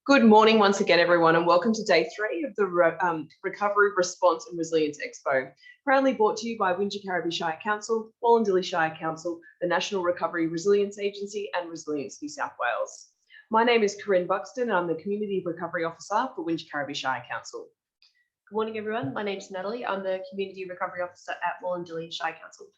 Good morning once again, everyone, and welcome to day 3 of the Recovery, Response and Resilience Expo, proudly brought to you by Wingecarribee Shire Council, Wollondilly Shire Council, the National Recovery Resilience Agency and Resilience New South Wales. My name is Corinne Buxton and I'm the Community Recovery Officer for Wingecarribee Shire Council. Good morning, everyone. My name's Natalie. I'm the Community Recovery Officer at Wollondilly Shire Council.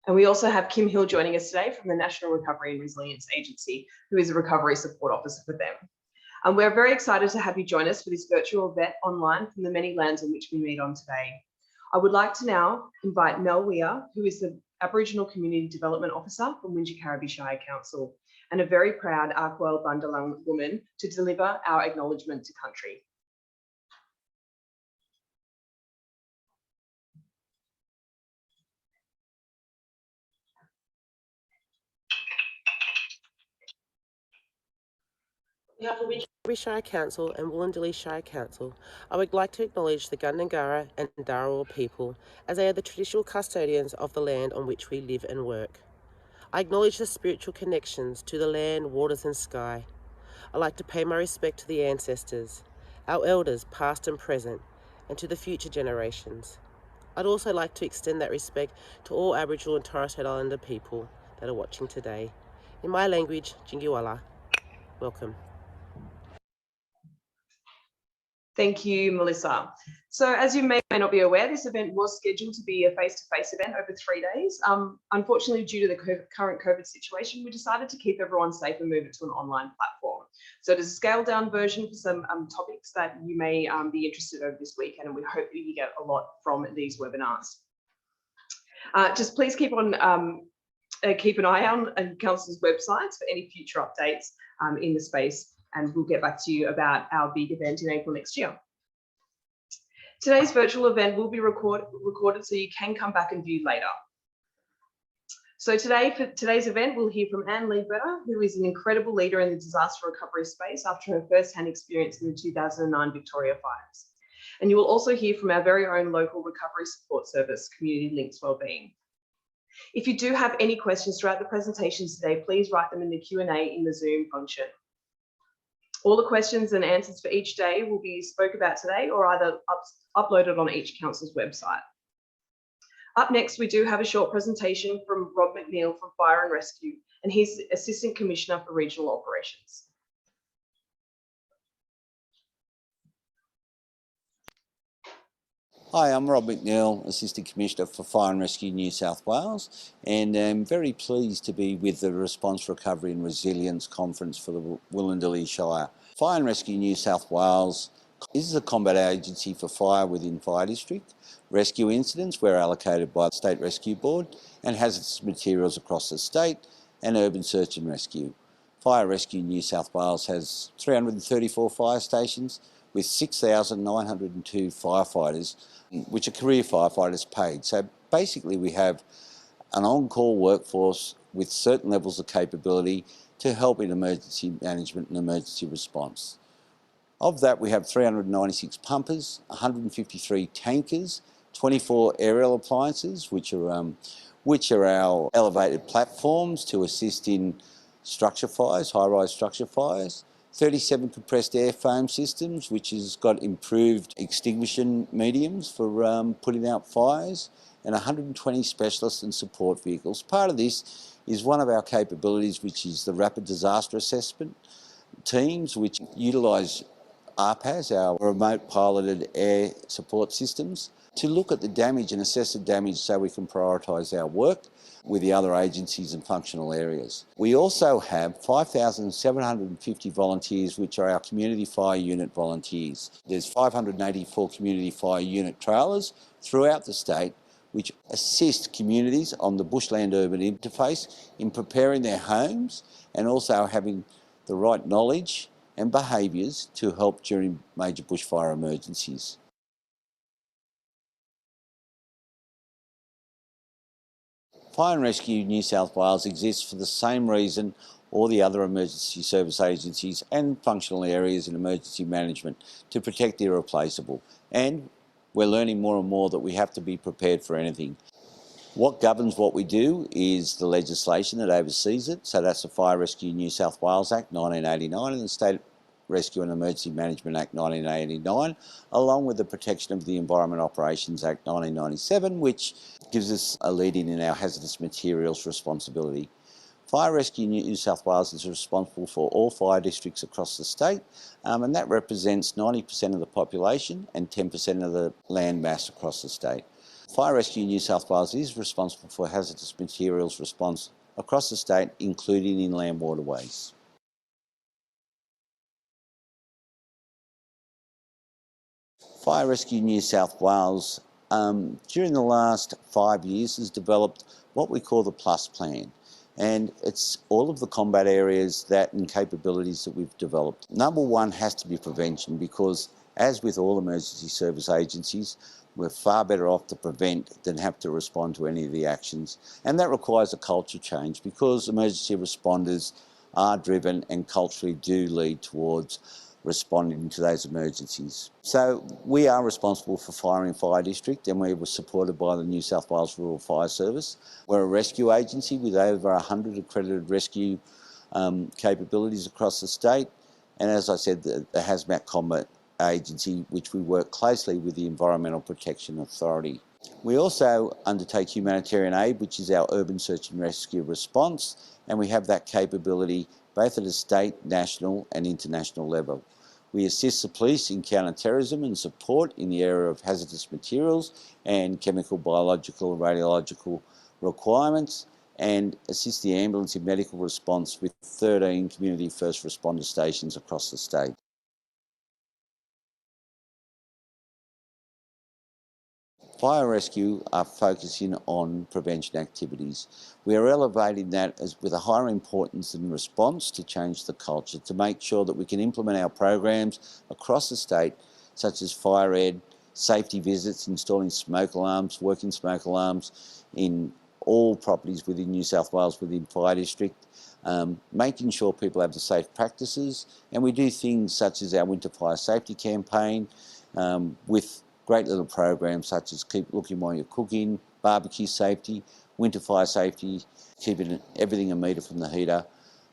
And we also have Kim Hill joining us today from the National Recovery and Resilience Agency, who is a Recovery Support Officer for them. And we're very excited to have you join us for this virtual event online from the many lands in which we meet on today. I would like to now invite Mel Weir, who is the Aboriginal Community Development Officer from Wingecarribee Shire Council and a very proud Arkwell Bundalang woman, to deliver our acknowledgement to country. On behalf of Wingecarribee Shire Council and Wollondilly Shire Council, I would like to acknowledge the Gundungurra and Darawal people, as they are the traditional custodians of the land on which we live and work. I acknowledge the spiritual connections to the land, waters and sky. I'd like to pay my respect to the ancestors, our elders past and present, and to the future generations. I'd also like to extend that respect to all Aboriginal and Torres Strait Islander people that are watching today. In my language, Jingiwala. Welcome. Thank you, Melissa. So as you may or may not be aware, this event was scheduled to be a face-to-face event over 3 days. Unfortunately, due to the current COVID situation, we decided to keep everyone safe and move it to an online platform. So it is a scaled-down version for some topics that you may be interested in this weekend, and we hope that you get a lot from these webinars. Just please keep an eye on Council's websites for any future updates in the space, and we'll get back to you about our big event in April next year. Today's virtual event will be recorded so you can come back and view later. So today, for today's event, we'll hear from Leadbeater, who is an incredible leader in the disaster recovery space after her first-hand experience in the 2009 Victoria fires. And you will also hear from our very own local recovery support service, Community Links Wellbeing. If you do have any questions throughout the presentations today, please write them in the Q&A in the Zoom function. All the questions and answers for each day will be spoke about today or either uploaded on each council's website. Up next, we do have a short presentation from Rob McNeil from Fire and Rescue, and he's Assistant Commissioner for Regional Operations. Hi, I'm Rob McNeil, Assistant Commissioner for Fire and Rescue New South Wales, and I'm very pleased to be with the Response, Recovery and Resilience Conference for the Wollondilly Shire. Fire and Rescue New South Wales is a combat agency for fire within Fire District. Rescue incidents were allocated by the State Rescue Board and hazardous materials across the state, and urban search and rescue. Fire Rescue New South Wales has 334 fire stations with 6,902 firefighters, which are career firefighters paid. So basically we have an on-call workforce with certain levels of capability to help in emergency management and emergency response. Of that, we have 396 pumpers, 153 tankers, 24 aerial appliances, which are our elevated platforms to assist in structure fires, high-rise structure fires, 37 compressed air foam systems, which has got improved extinguishing mediums for putting out fires, and 120 specialist and support vehicles. Part of this is one of our capabilities, which is the rapid disaster assessment teams, which utilise RPAS, our remote piloted air support systems, to look at the damage and assess the damage so we can prioritise our work with the other agencies and functional areas. We also have 5,750 volunteers, which are our Community Fire Unit volunteers. There's 584 Community Fire Unit trailers throughout the state, which assist communities on the bushland-urban interface in preparing their homes and also having the right knowledge and behaviours to help during major bushfire emergencies. Fire and Rescue New South Wales exists for the same reason all the other emergency service agencies and functional areas in emergency management, to protect the irreplaceable. And we're learning more and more that we have to be prepared for anything. What governs what we do is the legislation that oversees it. So that's the Fire Rescue New South Wales Act 1989 and the State Rescue and Emergency Management Act 1989, along with the Protection of the Environment Operations Act 1997, which gives us a lead in our hazardous materials responsibility. Fire Rescue New South Wales is responsible for all fire districts across the state, and that represents 90% of the population and 10% of the land mass across the state. Fire Rescue New South Wales is responsible for hazardous materials response across the state, including inland waterways. Fire Rescue New South Wales, during the last 5 years, has developed what we call the Plus Plan. And it's all of the combat areas and capabilities that we've developed. Number one has to be prevention, because as with all emergency service agencies, we're far better off to prevent than have to respond to any of the actions. And that requires a culture change, because emergency responders are driven and culturally do lead towards responding to those emergencies. So we are responsible for Fire in Fire District, and we were supported by the New South Wales Rural Fire Service. We're a rescue agency with over 100 accredited rescue capabilities across the state. And as I said, the Hazmat Combat Agency, which we work closely with the Environmental Protection Authority. We also undertake humanitarian aid, which is our urban search and rescue response, and we have that capability both at a state, national and international level. We assist the police in counter-terrorism and support in the area of hazardous materials and chemical, biological and radiological requirements, and assist the ambulance in medical response with 13 community first responder stations across the state. Fire rescue are focusing on prevention activities. We are elevating that with a higher importance in response to change the culture, to make sure that we can implement our programs across the state, such as fire ed, safety visits, installing smoke alarms, working smoke alarms in all properties within New South Wales within Fire District, making sure people have the safe practices. And we do things such as our winter fire safety campaign with great little programs such as keep looking while you're cooking, barbecue safety, winter fire safety, keeping everything a metre from the heater,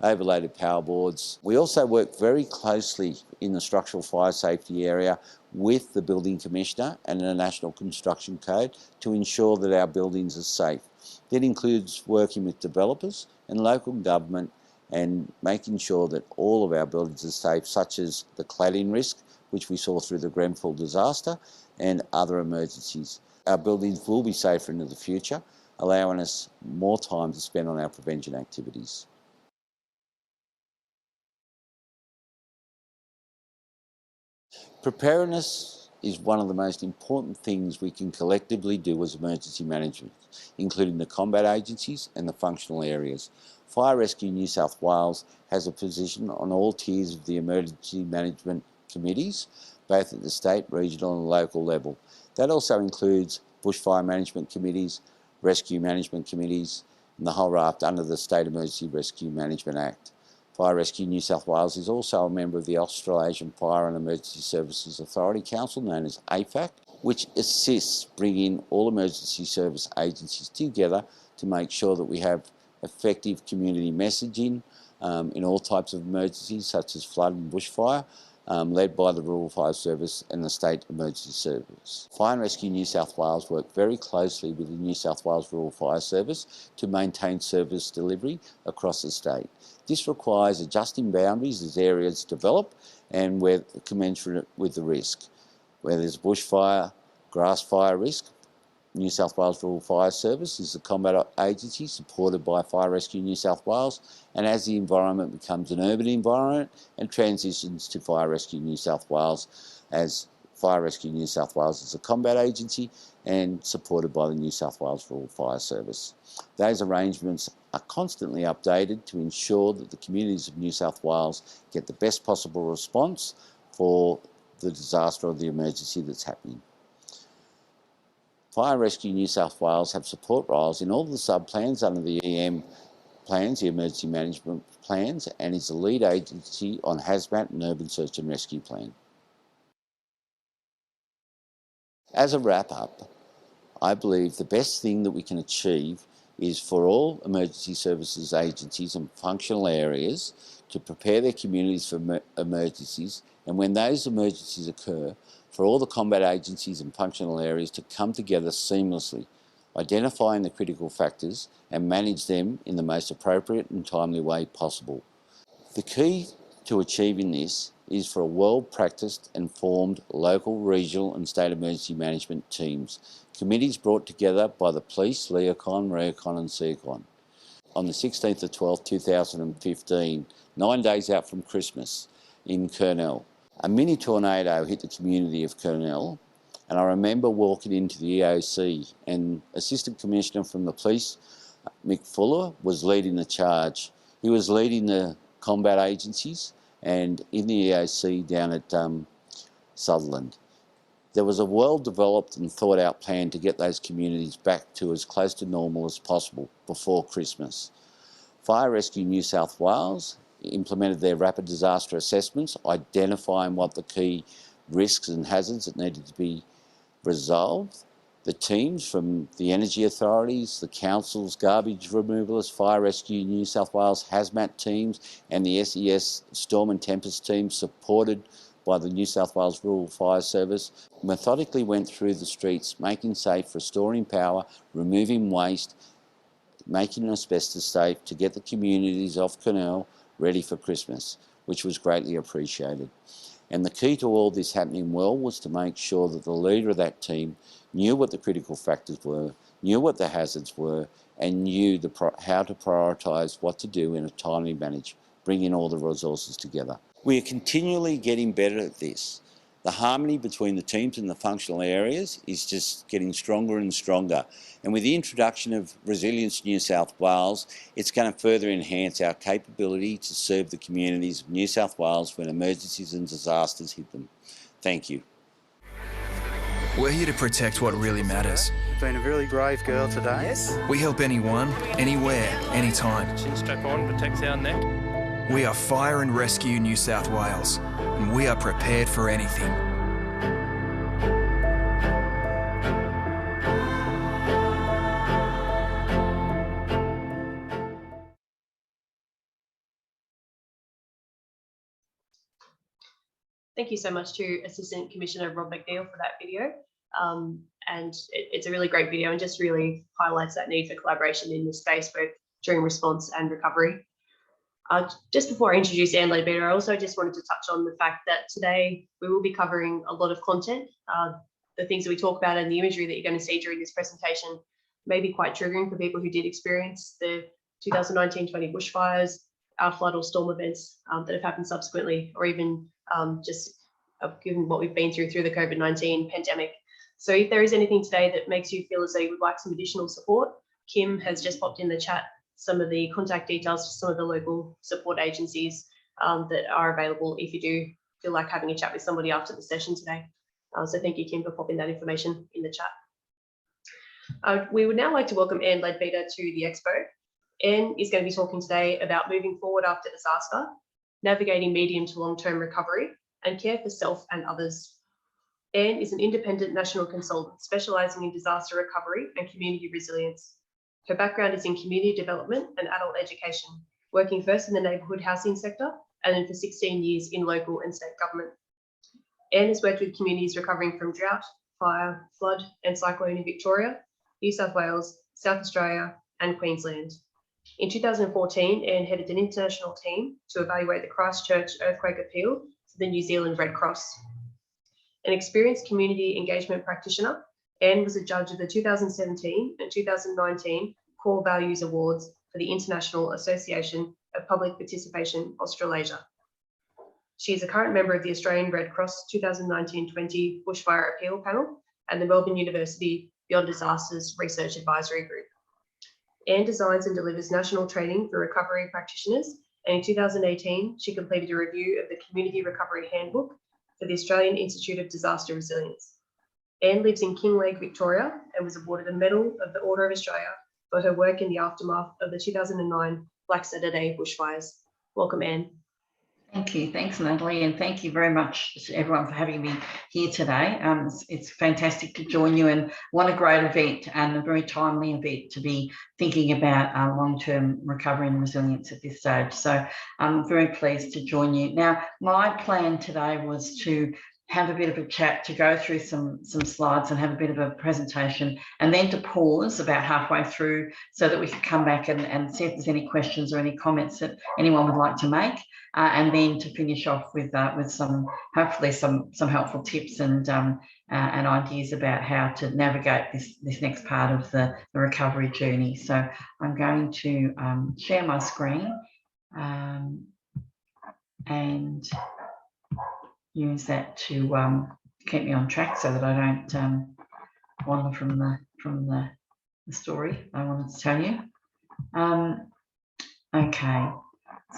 overloaded power boards. We also work very closely in the structural fire safety area with the Building Commissioner and the National Construction Code to ensure that our buildings are safe. That includes working with developers and local government and making sure that all of our buildings are safe, such as the cladding risk, which we saw through the Grenfell disaster, and other emergencies. Our buildings will be safer into the future, allowing us more time to spend on our prevention activities. Preparedness is one of the most important things we can collectively do as emergency management, including the combat agencies and the functional areas. Fire Rescue New South Wales has a position on all tiers of the emergency management committees, both at the state, regional and local level. That also includes bushfire management committees, rescue management committees, and the whole raft under the State Emergency Rescue Management Act. Fire Rescue New South Wales is also a member of the Australasian Fire and Emergency Services Authority Council, known as AFAC, which assists bringing all emergency service agencies together to make sure that we have effective community messaging in all types of emergencies, such as flood and bushfire, led by the Rural Fire Service and the State Emergency Service. Fire and Rescue New South Wales work very closely with the New South Wales Rural Fire Service to maintain service delivery across the state. This requires adjusting boundaries as areas develop and where commensurate with the risk. Where there's bushfire, grass fire risk, New South Wales Rural Fire Service is the combat agency supported by Fire Rescue New South Wales, and as the environment becomes an urban environment and transitions to Fire Rescue New South Wales, as Fire Rescue New South Wales is a combat agency and supported by the New South Wales Rural Fire Service. Those arrangements are constantly updated to ensure that the communities of New South Wales get the best possible response for the disaster or the emergency that's happening. Fire Rescue New South Wales have support roles in all the sub-plans under the EM plans, the Emergency Management Plans, and is the lead agency on Hazmat and Urban Search and Rescue Plan. As a wrap-up, I believe the best thing that we can achieve is for all emergency services agencies and functional areas to prepare their communities for emergencies, and when those emergencies occur, for all the combat agencies and functional areas to come together seamlessly, identifying the critical factors and manage them in the most appropriate and timely way possible. The key to achieving this is for a well-practiced and formed local, regional and state emergency management teams, committees brought together by the police, Leocon, Recon and Secon. On the 16th of 12th, 2015, 9 days out from Christmas in Kurnell, a mini tornado hit the community of Kurnell, and I remember walking into the EOC and Assistant Commissioner from the police, Mick Fuller, was leading the charge. He was leading the combat agencies and in the EOC down at Sutherland. There was a well-developed and thought-out plan to get those communities back to as close to normal as possible before Christmas. Fire Rescue New South Wales implemented their rapid disaster assessments, identifying what the key risks and hazards that needed to be resolved. The teams from the energy authorities, the councils, garbage removalists, Fire Rescue New South Wales hazmat teams and the SES Storm and Tempest teams, supported by the New South Wales Rural Fire Service, methodically went through the streets, making safe, restoring power, removing waste, making asbestos safe to get the communities of Kurnell ready for Christmas, which was greatly appreciated. And the key to all this happening well was to make sure that the leader of that team knew what the critical factors were, knew what the hazards were, and knew how to prioritise what to do in a timely manner, bringing all the resources together. We are continually getting better at this. The harmony between the teams and the functional areas is just getting stronger and stronger. And with the introduction of Resilience New South Wales, it's going to further enhance our capability to serve the communities of New South Wales when emergencies and disasters hit them. Thank you. We're here to protect what really matters. You've been a really brave girl today. Yes. We help anyone, anywhere, anytime. Chin strap on, protects our neck. We are Fire and Rescue New South Wales, and we are prepared for anything. Thank you so much to Assistant Commissioner Rob McNeil for that video. And it's a really great video and just really highlights that need for collaboration in this space, both during response and recovery. Just before I introduce Anne Leadbeater, I also just wanted to touch on the fact that today we will be covering a lot of content. The things that we talk about and the imagery that you're going to see during this presentation may be quite triggering for people who did experience the 2019-20 bushfires, our flood or storm events that have happened subsequently, or even just given what we've been through the COVID-19 pandemic. So if there is anything today that makes you feel as though you would like some additional support, Kim has just popped in the chat some of the contact details for some of the local support agencies that are available if you do feel like having a chat with somebody after the session today. So thank you, Kim, for popping that information in the chat. We would now like to welcome Anne Leadbeater to the Expo. Anne is going to be talking today about moving forward after disaster, navigating medium to long-term recovery, and care for self and others. Anne is an independent national consultant specialising in disaster recovery and community resilience. Her background is in community development and adult education, working first in the neighbourhood housing sector and then for 16 years in local and state government. Anne has worked with communities recovering from drought, fire, flood and cyclone in Victoria, New South Wales, South Australia and Queensland. In 2014, Anne headed an international team to evaluate the Christchurch earthquake appeal to the New Zealand Red Cross. An experienced community engagement practitioner, Anne was a judge of the 2017 and 2019 Core Values Awards for the International Association of Public Participation Australasia. She is a current member of the Australian Red Cross 2019-20 Bushfire Appeal Panel and the Melbourne University Beyond Disasters Research Advisory Group. Anne designs and delivers national training for recovery practitioners, and in 2018, she completed a review of the Community Recovery Handbook for the Australian Institute of Disaster Resilience. Anne lives in Kinglake, Victoria, and was awarded a Medal of the Order of Australia for her work in the aftermath of the 2009 Black Saturday bushfires. Welcome, Anne. Thank you. Thanks, Natalie, and thank you very much to everyone for having me here today. It's fantastic to join you, and what a great event and a very timely event to be thinking about long-term recovery and resilience at this stage. So I'm very pleased to join you. Now, my plan today was to have a bit of a chat, to go through some slides and have a bit of a presentation, and then to pause about halfway through so that we could come back and see if there's any questions or any comments that anyone would like to make, and then to finish off with some, hopefully some helpful tips and ideas about how to navigate this next part of the recovery journey. So I'm going to share my screen and use that to keep me on track so that I don't wander from the story I wanted to tell you. Okay,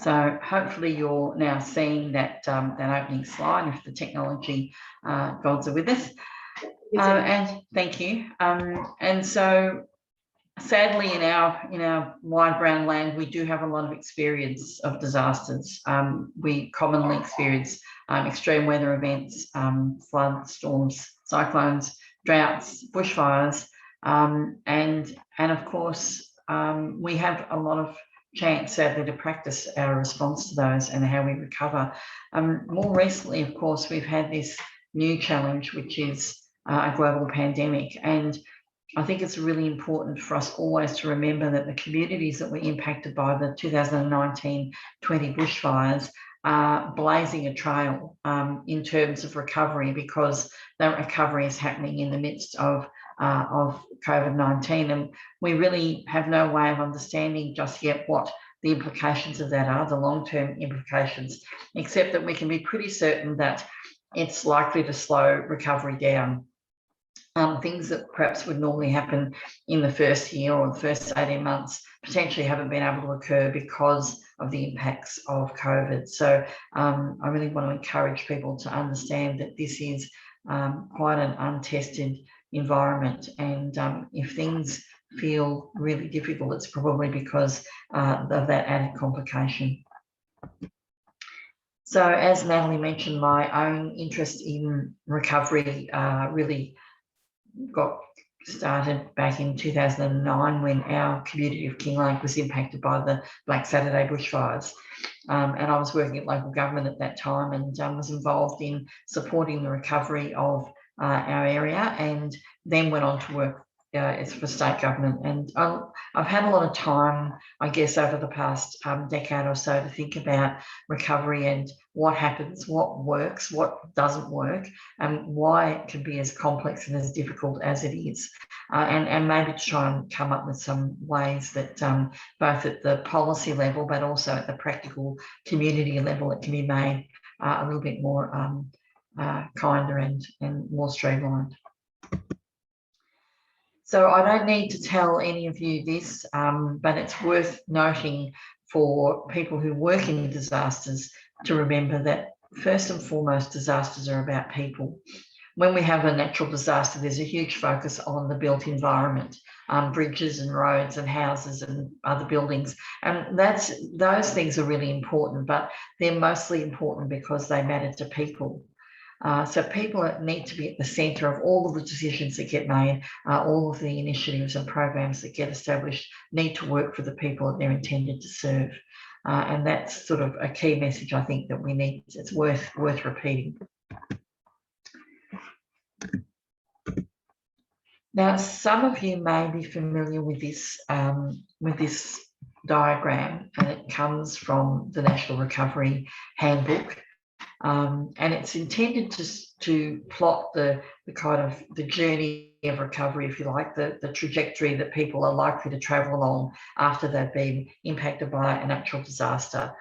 so hopefully you're now seeing that opening slide if the technology gods are with us. And thank you. And so sadly, in our wide brown land, we do have a lot of experience of disasters. We commonly experience extreme weather events, floods, storms, cyclones, droughts, bushfires, and of course we have a lot of chance, sadly, to practice our response to those and how we recover. More recently, of course, we've had this new challenge, which is a global pandemic, and I think it's really important for us always to remember that the communities that were impacted by the 2019-20 bushfires are blazing a trail in terms of recovery, because that recovery is happening in the midst of COVID-19, and we really have no way of understanding just yet what the implications of that are, the long-term implications, except that we can be pretty certain that it's likely to slow recovery down. Things that perhaps would normally happen in the first year or the first 18 months potentially haven't been able to occur because of the impacts of COVID. So I really want to encourage people to understand that this is quite an untested environment, and if things feel really difficult, it's probably because of that added complication. So as Natalie mentioned, my own interest in recovery really got started back in 2009 when our community of Kinglake was impacted by the Black Saturday bushfires. And I was working at local government at that time, and was involved in supporting the recovery of our area, and then went on to work it's for state government. And I've had a lot of time, I guess, over the past decade or so to think about recovery and what happens, what works, what doesn't work, and why it can be as complex and as difficult as it is. And maybe to try and come up with some ways that both at the policy level, but also at the practical community level, it can be made a little bit more kinder and more streamlined. So I don't need to tell any of you this, but it's worth noting for people who work in disasters to remember that first and foremost, disasters are about people. When we have a natural disaster, there's a huge focus on the built environment, bridges and roads and houses and other buildings. And those things are really important, but they're mostly important because they matter to people. So people need to be at the centre of all of the decisions that get made, all of the initiatives and programs that get established need to work for the people that they're intended to serve. And that's sort of a key message I think that we need. It's worth repeating. Now, some of you may be familiar with this diagram, and it comes from the National Recovery Handbook. And it's intended to plot the kind of the journey of recovery, if you like, the trajectory that people are likely to travel along after they've been impacted by a natural disaster.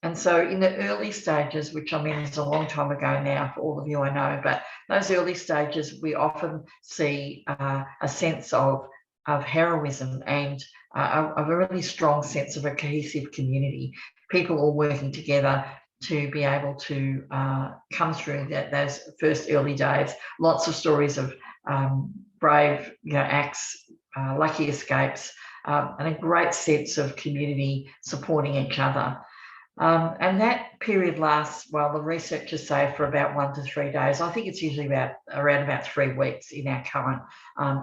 And so in the early stages, which I mean is a long time ago now for all of you I know, but those early stages we often see a sense of heroism and a really strong sense of a cohesive community, people all working together to be able to come through those first early days. Lots of stories of brave acts, lucky escapes, and a great sense of community supporting each other. And that period lasts, well, the researchers say for about 1 to 3 days. I think it's usually around about 3 weeks in our current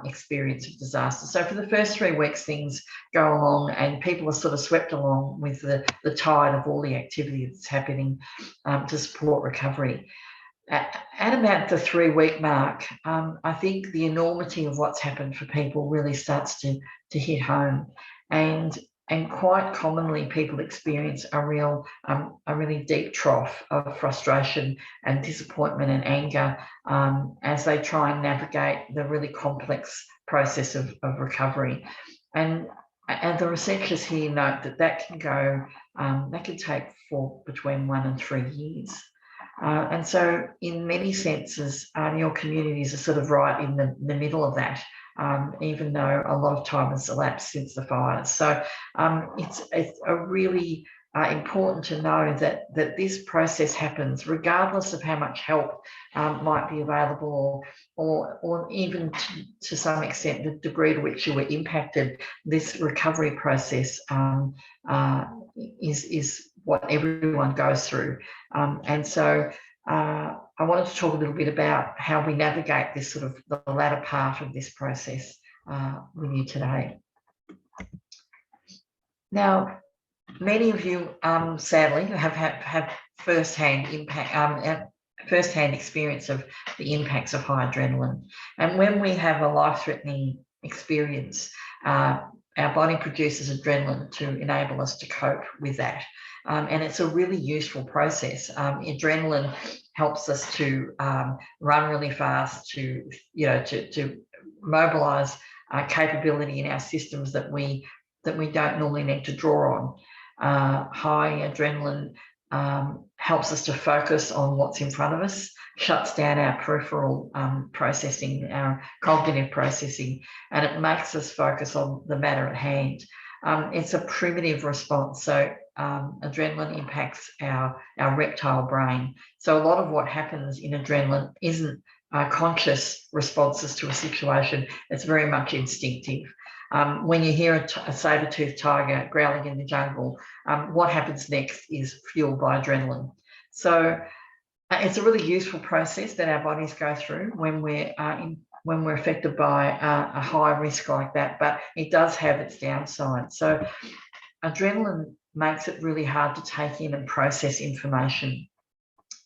experience of disaster. So for the first 3 weeks, things go along and people are sort of swept along with the tide of all the activity that's happening to support recovery. At about the 3-week mark, I think the enormity of what's happened for people really starts to hit home. And quite commonly, people experience a really deep trough of frustration and disappointment and anger as they try and navigate the really complex process of recovery. And the researchers here note that can take for between 1 and 3 years. And so in many senses, your communities are sort of right in the middle of that. Even though a lot of time has elapsed since the fires. So it's a really important to know that this process happens regardless of how much help might be available or even to some extent the degree to which you were impacted. This recovery process is what everyone goes through. And so I wanted to talk a little bit about how we navigate this sort of the latter part of this process with you today. Now, many of you, sadly, have first-hand experience of the impacts of high adrenaline. And when we have a life-threatening experience, our body produces adrenaline to enable us to cope with that. And it's a really useful process. Adrenaline helps us to run really fast, to mobilize capability in our systems that we don't normally need to draw on. High adrenaline helps us to focus on what's in front of us, shuts down our peripheral processing, our cognitive processing, and it makes us focus on the matter at hand. It's a primitive response. So adrenaline impacts our reptile brain. So a lot of what happens in adrenaline isn't conscious responses to a situation. It's very much instinctive. When you hear a saber-toothed tiger growling in the jungle, what happens next is fueled by adrenaline. So it's a really useful process that our bodies go through when we're affected by a high risk like that, but it does have its downside. So adrenaline makes it really hard to take in and process information.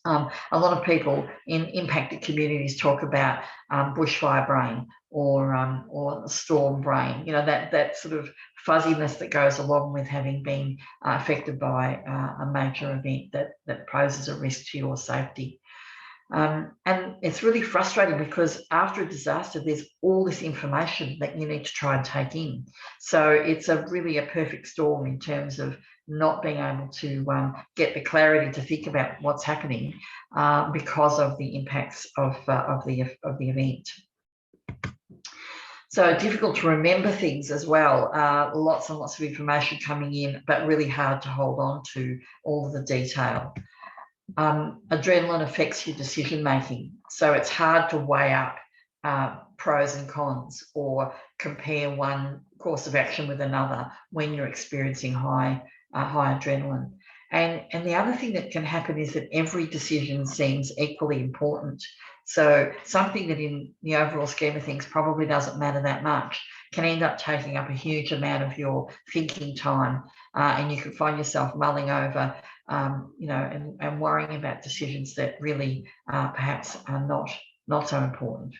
A lot of people in impacted communities talk about bushfire brain or storm brain, that sort of fuzziness that goes along with having been affected by a major event that poses a risk to your safety. And it's really frustrating because after a disaster, there's all this information that you need to try and take in. So it's really a perfect storm in terms of not being able to get the clarity to think about what's happening because of the impacts of the event. So difficult to remember things as well. Lots and lots of information coming in, but really hard to hold on to all of the detail. Adrenaline affects your decision making, so it's hard to weigh up pros and cons or compare one course of action with another when you're experiencing high adrenaline. And the other thing that can happen is that every decision seems equally important. So something that in the overall scheme of things probably doesn't matter that much can end up taking up a huge amount of your thinking time, and you can find yourself mulling over and worrying about decisions that really perhaps are not so important.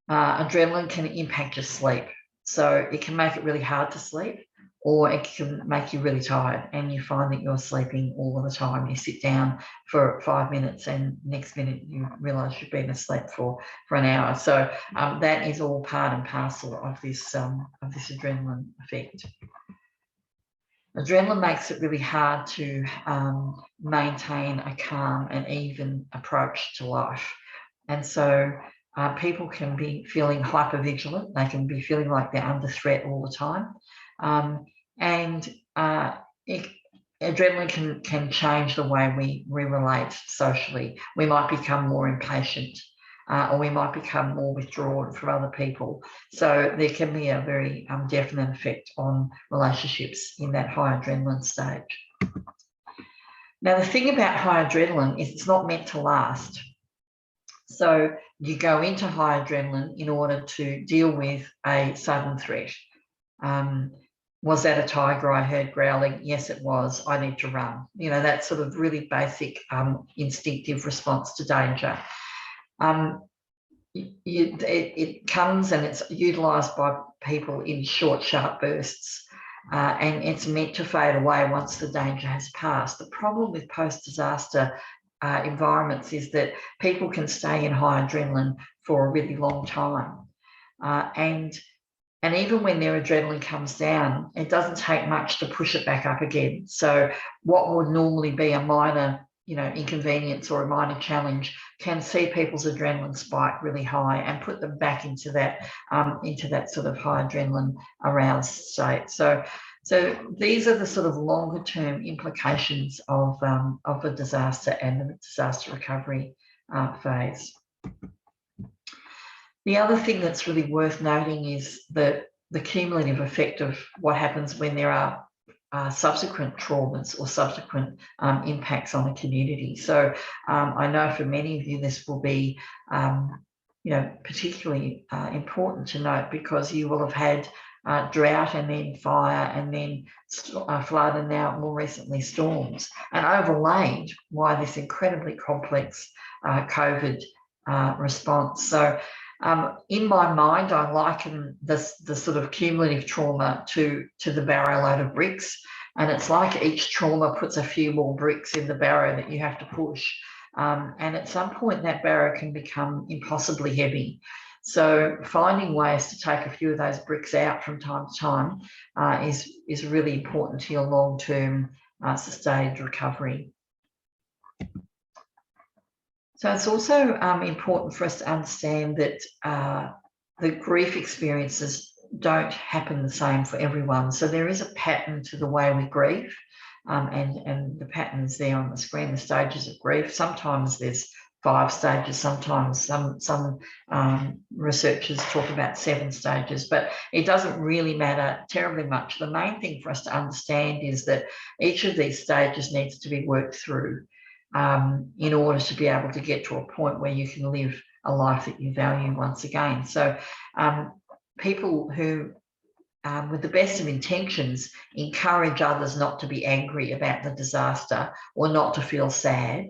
Adrenaline can impact your sleep. So it can make it really hard to sleep, or it can make you really tired and you find that you're sleeping all of the time. You sit down for 5 minutes and next minute you realise you've been asleep for an hour. So that is all part and parcel of this adrenaline effect. Adrenaline makes it really hard to maintain a calm and even approach to life. And so people can be feeling hypervigilant. They can be feeling like they're under threat all the time. Adrenaline can change the way we relate socially. We might become more impatient. or we might become more withdrawn from other people. So there can be a very definite effect on relationships in that high adrenaline stage. Now, the thing about high adrenaline is it's not meant to last. So you go into high adrenaline in order to deal with a sudden threat. Was that a tiger I heard growling? Yes, it was. I need to run. You know, that sort of really basic instinctive response to danger. It comes and it's utilised by people in short, sharp bursts. And it's meant to fade away once the danger has passed. The problem with post-disaster environments is that people can stay in high adrenaline for a really long time. And even when their adrenaline comes down, it doesn't take much to push it back up again. So what would normally be a minor, inconvenience or a minor challenge can see people's adrenaline spike really high and put them back into that sort of high adrenaline aroused state. So these are the sort of longer term implications of a disaster and the disaster recovery phase. The other thing that's really worth noting is the cumulative effect of what happens when there are subsequent traumas or subsequent impacts on the community. So I know for many of you this will be particularly important to note, because you will have had drought and then fire and then flood and now more recently storms, and overlaid by this incredibly complex COVID response. So in my mind, I liken the sort of cumulative trauma to the barrow load of bricks, and it's like each trauma puts a few more bricks in the barrow that you have to push, and at some point that barrow can become impossibly heavy. So finding ways to take a few of those bricks out from time to time is really important to your long-term sustained recovery. So it's also important for us to understand that the grief experiences don't happen the same for everyone. So there is a pattern to the way we grieve, and the pattern is there on the screen, the stages of grief. Sometimes there's 5 stages, sometimes some researchers talk about 7 stages, but it doesn't really matter terribly much. The main thing for us to understand is that each of these stages needs to be worked through in order to be able to get to a point where you can live a life that you value once again. So people who, with the best of intentions, encourage others not to be angry about the disaster or not to feel sad,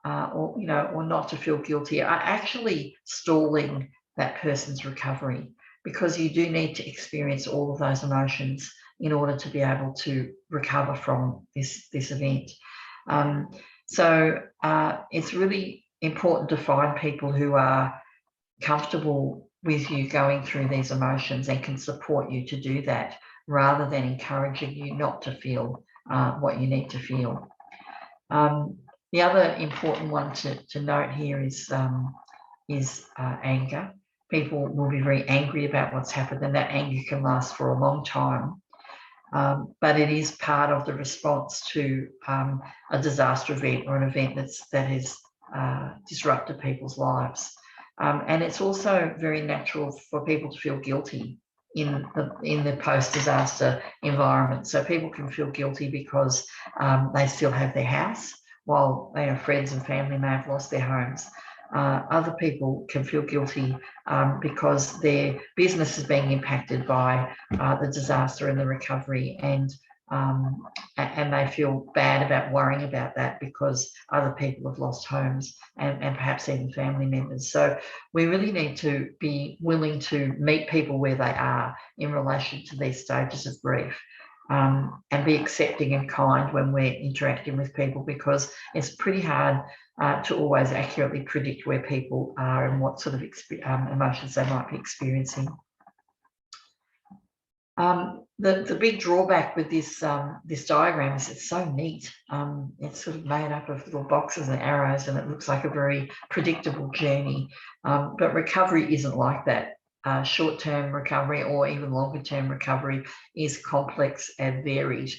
or not to feel guilty, are actually stalling that person's recovery, because you do need to experience all of those emotions in order to be able to recover from this event. So it's really important to find people who are comfortable with you going through these emotions and can support you to do that, rather than encouraging you not to feel what you need to feel. The other important one to note here is anger. People will be very angry about what's happened, and that anger can last for a long time. But it is part of the response to a disaster event or an event that has disrupted people's lives. And it's also very natural for people to feel guilty in the post-disaster environment. So people can feel guilty because they still have their house, while their friends and family may have lost their homes. Other people can feel guilty because their business is being impacted by the disaster and the recovery, and they feel bad about worrying about that because other people have lost homes and perhaps even family members. So we really need to be willing to meet people where they are in relation to these stages of grief. And be accepting and kind when we're interacting with people, because it's pretty hard to always accurately predict where people are and what sort of emotions they might be experiencing. The big drawback with this this diagram is it's so neat. It's sort of made up of little boxes and arrows, and it looks like a very predictable journey. But recovery isn't like that. Short-term recovery or even longer-term recovery is complex and varied.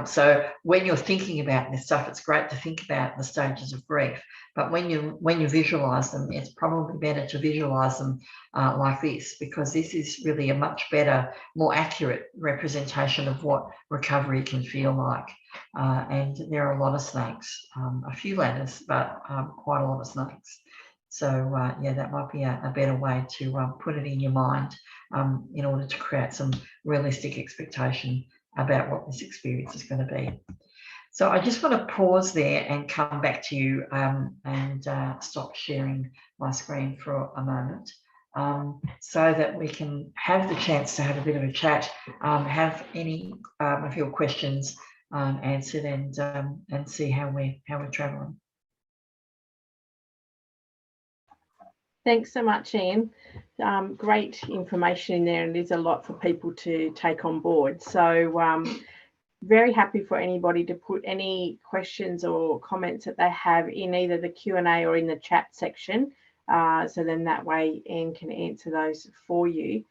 So when you're thinking about this stuff, it's great to think about the stages of grief. But when you visualize them, it's probably better to visualize them like this, because this is really a much better, more accurate representation of what recovery can feel like. And there are a lot of snakes, a few ladders, but quite a lot of snakes. So yeah, that might be a better way to put it in your mind in order to create some realistic expectation about what this experience is going to be. So I just want to pause there and come back to you and stop sharing my screen for a moment so that we can have the chance to have a bit of a chat, have any of your questions answered, and see how we're travelling. Thanks so much, Ian. Great information in there, and there's a lot for people to take on board. So very happy for anybody to put any questions or comments that they have in either the Q&A or in the chat section. So then that way Ian can answer those for you.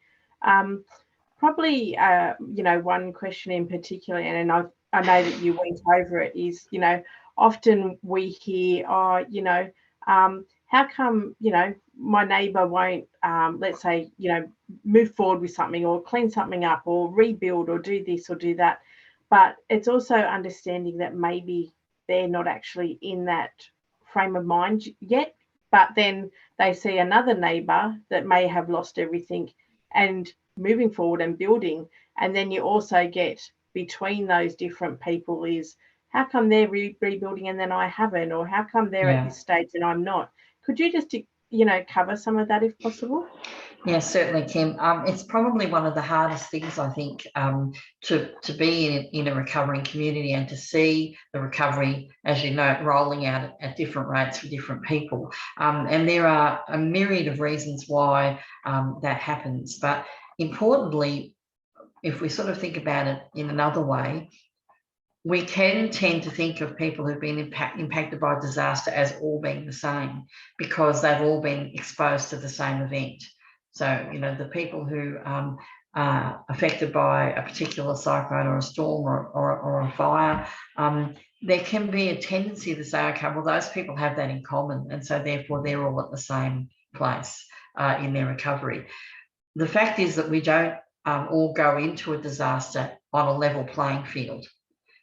Probably, you know, one question in particular, and I know that you went over it, is, you know, often we hear, oh, you know, how come, you know, my neighbour won't, let's say, you know, move forward with something or clean something up or rebuild or do this or do that. But it's also understanding that maybe they're not actually in that frame of mind yet, but then they see another neighbour that may have lost everything and moving forward and building. And then you also get between those different people is, how come they're rebuilding and then I haven't, or how come they're at this stage and I'm not? Could you just, you know, cover some of that if possible? Yes, certainly, Kim. It's probably one of the hardest things, I think, to be in a recovering community and to see the recovery, as you know, rolling out at different rates for different people. And there are a myriad of reasons why that happens. But importantly, if we sort of think about it in another way, we can tend to think of people who've been impacted by disaster as all being the same, because they've all been exposed to the same event. So, you know, the people who are affected by a particular cyclone or a storm or a fire, there can be a tendency to say, okay, well, those people have that in common, and so therefore they're all at the same place in their recovery. The fact is that we don't all go into a disaster on a level playing field.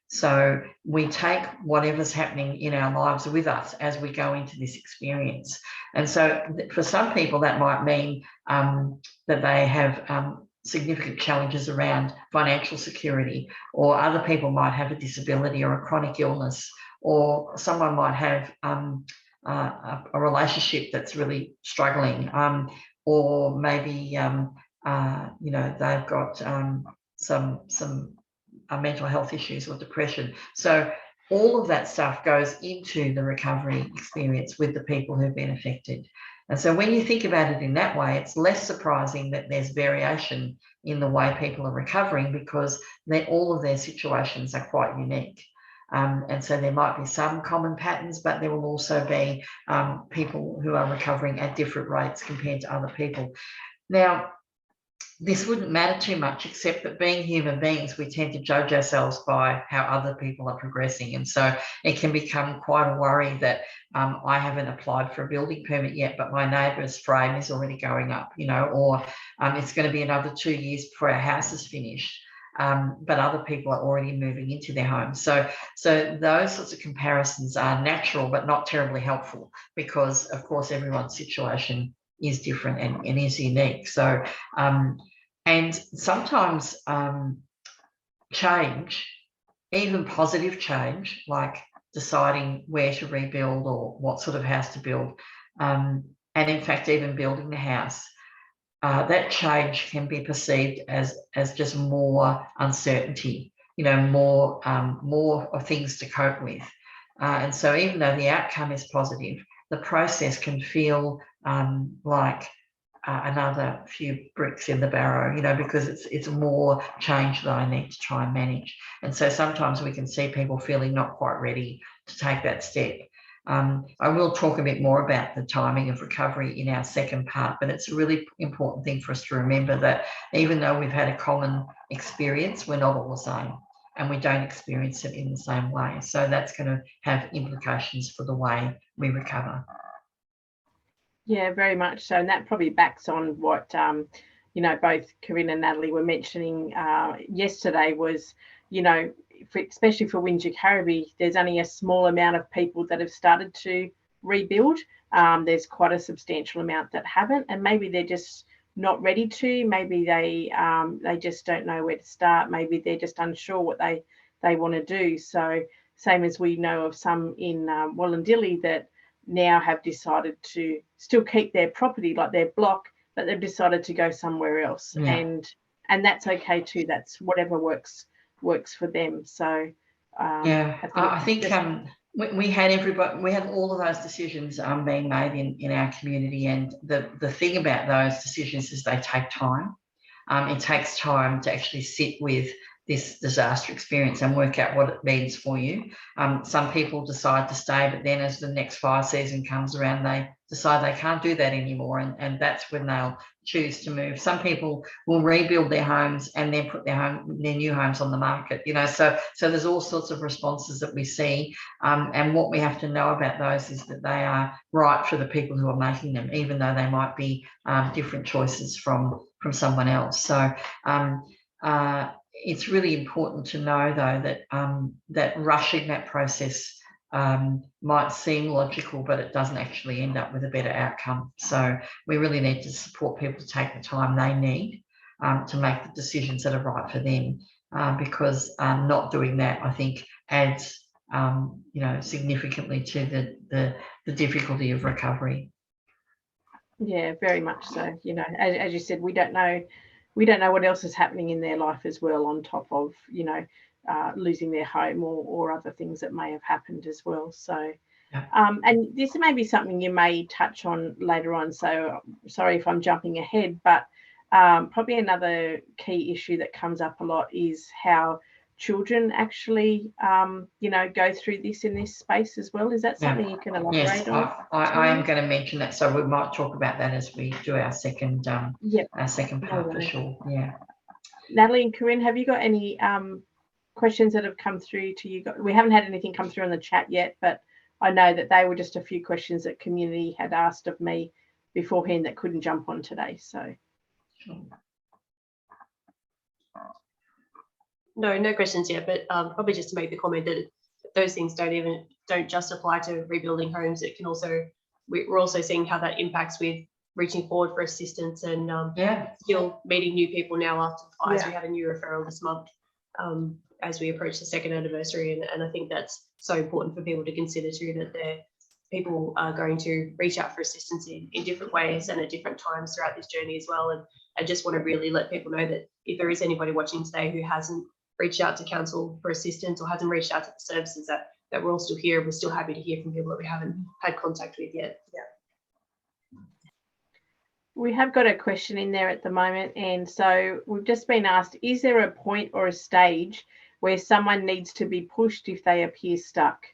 So we take whatever's happening in our lives with us as we go into this experience. And so for some people, that might mean that they have significant challenges around financial security, or other people might have a disability or a chronic illness, or someone might have a relationship that's really struggling, or maybe you know, they've got some mental health issues or depression. So all of that stuff goes into the recovery experience with the people who've been affected. And so when you think about it in that way, it's less surprising that there's variation in the way people are recovering, because all of their situations are quite unique. And so there might be some common patterns, but there will also be people who are recovering at different rates compared to other people. Now, this wouldn't matter too much, except that being human beings, we tend to judge ourselves by how other people are progressing. And so it can become quite a worry that I haven't applied for a building permit yet, but my neighbour's frame is already going up, you know, or it's going to be another 2 years before our house is finished. But other people are already moving into their homes. So those sorts of comparisons are natural, but not terribly helpful, because of course everyone's situation is different and is unique. So, and sometimes change, even positive change, like deciding where to rebuild or what sort of house to build, and in fact, even building the house, that change can be perceived as just more uncertainty, you know, more of things to cope with. And so even though the outcome is positive, the process can feel like another few bricks in the barrow, you know, because it's more change that I need to try and manage. And so sometimes we can see people feeling not quite ready to take that step. I will talk a bit more about the timing of recovery in our second part, but it's a really important thing for us to remember that even though we've had a common experience, we're not all the same. and we don't experience it in the same way. So that's going to have implications for the way we recover. Yeah, very much so. And that probably backs on what, you know, both Corinne and Natalie were mentioning yesterday was, you know, especially for Windsor Carriby, there's only a small amount of people that have started to rebuild. There's quite a substantial amount that haven't, and maybe they're just not ready to. Maybe they just don't know where to start. Maybe they're just unsure what they want to do. So same as we know of some in Wollondilly that now have decided to still keep their property, like their block, but they've decided to go somewhere else. Yeah. And that's okay too. That's whatever works for them. So I think we had everybody, we had all of those decisions being made in our community, and the thing about those decisions is they take time. It takes time to actually sit with this disaster experience and work out what it means for you. Some people decide to stay, but then as the next fire season comes around, they decide they can't do that anymore, and that's when they'll choose to move. Some people will rebuild their homes and then put their new homes on the market, you know, so there's all sorts of responses that we see, and what we have to know about those is that they are right for the people who are making them, even though they might be different choices from someone else. So it's really important to know, though, that that rushing that process might seem logical, but it doesn't actually end up with a better outcome. So we really need to support people to take the time they need to make the decisions that are right for them, because not doing that, I think, adds you know, significantly to the difficulty of recovery. Yeah, very much so. You know, as you said, we don't know what else is happening in their life as well, on top of, you know, losing their home or other things that may have happened as well. So, and this may be something you may touch on later on. So sorry if I'm jumping ahead, but probably another key issue that comes up a lot is how children actually, you know, go through this in this space as well. Is that something you can elaborate on? I am going to mention that, so we might talk about that as we do our second part for sure. Yeah. Natalie and Corinne, have you got any questions that have come through to you? We haven't had anything come through on the chat yet, but I know that they were just a few questions that community had asked of me beforehand that couldn't jump on today. So. Sure. No questions yet, but probably just to make the comment that those things don't just apply to rebuilding homes. It can also, we're also seeing how that impacts with reaching forward for assistance and still meeting new people now after the fires. We had a new referral this month as we approach the second anniversary, and I think that's so important for people to consider too, that people are going to reach out for assistance in different ways and at different times throughout this journey as well. And I just want to really let people know that if there is anybody watching today who hasn't reached out to council for assistance or hasn't reached out to the services, that we're all still here. We're still happy to hear from people that we haven't had contact with yet. Yeah. We have got a question in there at the moment, and so we've just been asked, is there a point or a stage where someone needs to be pushed if they appear stuck?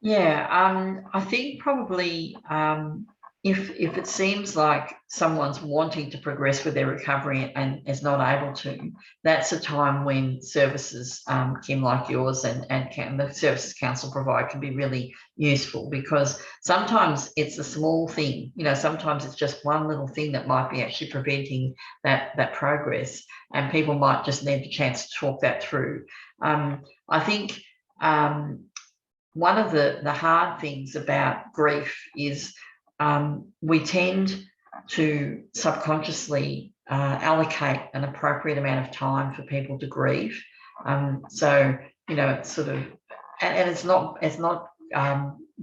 Yeah, I think probably if it seems like someone's wanting to progress with their recovery and is not able to, that's a time when services, Kim, like yours and the services council provide can be really useful, because sometimes it's a small thing, you know, sometimes it's just one little thing that might be actually preventing that progress, and people might just need a chance to talk that through. I think one of the hard things about grief is we tend to subconsciously allocate an appropriate amount of time for people to grieve. So, you know, it's sort of, and it's not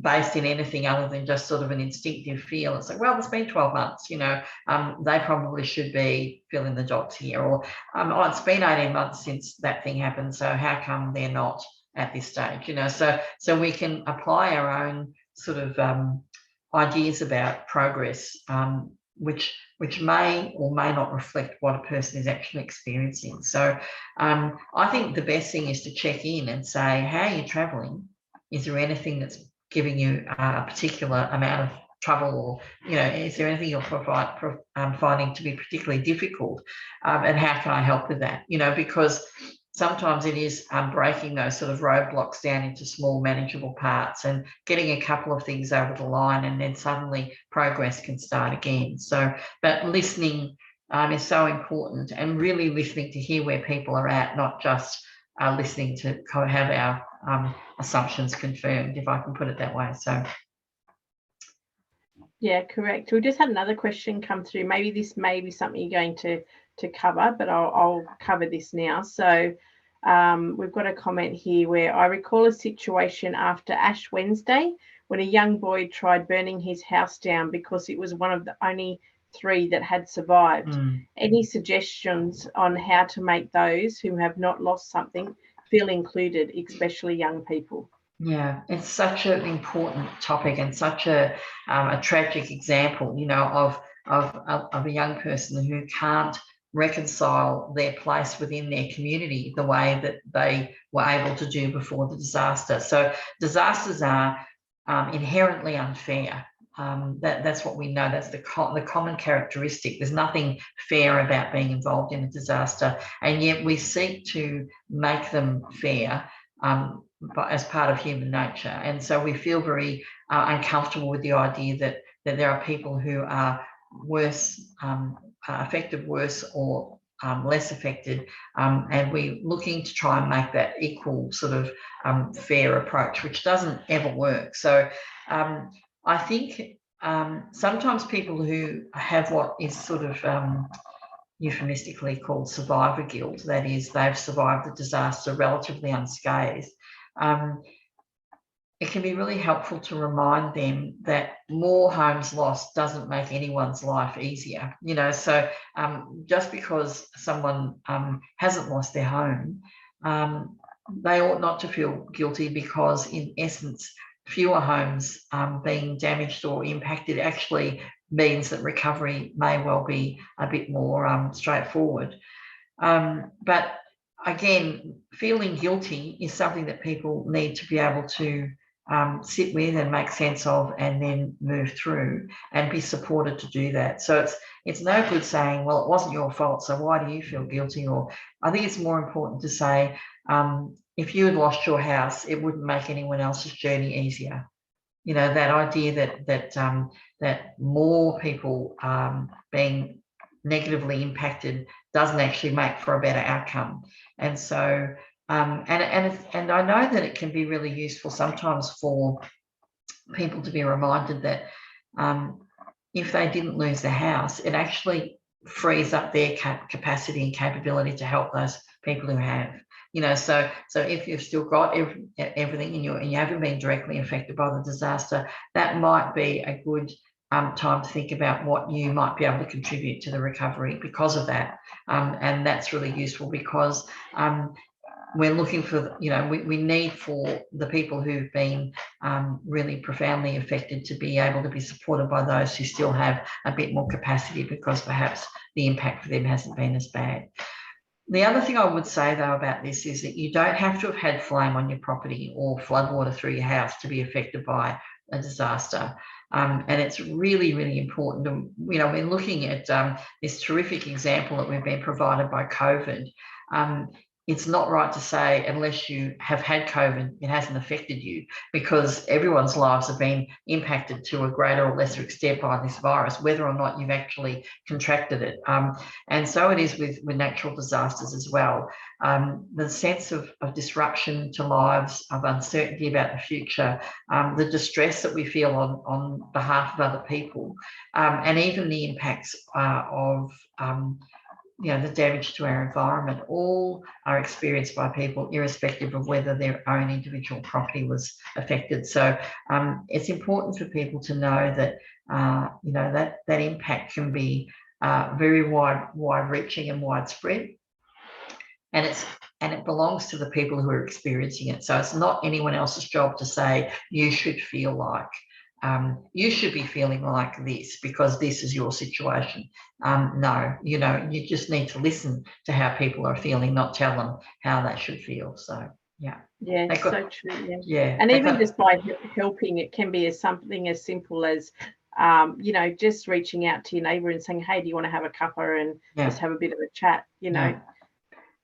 based in anything other than just sort of an instinctive feel. It's like, well, it's been 12 months, you know, they probably should be filling the dots here, or oh, it's been 18 months since that thing happened, so how come they're not at this stage, you know? So we can apply our own sort of ideas about progress, which may or may not reflect what a person is actually experiencing. So I think the best thing is to check in and say, how are you travelling? Is there anything that's giving you a particular amount of trouble, or, you know, is there anything you're finding to be particularly difficult, and how can I help with that? You know, because sometimes it is breaking those sort of roadblocks down into small manageable parts and getting a couple of things over the line, and then suddenly progress can start again. So, but listening is so important, and really listening to hear where people are at, not just listening to have our assumptions confirmed, if I can put it that way. So. Yeah, correct. We just had another question come through. Maybe this may be something you're going to cover, but I'll cover this now. So we've got a comment here where I recall a situation after Ash Wednesday when a young boy tried burning his house down because it was one of the only 3 that had survived. Any suggestions on how to make those who have not lost something feel included, especially young people? Yeah, it's such an important topic and such a tragic example, you know, of a young person who can't reconcile their place within their community the way that they were able to do before the disaster. So disasters are inherently unfair. That's what we know. That's the common characteristic. There's nothing fair about being involved in a disaster, and yet we seek to make them fair. But as part of human nature, and so we feel very uncomfortable with the idea that there are people who are worse, affected worse or less affected, and we're looking to try and make that equal sort of fair approach, which doesn't ever work. So I think sometimes people who have what is sort of euphemistically called survivor guilt, that is, they've survived the disaster relatively unscathed, it can be really helpful to remind them that more homes lost doesn't make anyone's life easier. You know, so just because someone hasn't lost their home, they ought not to feel guilty, because in essence, fewer homes being damaged or impacted actually means that recovery may well be a bit more straightforward. But again, feeling guilty is something that people need to be able to sit with and make sense of, and then move through and be supported to do that. So it's no good saying, well, it wasn't your fault, so why do you feel guilty? Or I think it's more important to say, if you had lost your house, it wouldn't make anyone else's journey easier. You know, that idea that more people being negatively impacted doesn't actually make for a better outcome. And so and I know that it can be really useful sometimes for people to be reminded that if they didn't lose their house, it actually frees up their capacity and capability to help those people who have. You know, so if you've still got everything and you haven't been directly affected by the disaster, that might be a good time to think about what you might be able to contribute to the recovery because of that. And that's really useful, because we're looking for, you know, we need for the people who've been really profoundly affected to be able to be supported by those who still have a bit more capacity, because perhaps the impact for them hasn't been as bad. The other thing I would say, though, about this is that you don't have to have had flame on your property or floodwater through your house to be affected by a disaster. And it's really, really important. And, you know, we're looking at this terrific example that we've been provided by COVID. It's not right to say, unless you have had COVID, it hasn't affected you, because everyone's lives have been impacted to a greater or lesser extent by this virus, whether or not you've actually contracted it. And so it is with natural disasters as well. The sense of disruption to lives, of uncertainty about the future, the distress that we feel on behalf of other people, and even the impacts of you know, the damage to our environment, all are experienced by people irrespective of whether their own individual property was affected. So it's important for people to know that you know, that impact can be very wide-reaching and widespread, and it belongs to the people who are experiencing it. So it's not anyone else's job to say you should feel like. You should be feeling like this because this is your situation. No, you know, you just need to listen to how people are feeling, not tell them how they should feel. So, yeah. Yeah, so true. Yeah. Yeah. And even just by helping, it can be something as simple as, you know, just reaching out to your neighbour and saying, hey, do you want to have a cuppa and just have a bit of a chat, you know.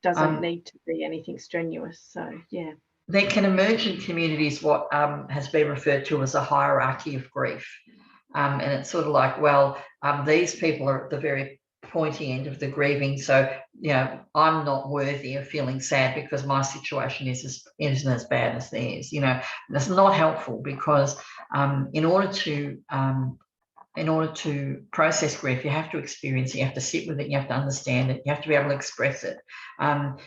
doesn't need to be anything strenuous. So, yeah. There can emerge in communities what has been referred to as a hierarchy of grief. And it's sort of like, well, these people are at the very pointy end of the grieving. So, you know, I'm not worthy of feeling sad because my situation isn't as bad as theirs. You know, that's not helpful, because in order to process grief, you have to experience it, you have to sit with it, you have to understand it, you have to be able to express it.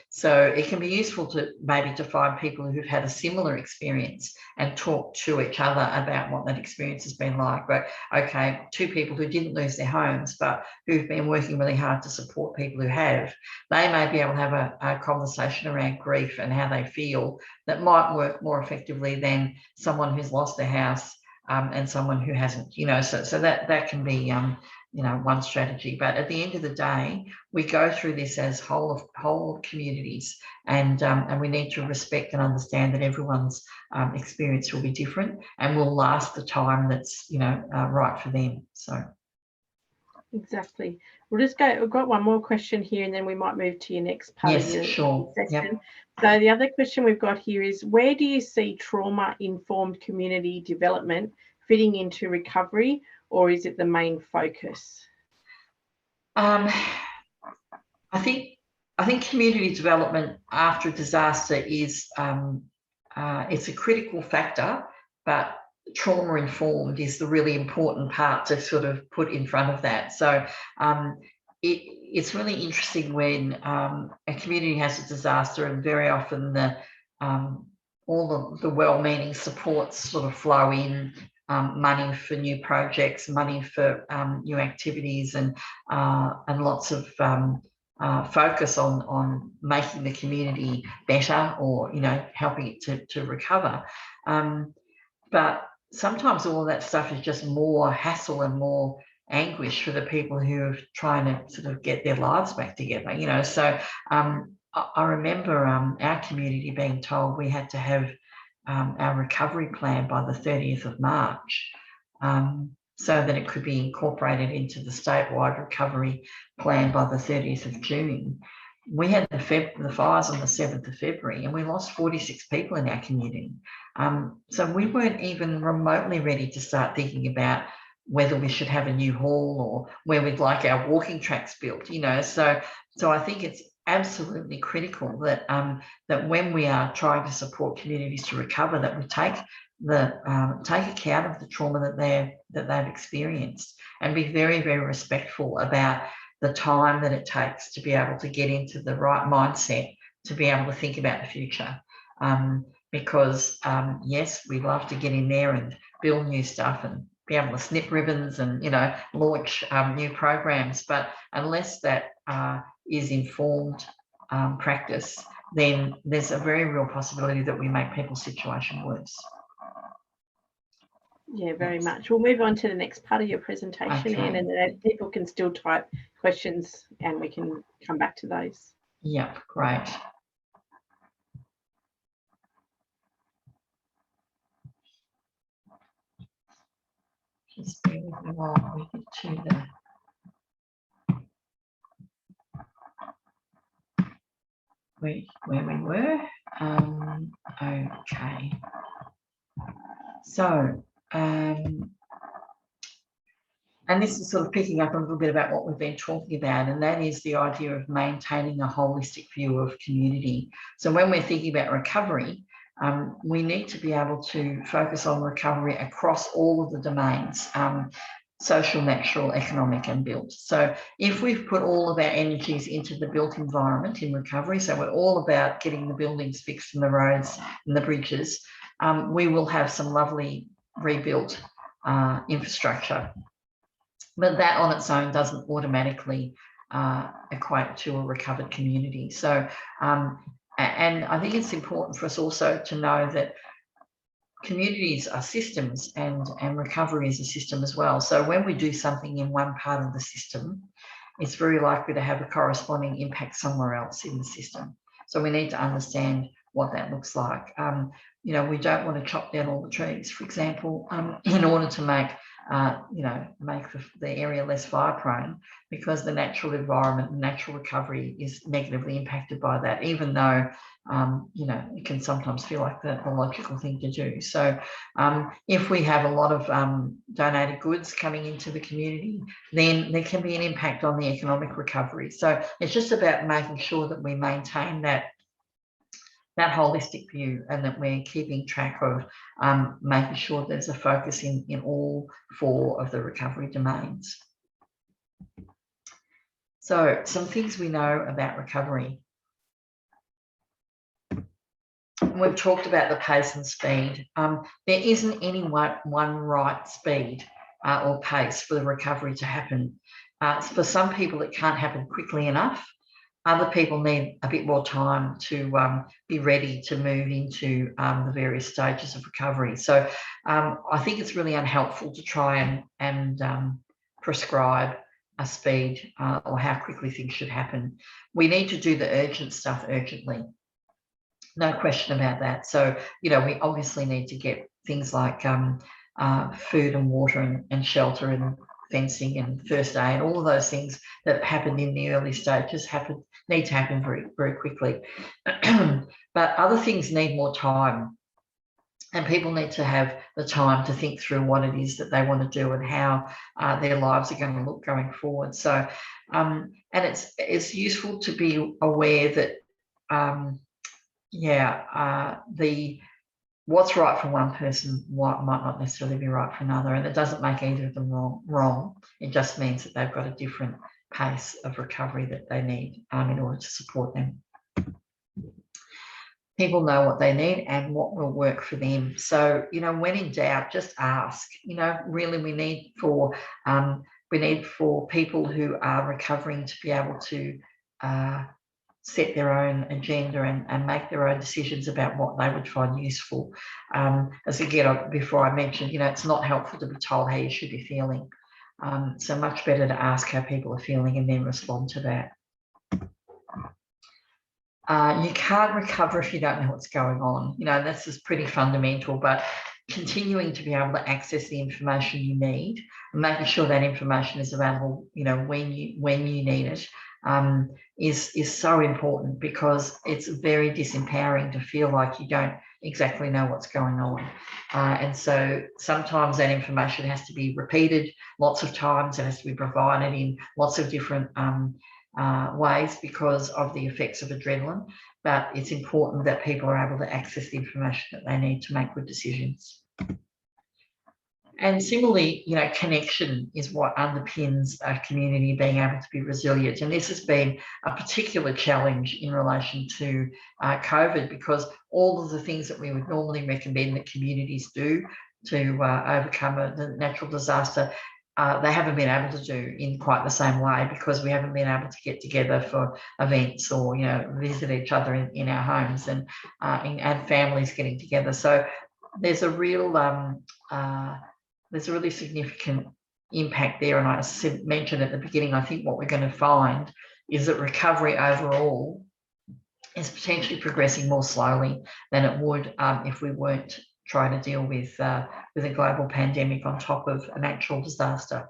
So it can be useful to maybe to find people who've had a similar experience and talk to each other about what that experience has been like. But okay, two people who didn't lose their homes, but who've been working really hard to support people who have, they may be able to have a conversation around grief and how they feel that might work more effectively than someone who's lost their house and someone who hasn't, you know, so that can be, you know, one strategy. But at the end of the day, we go through this as whole communities, and we need to respect and understand that everyone's experience will be different and will last the time that's, you know, right for them. So. Exactly. We'll just go, we've got one more question here, and then we might move to your next part of your session. Yep. So the other question we've got here is, where do you see trauma-informed community development fitting into recovery, or is it the main focus? I think community development after a disaster is it's a critical factor, but trauma-informed is the really important part to sort of put in front of that. So it's really interesting when a community has a disaster, and very often all the well-meaning supports sort of flow in, money for new projects, money for new activities, and lots of focus on making the community better, or, you know, helping it to recover. But sometimes all of that stuff is just more hassle and more anguish for the people who are trying to sort of get their lives back together, you know. So I remember our community being told we had to have our recovery plan by the 30th of March, so that it could be incorporated into the statewide recovery plan by the 30th of June. We had the fires on the 7th of February, and we lost 46 people in our community. So we weren't even remotely ready to start thinking about whether we should have a new hall or where we'd like our walking tracks built, you know. So I think it's absolutely critical that that when we are trying to support communities to recover, that we take account of the trauma that they've experienced, and be very, very respectful about the time that it takes to be able to get into the right mindset to be able to think about the future. Because yes, we love to get in there and build new stuff and be able to snip ribbons and, you know, launch new programs, but unless that is informed practice, then there's a very real possibility that we make people's situation worse. Yeah, very much. We'll move on to the next part of your presentation, Anne, and then people can still type questions and we can come back to those. Yep, great. Just bear with me while we get to where we were. Okay. So, and this is sort of picking up a little bit about what we've been talking about, and that is the idea of maintaining a holistic view of community. So when we're thinking about recovery, we need to be able to focus on recovery across all of the domains, social, natural, economic, and built. So if we've put all of our energies into the built environment in recovery, so we're all about getting the buildings fixed and the roads and the bridges, we will have some lovely rebuilt infrastructure. But that on its own doesn't automatically equate to a recovered community. So, and I think it's important for us also to know that communities are systems, and recovery is a system as well. So when we do something in one part of the system, it's very likely to have a corresponding impact somewhere else in the system. So we need to understand what that looks like. You know, we don't want to chop down all the trees, for example, in order to make make the area less fire prone, because the natural environment and natural recovery is negatively impacted by that, even though it can sometimes feel like the logical thing to do. So if we have a lot of donated goods coming into the community, then there can be an impact on the economic recovery. So it's just about making sure that we maintain that holistic view, and that we're keeping track of making sure there's a focus in all 4 of the recovery domains. So some things we know about recovery. We've talked about the pace and speed. There isn't any one right speed or pace for the recovery to happen. For some people, it can't happen quickly enough. Other people need a bit more time to be ready to move into the various stages of recovery. So I think it's really unhelpful to try and prescribe a speed or how quickly things should happen. We need to do the urgent stuff urgently. No question about that. So, we obviously need to get things like food and water and shelter and fencing and first aid, all of those things that happened in the early stages need to happen very, very quickly. But other things need more time, and people need to have the time to think through what it is that they want to do and how their lives are going to look going forward. So, and it's useful to be aware that, what's right for one person might not necessarily be right for another, and it doesn't make either of them wrong. It just means that they've got a different pace of recovery that they need in order to support them. People know what they need and what will work for them. So, when in doubt, just ask. Really, we need for people who are recovering to be able to set their own agenda and make their own decisions about what they would find useful. As again, before I mentioned, it's not helpful to be told how you should be feeling. So much better to ask how people are feeling and then respond to that. You can't recover if you don't know what's going on. This is pretty fundamental, but continuing to be able to access the information you need and making sure that information is available, when you need it, is so important, because it's very disempowering to feel like you don't exactly know what's going on. And so sometimes that information has to be repeated lots of times. It has to be provided in lots of different ways because of the effects of adrenaline. But it's important that people are able to access the information that they need to make good decisions. And similarly, connection is what underpins a community being able to be resilient. And this has been a particular challenge in relation to COVID, because all of the things that we would normally recommend that communities do to overcome a natural disaster, they haven't been able to do in quite the same way, because we haven't been able to get together for events or, visit each other in our homes and families getting together. So there's a really significant impact there. And I mentioned at the beginning, I think what we're going to find is that recovery overall is potentially progressing more slowly than it would if we weren't trying to deal with a global pandemic on top of a natural disaster.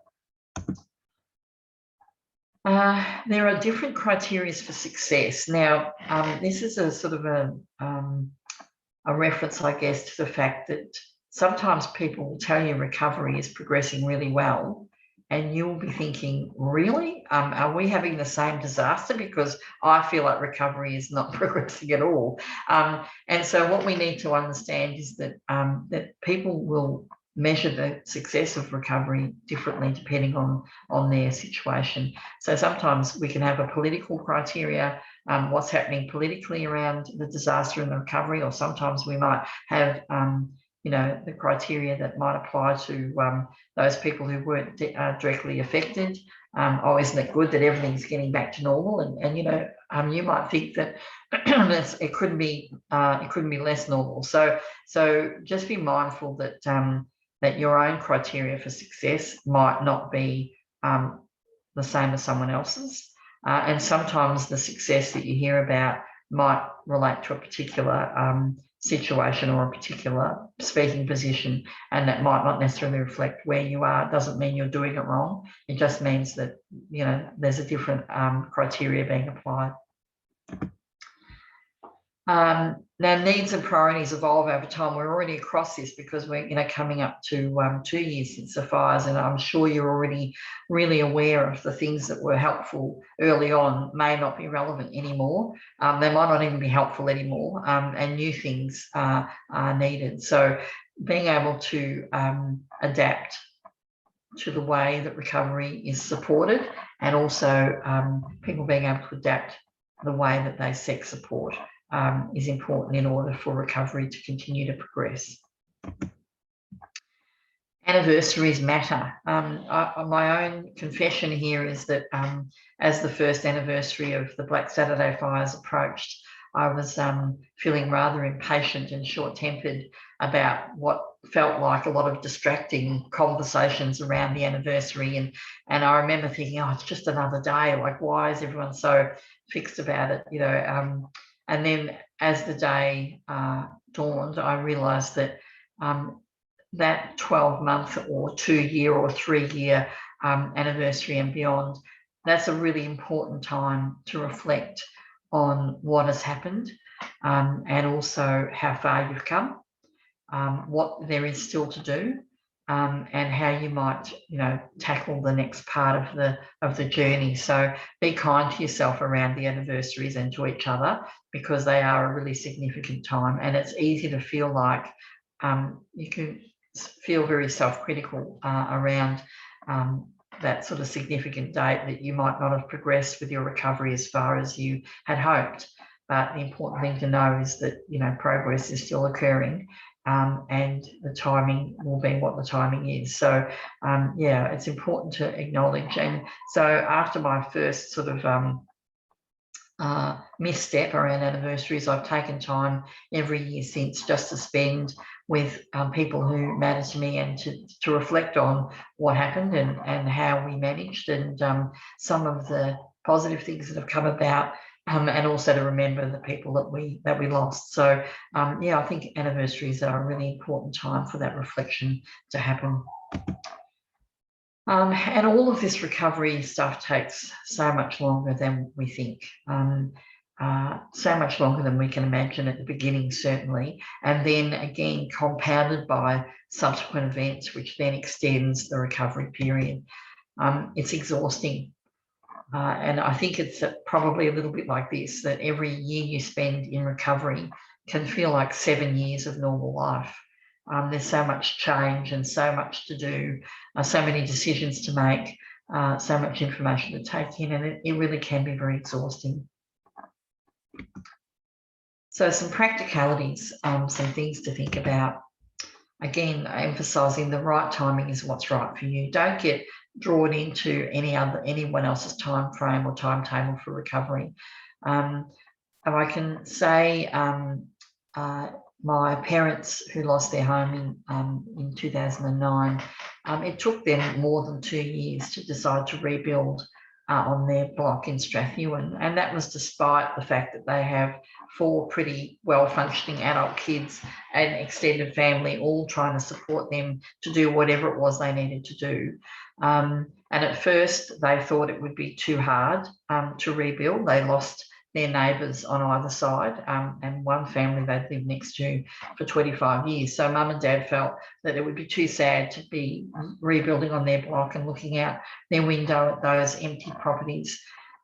There are different criteria for success. Now, this is a sort of a reference, I guess, to the fact that sometimes people will tell you recovery is progressing really well, and you'll be thinking, really? Are we having the same disaster? Because I feel like recovery is not progressing at all. And so what we need to understand is that, that people will measure the success of recovery differently depending on their situation. So sometimes we can have a political criteria, what's happening politically around the disaster and the recovery, or sometimes we might have the criteria that might apply to those people who weren't directly affected. Isn't it good that everything's getting back to normal? And you might think that it couldn't be less normal. So just be mindful that that your own criteria for success might not be the same as someone else's, and sometimes the success that you hear about might relate to a particular situation or a particular speaking position, and that might not necessarily reflect where you are. It doesn't mean you're doing it wrong. It just means that, you know, there's a different criteria being applied. Now, needs and priorities evolve over time. We're already across this because we're, you know, coming up to 2 years since the fires, and I'm sure you're already really aware of the things that were helpful early on may not be relevant anymore. They might not even be helpful anymore, and new things are needed. So being able to adapt to the way that recovery is supported, and also people being able to adapt the way that they seek support is important in order for recovery to continue to progress. Anniversaries matter. My own confession here is that as the first anniversary of the Black Saturday fires approached, I was feeling rather impatient and short-tempered about what felt like a lot of distracting conversations around the anniversary. And I remember thinking, oh, it's just another day. Like, why is everyone so fixed about it? You know, and then as the day dawned, I realised that that 12-month or 2-year or 3-year anniversary and beyond, that's a really important time to reflect on what has happened, and also how far you've come, what there is still to do, and how you might, you know, tackle the next part of the journey. So be kind to yourself around the anniversaries and to each other, because they are a really significant time, and it's easy to feel like you can feel very self-critical around that sort of significant date, that you might not have progressed with your recovery as far as you had hoped. But the important thing to know is that, you know, progress is still occurring, and the timing will be what the timing is. So yeah, it's important to acknowledge. And so after my first sort of misstep around anniversaries, I've taken time every year since just to spend with people who matter to me, and to reflect on what happened and how we managed, and some of the positive things that have come about, and also to remember the people that we lost. So yeah, I think anniversaries are a really important time for that reflection to happen. And all of this recovery stuff takes so much longer than we think, so much longer than we can imagine at the beginning, certainly, and then again compounded by subsequent events, which then extends the recovery period. It's exhausting, and I think it's probably a little bit like this, that every year you spend in recovery can feel like 7 years of normal life. There's so much change and so much to do, so many decisions to make, so much information to take in, and it really can be very exhausting. So some practicalities, some things to think about. Again, emphasising the right timing is what's right for you. Don't get drawn into anyone else's time frame or timetable for recovery. And I can say my parents, who lost their home in 2009, it took them more than 2 years to decide to rebuild on their block in Strathewen, and that was despite the fact that they have 4 pretty well-functioning adult kids and extended family, all trying to support them to do whatever it was they needed to do. And at first they thought it would be too hard to rebuild. They lost their neighbours on either side, and one family they'd lived next to for 25 years. So mum and dad felt that it would be too sad to be rebuilding on their block and looking out their window at those empty properties.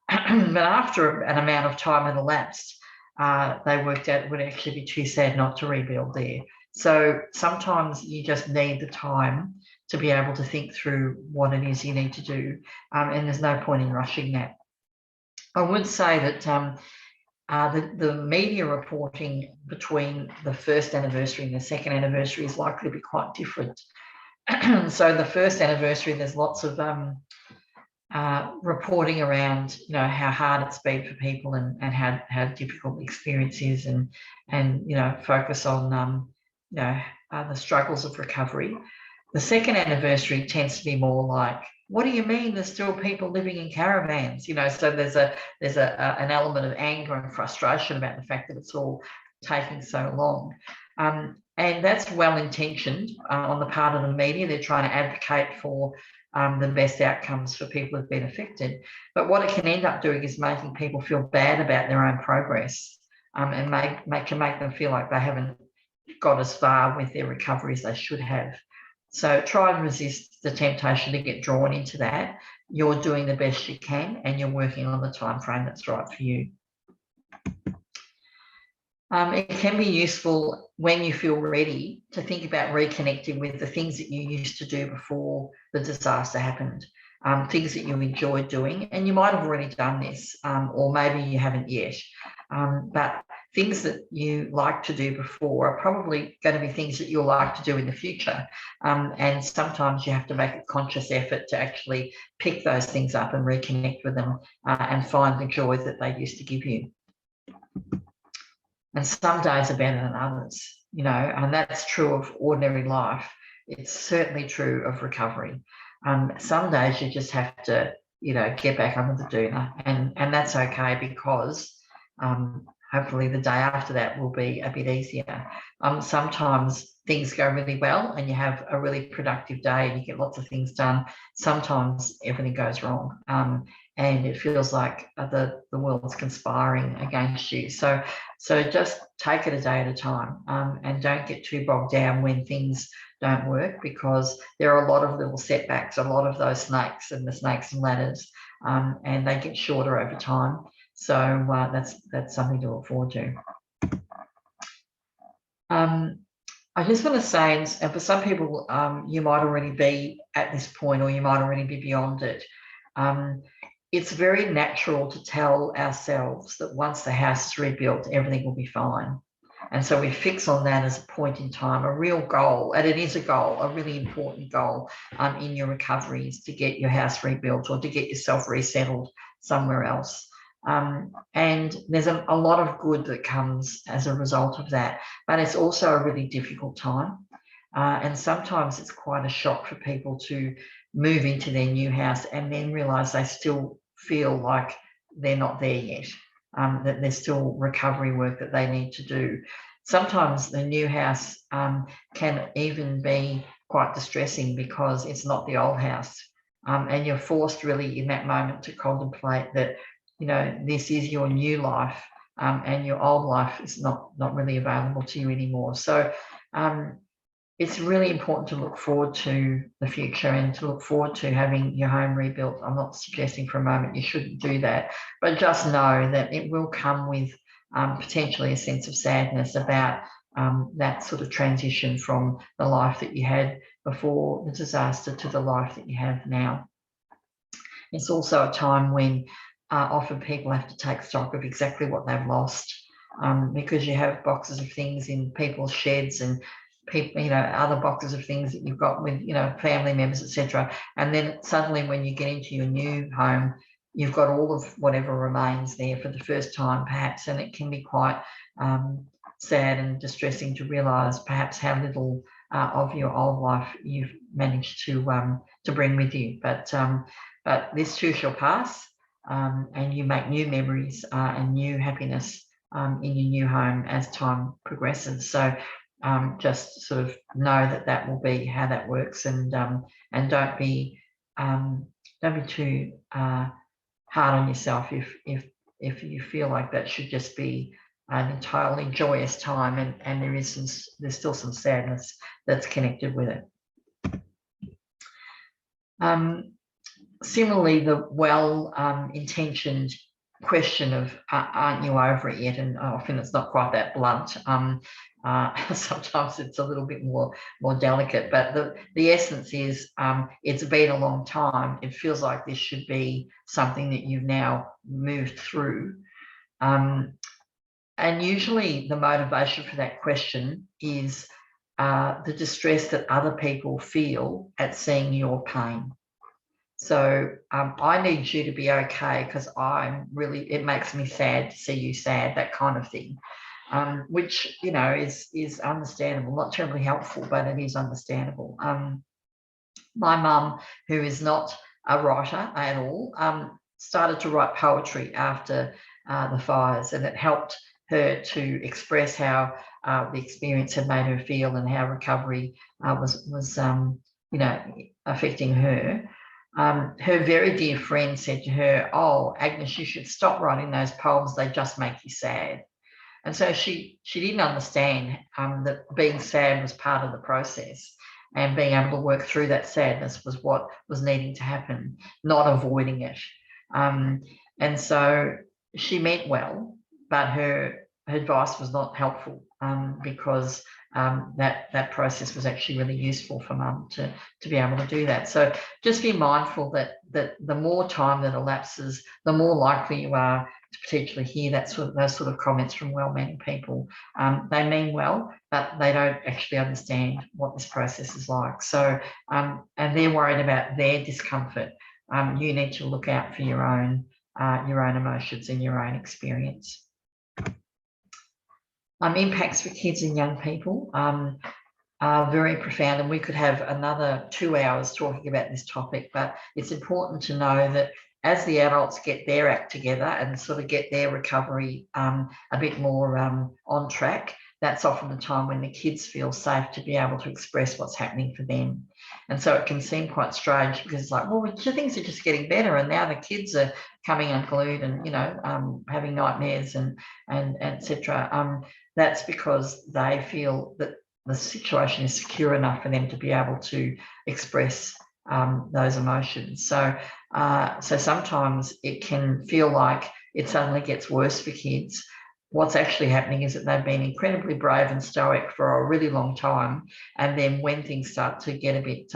But after an amount of time had elapsed, they worked out it would actually be too sad not to rebuild there. So sometimes you just need the time to be able to think through what it is you need to do, and there's no point in rushing that. I would say that the media reporting between the first anniversary and the second anniversary is likely to be quite different. So the first anniversary, there's lots of reporting around, you know, how hard it's been for people, and how difficult the experience is, and you know, focus on you know, the struggles of recovery. The second anniversary tends to be more like, what do you mean there's still people living in caravans? You know, so there's an element of anger and frustration about the fact that it's all taking so long. And that's well-intentioned on the part of the media. They're trying to advocate for the best outcomes for people who've been affected. But what it can end up doing is making people feel bad about their own progress, and can make them feel like they haven't got as far with their recovery as they should have. So try and resist the temptation to get drawn into that. You're doing the best you can, and you're working on the time frame that's right for you. It can be useful when you feel ready to think about reconnecting with the things that you used to do before the disaster happened, things that you enjoyed doing, and you might have already done this, or maybe you haven't yet, but things that you liked to do before are probably going to be things that you'll like to do in the future, and sometimes you have to make a conscious effort to actually pick those things up and reconnect with them, and find the joy that they used to give you. And some days are better than others, you know, and that's true of ordinary life. It's certainly true of recovery. Some days you just have to, you know, get back under the doona, and that's okay, because hopefully the day after that will be a bit easier. Sometimes things go really well and you have a really productive day and you get lots of things done. Sometimes everything goes wrong, and it feels like the world's conspiring against you. So just take it a day at a time, and don't get too bogged down when things don't work, because there are a lot of little setbacks, a lot of those snakes and ladders, and they get shorter over time. So that's something to look forward to. I just want to say, and for some people, you might already be at this point, or you might already be beyond it. It's very natural to tell ourselves that once the house is rebuilt, everything will be fine. And so we fix on that as a point in time, a real goal, and it is a goal, a really important goal in your recovery, is to get your house rebuilt or to get yourself resettled somewhere else. And there's a lot of good that comes as a result of that, but it's also a really difficult time. And sometimes it's quite a shock for people to move into their new house and then realise they still feel like they're not there yet, that there's still recovery work that they need to do. Sometimes the new house can even be quite distressing because it's not the old house, and you're forced really in that moment to contemplate that, you know, this is your new life, and your old life is not really available to you anymore. So it's really important to look forward to the future and to look forward to having your home rebuilt. I'm not suggesting for a moment you shouldn't do that, but just know that it will come with potentially a sense of sadness about that sort of transition from the life that you had before the disaster to the life that you have now. It's also a time when often people have to take stock of exactly what they've lost, because you have boxes of things in people's sheds and people, you know, other boxes of things that you've got with, you know, family members, etc. And then suddenly when you get into your new home, you've got all of whatever remains there for the first time, perhaps, and it can be quite sad and distressing to realise perhaps how little of your old life you've managed to bring with you. But this too shall pass, and you make new memories and new happiness in your new home as time progresses. So just sort of know that will be how that works, and don't be too hard on yourself if you feel like that should just be an entirely joyous time, and there's still some sadness that's connected with it. Similarly, the well-intentioned question of aren't you over it yet, and often it's not quite that blunt. Sometimes it's a little bit more delicate, but the essence is it's been a long time. It feels like this should be something that you've now moved through, and usually the motivation for that question is the distress that other people feel at seeing your pain. So I need you to be okay because it makes me sad to see you sad, that kind of thing, which, you know, is understandable, not terribly helpful, but it is understandable. My mum, who is not a writer at all, started to write poetry after the fires, and it helped her to express how the experience had made her feel and how recovery was affecting her. Her very dear friend said to her, "Oh, Agnes, you should stop writing those poems. They just make you sad." And so she didn't understand that being sad was part of the process, and being able to work through that sadness was what was needing to happen, not avoiding it. And so she meant well, but her advice was not helpful because that process was actually really useful for mum to be able to do that. So just be mindful that the more time that elapses, the more likely you are to potentially hear those sort of comments from well-meaning people. They mean well, but they don't actually understand what this process is like. So and they're worried about their discomfort. You need to look out for your own emotions and your own experience. Impacts for kids and young people are very profound, and we could have another 2 hours talking about this topic, but it's important to know that as the adults get their act together and sort of get their recovery a bit more on track, that's often the time when the kids feel safe to be able to express what's happening for them. And so it can seem quite strange because it's like, well, things are just getting better, and now the kids are coming unglued and having nightmares and etc. That's because they feel that the situation is secure enough for them to be able to express those emotions. So sometimes it can feel like it suddenly gets worse for kids. What's actually happening is that they've been incredibly brave and stoic for a really long time, and then when things start to get a bit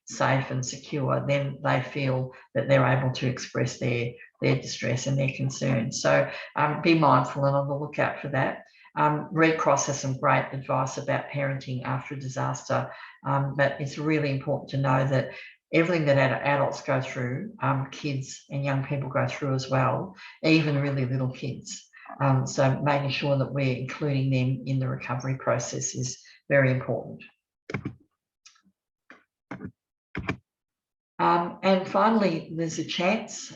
safe and secure, then they feel that they're able to express their distress and their concerns. So be mindful and on the lookout for that. Red Cross has some great advice about parenting after a disaster, but it's really important to know that everything that adults go through, kids and young people go through as well, even really little kids. So making sure that we're including them in the recovery process is very important. And finally, there's a chance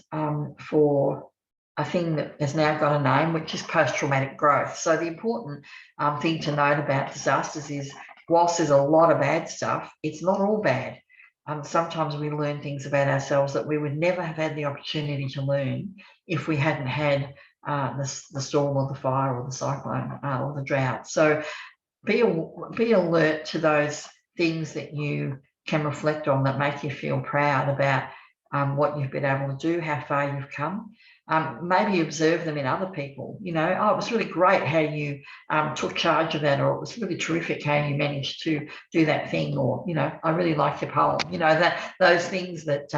for a thing that has now got a name, which is post-traumatic growth. So the important thing to note about disasters is, whilst there's a lot of bad stuff, it's not all bad. Sometimes we learn things about ourselves that we would never have had the opportunity to learn if we hadn't had the storm or the fire or the cyclone or the drought. So be alert to those things that you can reflect on that make you feel proud about what you've been able to do, how far you've come. Maybe observe them in other people. Oh, it was really great how you took charge of that, or it was really terrific how you managed to do that thing, or I really like your poem. Those things that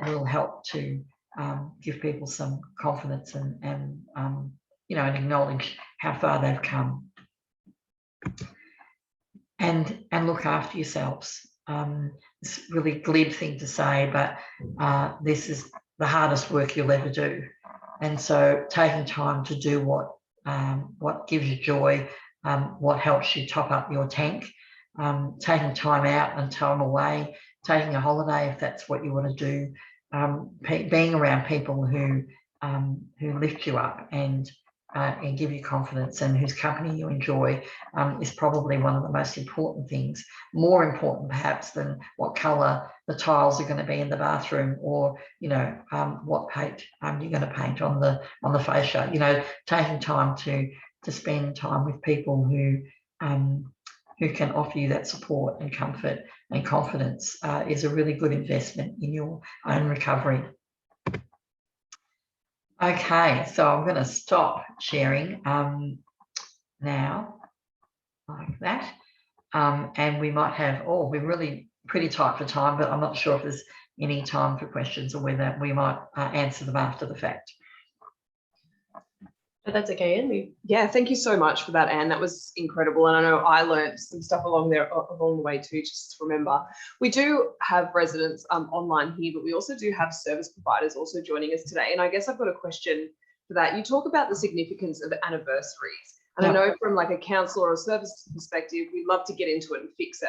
will help to give people some confidence and acknowledge how far they've come. And look after yourselves. It's a really glib thing to say, but this is the hardest work you'll ever do. And so taking time to do what gives you joy, what helps you top up your tank, taking time out and time away, taking a holiday if that's what you want to do, being around people who lift you up and give you confidence and whose company you enjoy is probably one of the most important things, more important perhaps than what colour the tiles are going to be in the bathroom, or what paint you're going to paint on the fascia. Taking time to spend time with people who can offer you that support and comfort and confidence is a really good investment in your own recovery. Okay, so I'm going to stop sharing now, like that. And we might have, we're really pretty tight for time, but I'm not sure if there's any time for questions or whether we might answer them after the fact. But that's okay, Anne. Yeah, thank you so much for that, Anne. That was incredible. And I know I learned some stuff along the way too, just to remember. We do have residents online here, but we also do have service providers also joining us today. And I guess I've got a question for that. You talk about the significance of anniversaries. And I know from like a counsellor or a service perspective, we'd love to get into it and fix it.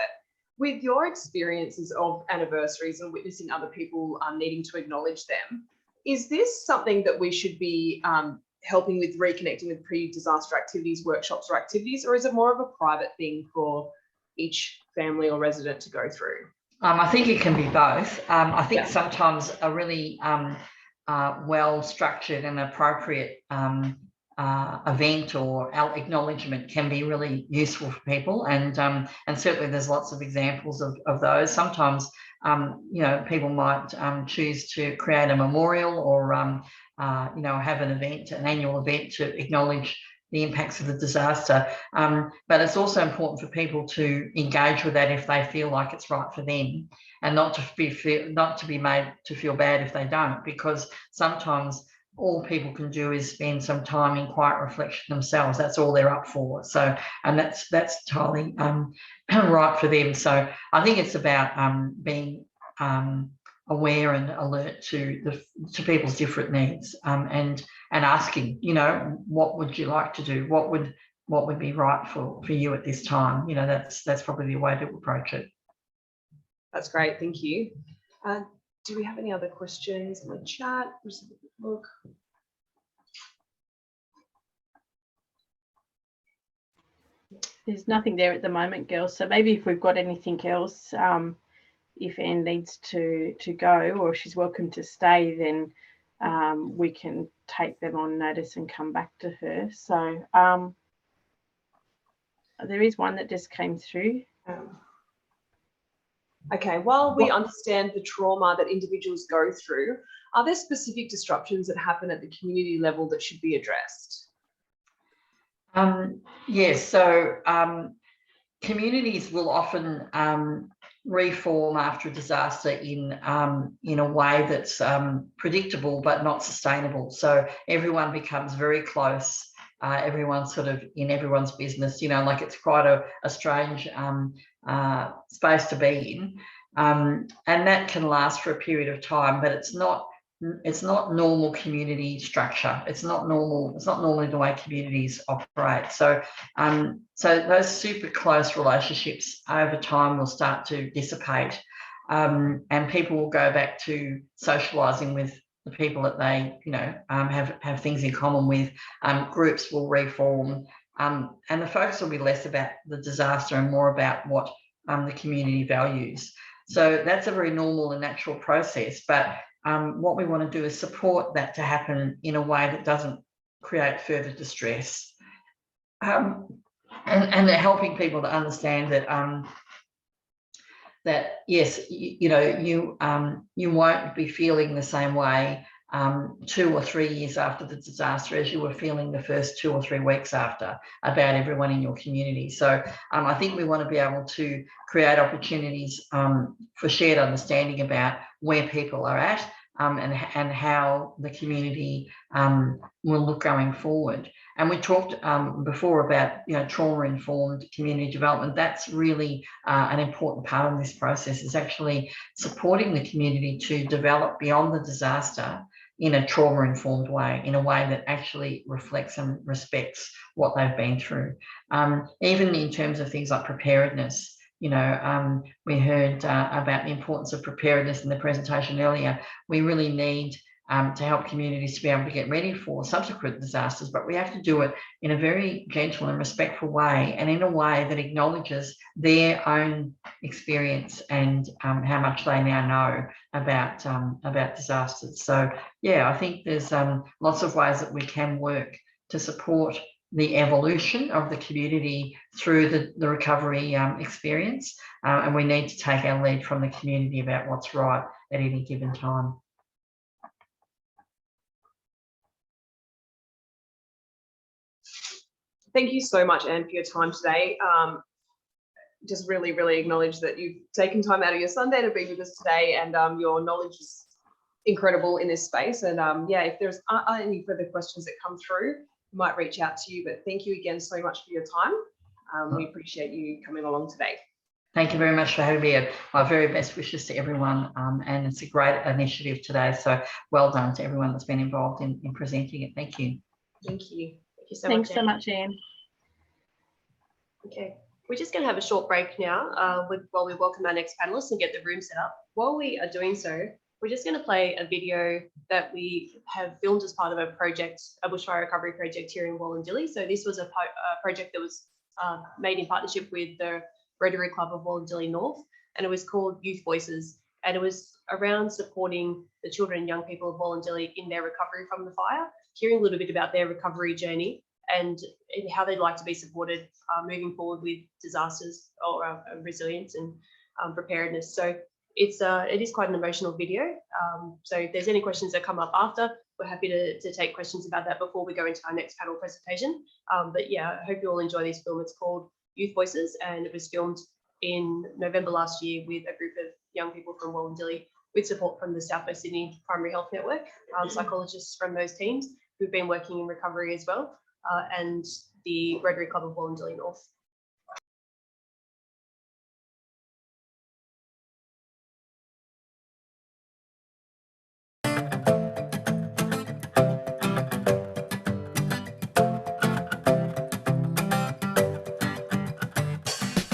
With your experiences of anniversaries and witnessing other people needing to acknowledge them, is this something that we should be helping with reconnecting with pre-disaster activities, workshops or activities, or is it more of a private thing for each family or resident to go through? I think it can be both. I think sometimes a really well-structured and appropriate event or acknowledgement can be really useful for people, and certainly there's lots of examples of those. Sometimes you know, people might choose to create a memorial or you know, have an event, an annual event to acknowledge the impacts of the disaster. But it's also important for people to engage with that if they feel like it's right for them, and not to be made to feel bad if they don't, because sometimes all people can do is spend some time in quiet reflection themselves. That's all they're up for. So, and that's totally right for them. So I think it's about being aware and alert to people's different needs, and asking, you know, what would you like to do? What would be right for you at this time? You know, that's probably the way to approach it. That's great, thank you. Do we have any other questions in the chat? Just look. There's nothing there at the moment, girls. So maybe if we've got anything else, if Anne needs to go, or she's welcome to stay, then we can take them on notice and come back to her. So there is one that just came through. Okay, while we understand the trauma that individuals go through, are there specific disruptions that happen at the community level that should be addressed? Yes, so communities will often reform after a disaster in a way that's predictable but not sustainable. So everyone becomes very close. Everyone's sort of in everyone's business, you know, like it's quite a strange space to be in, and that can last for a period of time, but it's not normal community structure. It's not normally the way communities operate. So so those super close relationships over time will start to dissipate, and people will go back to socializing with the people that they, you know, have things in common with. Groups will reform, and the focus will be less about the disaster and more about what the community values. So that's a very normal and natural process, but what we want to do is support that to happen in a way that doesn't create further distress, and they're helping people to understand that that yes, you know, you won't be feeling the same way 2 or 3 years after the disaster as you were feeling the first 2 or 3 weeks after about everyone in your community. So I think we want to be able to create opportunities for shared understanding about where people are at, and how the community will look going forward. And we talked before about, you know, trauma-informed community development. That's really an important part of this process, is actually supporting the community to develop beyond the disaster in a trauma-informed way, in a way that actually reflects and respects what they've been through. Even in terms of things like preparedness, you know, we heard about the importance of preparedness in the presentation earlier. We really need to help communities to be able to get ready for subsequent disasters, but we have to do it in a very gentle and respectful way, and in a way that acknowledges their own experience and how much they now know about disasters. So yeah, I think there's lots of ways that we can work to support the evolution of the community through the recovery experience, and we need to take our lead from the community about what's right at any given time. Thank you so much, Anne, for your time today. Just really, really acknowledge that you've taken time out of your Sunday to be with us today, and your knowledge is incredible in this space. And yeah, if there's any further questions that come through, we might reach out to you. But thank you again so much for your time. We appreciate you coming along today. Thank you very much for having me. My very best wishes to everyone, and it's a great initiative today. So well done to everyone that's been involved in presenting it. Thank you. Thank you. Thank you so Thanks much, so much, Anne. Okay, we're just going to have a short break now while we welcome our next panelists and get the room set up. While we are doing so, We're just going to play a video that we have filmed as part of a project, a bushfire recovery project here in Wollondilly. So this was a project that was made in partnership with the Rotary Club of Wollondilly North, and it was called Youth Voices. And it was around supporting the children and young people of Wollondilly in their recovery from the fire, hearing a little bit about their recovery journey and how they'd like to be supported moving forward with disasters or resilience and preparedness. So it is quite an emotional video. So if there's any questions that come up after, we're happy to take questions about that before we go into our next panel presentation. But yeah, I hope you all enjoy this film. It's called Youth Voices, and it was filmed in November last year with a group of young people from Wollondilly with support from the South West Sydney Primary Health Network, psychologists from those teams who've been working in recovery as well, and the Rotary Club of Wollondilly North.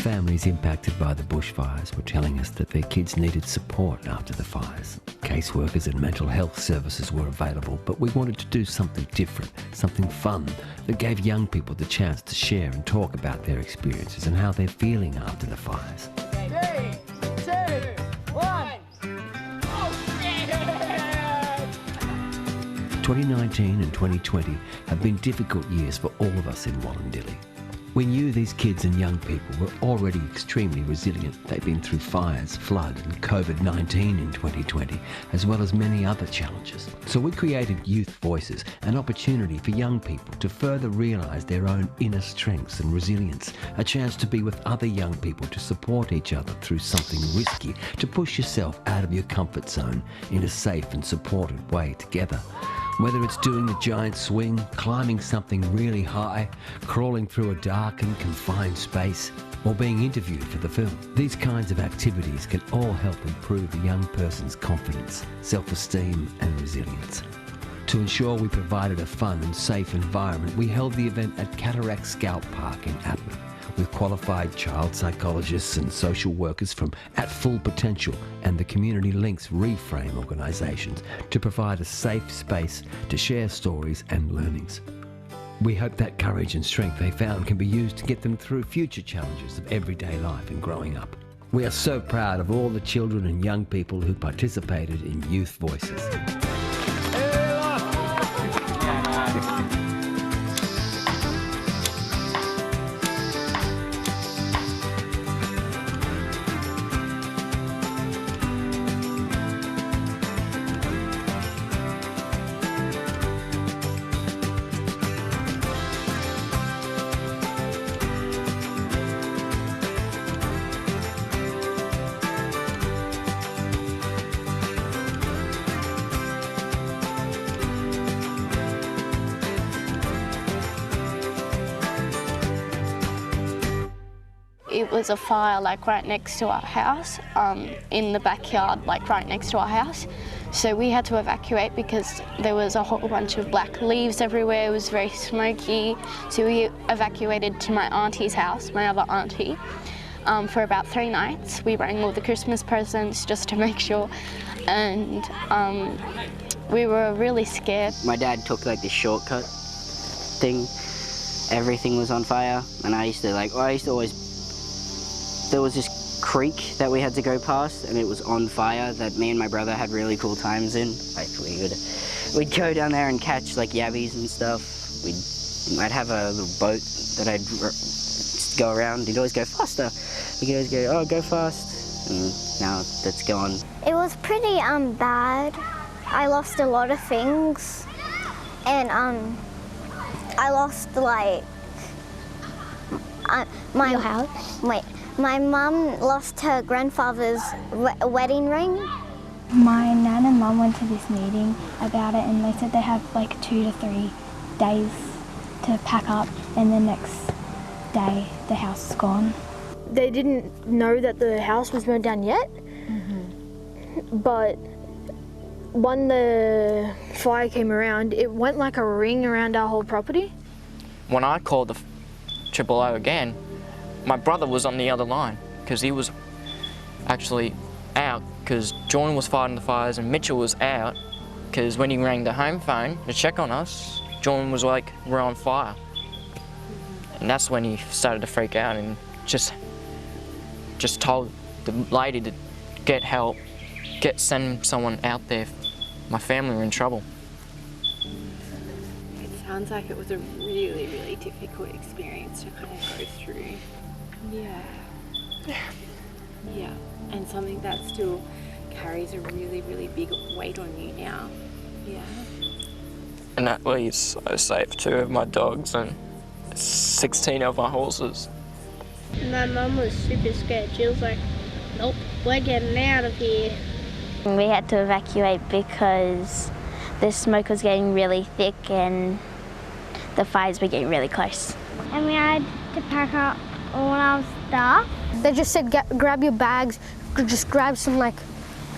Families impacted by the bushfires were telling us that their kids needed support after the fires. Caseworkers and mental health services were available, but we wanted to do something different, something fun, that gave young people the chance to share and talk about their experiences and how they're feeling after the fires. 3, 2, 1. 2019 and 2020 have been difficult years for all of us in Wollondilly. We knew these kids and young people were already extremely resilient. They've been through fires, flood and COVID-19 in 2020, as well as many other challenges. So we created Youth Voices, an opportunity for young people to further realise their own inner strengths and resilience, a chance to be with other young people to support each other through something risky, to push yourself out of your comfort zone in a safe and supported way together. Whether it's doing a giant swing, climbing something really high, crawling through a dark and confined space, or being interviewed for the film. These kinds of activities can all help improve a young person's confidence, self-esteem and resilience. To ensure we provided a fun and safe environment, we held the event at Cataract Scout Park in Atley, with qualified child psychologists and social workers from At Full Potential and the Community Links Reframe organisations to provide a safe space to share stories and learnings. We hope that courage and strength they found can be used to get them through future challenges of everyday life and growing up. We are so proud of all the children and young people who participated in Youth Voices. It was a fire like right next to our house, in the backyard, like right next to our house. So we had to evacuate because there was a whole bunch of black leaves everywhere. It was very smoky. So we evacuated to my auntie's house, my other auntie, for about 3 nights. We rang all the Christmas presents just to make sure, and we were really scared. My dad took like this shortcut thing. Everything was on fire, and I used to always, there was this creek that we had to go past, and it was on fire that me and my brother had really cool times in. Like we'd go down there and catch like yabbies and stuff. I'd have a little boat that I'd go around. He'd always go faster. We'd always go, oh, go fast. And now that's gone. It was pretty bad. I lost a lot of things, and I lost like my house. My mum lost her grandfather's wedding ring. My nan and mum went to this meeting about it, and they said they have like 2 to 3 days to pack up, and the next day the house is gone. They didn't know that the house was burned down yet, but when the fire came around, it went like a ring around our whole property. When I called the 000 again, my brother was on the other line because he was actually out because Jordan was fighting the fires and Mitchell was out because when he rang the home phone to check on us, Jordan was like, we're on fire. And that's when he started to freak out and just told the lady to get help, send someone out there. My family were in trouble. It sounds like it was a really, really difficult experience to kind of go through. Yeah. Yeah, and something that still carries a really, really big weight on you now. Yeah. And that leaves I saved 2 of my dogs and 16 of my horses. My mum was super scared. She was like, nope, we're getting out of here. We had to evacuate because the smoke was getting really thick and the fires were getting really close. And we had to pack up all our stuff. They just said, grab your bags, just grab some like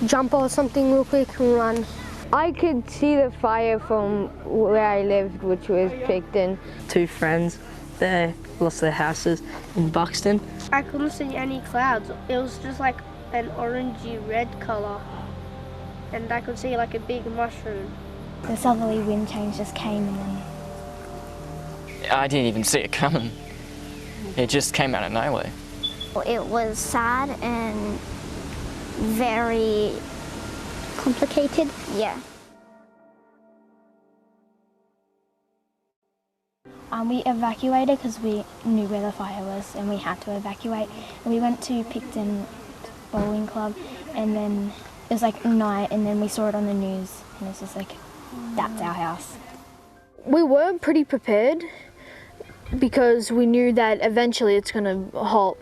jumper or something real quick and run. I could see the fire from where I lived, which was Picton. 2 friends, they lost their houses in Buxton. I couldn't see any clouds. It was just like an orangey red colour. And I could see like a big mushroom. The southerly wind change just came and then... I didn't even see it coming. It just came out of nowhere. It was sad and very complicated. Yeah. We evacuated because we knew where the fire was and we had to evacuate. And we went to Picton Bowling Club and then it was like night and then we saw it on the news and it's just like, that's our house. We were pretty prepared because we knew that eventually it's going to halt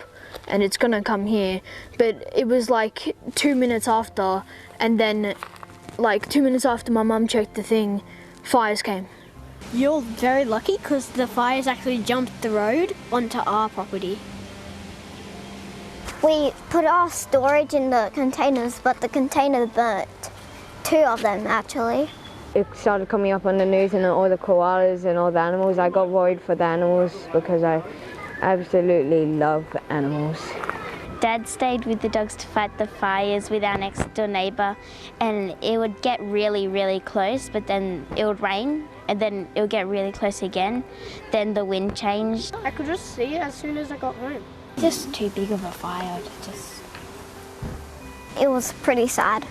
and it's going to come here. But it was like 2 minutes after, and then like 2 minutes after my mum checked the thing, fires came. You're very lucky because the fires actually jumped the road onto our property. We put our storage in the containers, but the container burnt. 2 of them actually. It started coming up on the news and all the koalas and all the animals. I got worried for the animals because I absolutely love animals. Dad stayed with the dogs to fight the fires with our next door neighbour, and it would get really, really close, but then it would rain and then it would get really close again. Then the wind changed. I could just see it as soon as I got home. Just too big of a fire to just... It was pretty sad.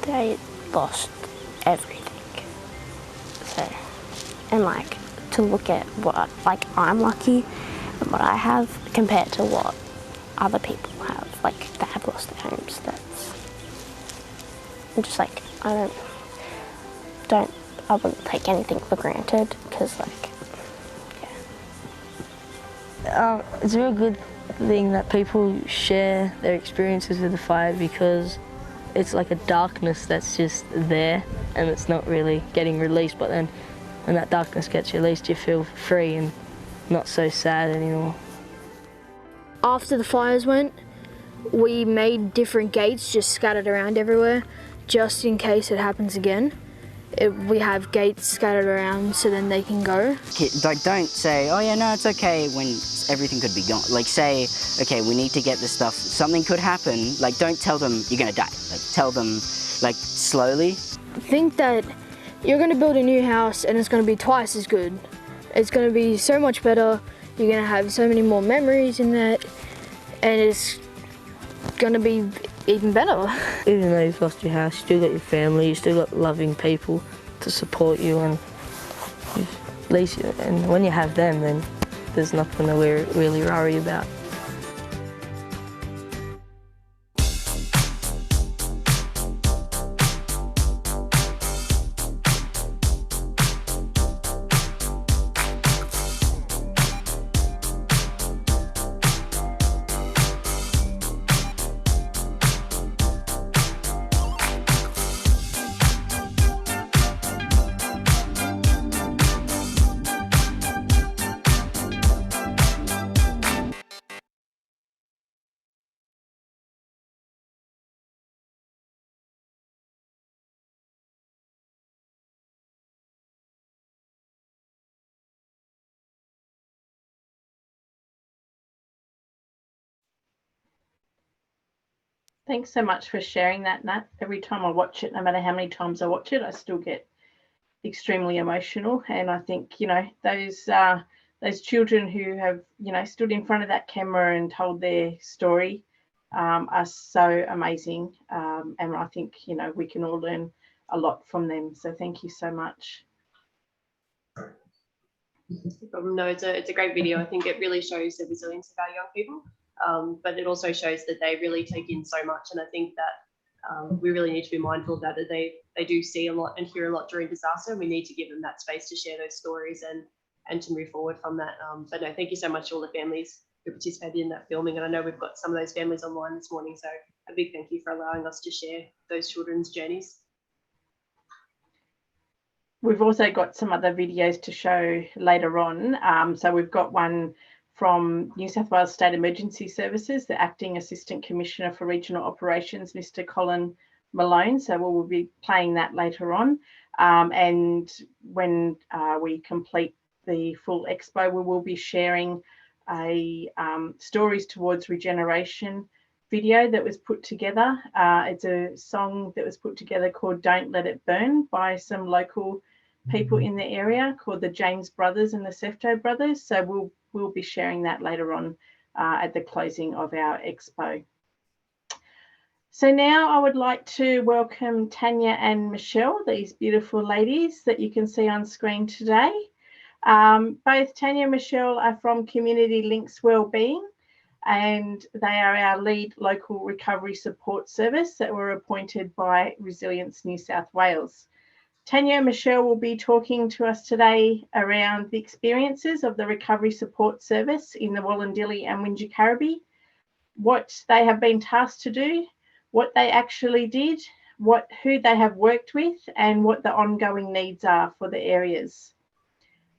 They lost everything. So, and like to look at what, like I'm lucky and what I have compared to what other people have, like that have lost their homes. I'm just like, I wouldn't take anything for granted because like, yeah. It's a real good thing that people share their experiences with the fire because it's like a darkness that's just there and it's not really getting released, but then when that darkness gets released you feel free and not so sad anymore. After the fires went, we made different gates just scattered around everywhere just in case it happens again. We have gates scattered around so then they can go. Like, don't say, oh yeah, no, it's okay when everything could be gone. Like say, okay, we need to get this stuff, something could happen. Like don't tell them you're gonna die. Like tell them like slowly. Think that you're gonna build a new house and it's gonna be twice as good. It's gonna be so much better. You're gonna have so many more memories in that and it's gonna be even better. Even though you've lost your house, you still got your family, you still got loving people to support you, and at least, and when you have them, then there's nothing to really worry about. Thanks so much for sharing that, Nat. Every time I watch it, no matter how many times I watch it, I still get extremely emotional. And I think, you know, those children who have, you know, stood in front of that camera and told their story are so amazing. And I think, you know, we can all learn a lot from them. So thank you so much. No, it's a great video. I think it really shows the resilience of our young people, but it also shows that they really take in so much. And I think that we really need to be mindful of that they do see a lot and hear a lot during disaster. We need to give them that space to share those stories and to move forward from that. But no, thank you so much to all the families who participated in that filming. And I know we've got some of those families online this morning. So a big thank you for allowing us to share those children's journeys. We've also got some other videos to show later on. So we've got one from New South Wales State Emergency Services, the Acting Assistant Commissioner for Regional Operations, Mr. Colin Malone. So we'll be playing that later on. And when we complete the full expo, we will be sharing a Stories Towards Regeneration video that was put together. It's a song that was put together called Don't Let It Burn by some local people in the area called the James Brothers and the Sefto Brothers. So we'll be sharing that later on at the closing of our expo. So now I would like to welcome Tanya and Michelle, these beautiful ladies that you can see on screen today. Both Tanya and Michelle are from Community Links Wellbeing, and they are our lead local recovery support service that were appointed by Resilience New South Wales. Tanya and Michelle will be talking to us today around the experiences of the Recovery Support Service in the Wollondilly and Wingecarribee, what they have been tasked to do, what they actually did, who they have worked with, and what the ongoing needs are for the areas.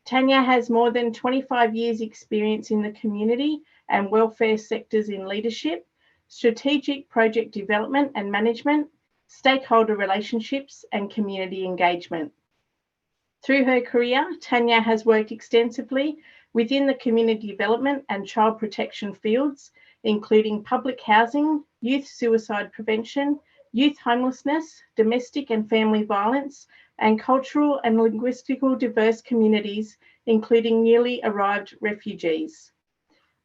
Tanya has more than 25 years experience in the community and welfare sectors in leadership, strategic project development and management, stakeholder relationships, and community engagement. Through her career, Tanya has worked extensively within the community development and child protection fields, including public housing, youth suicide prevention, youth homelessness, domestic and family violence, and cultural and linguistically diverse communities, including newly arrived refugees.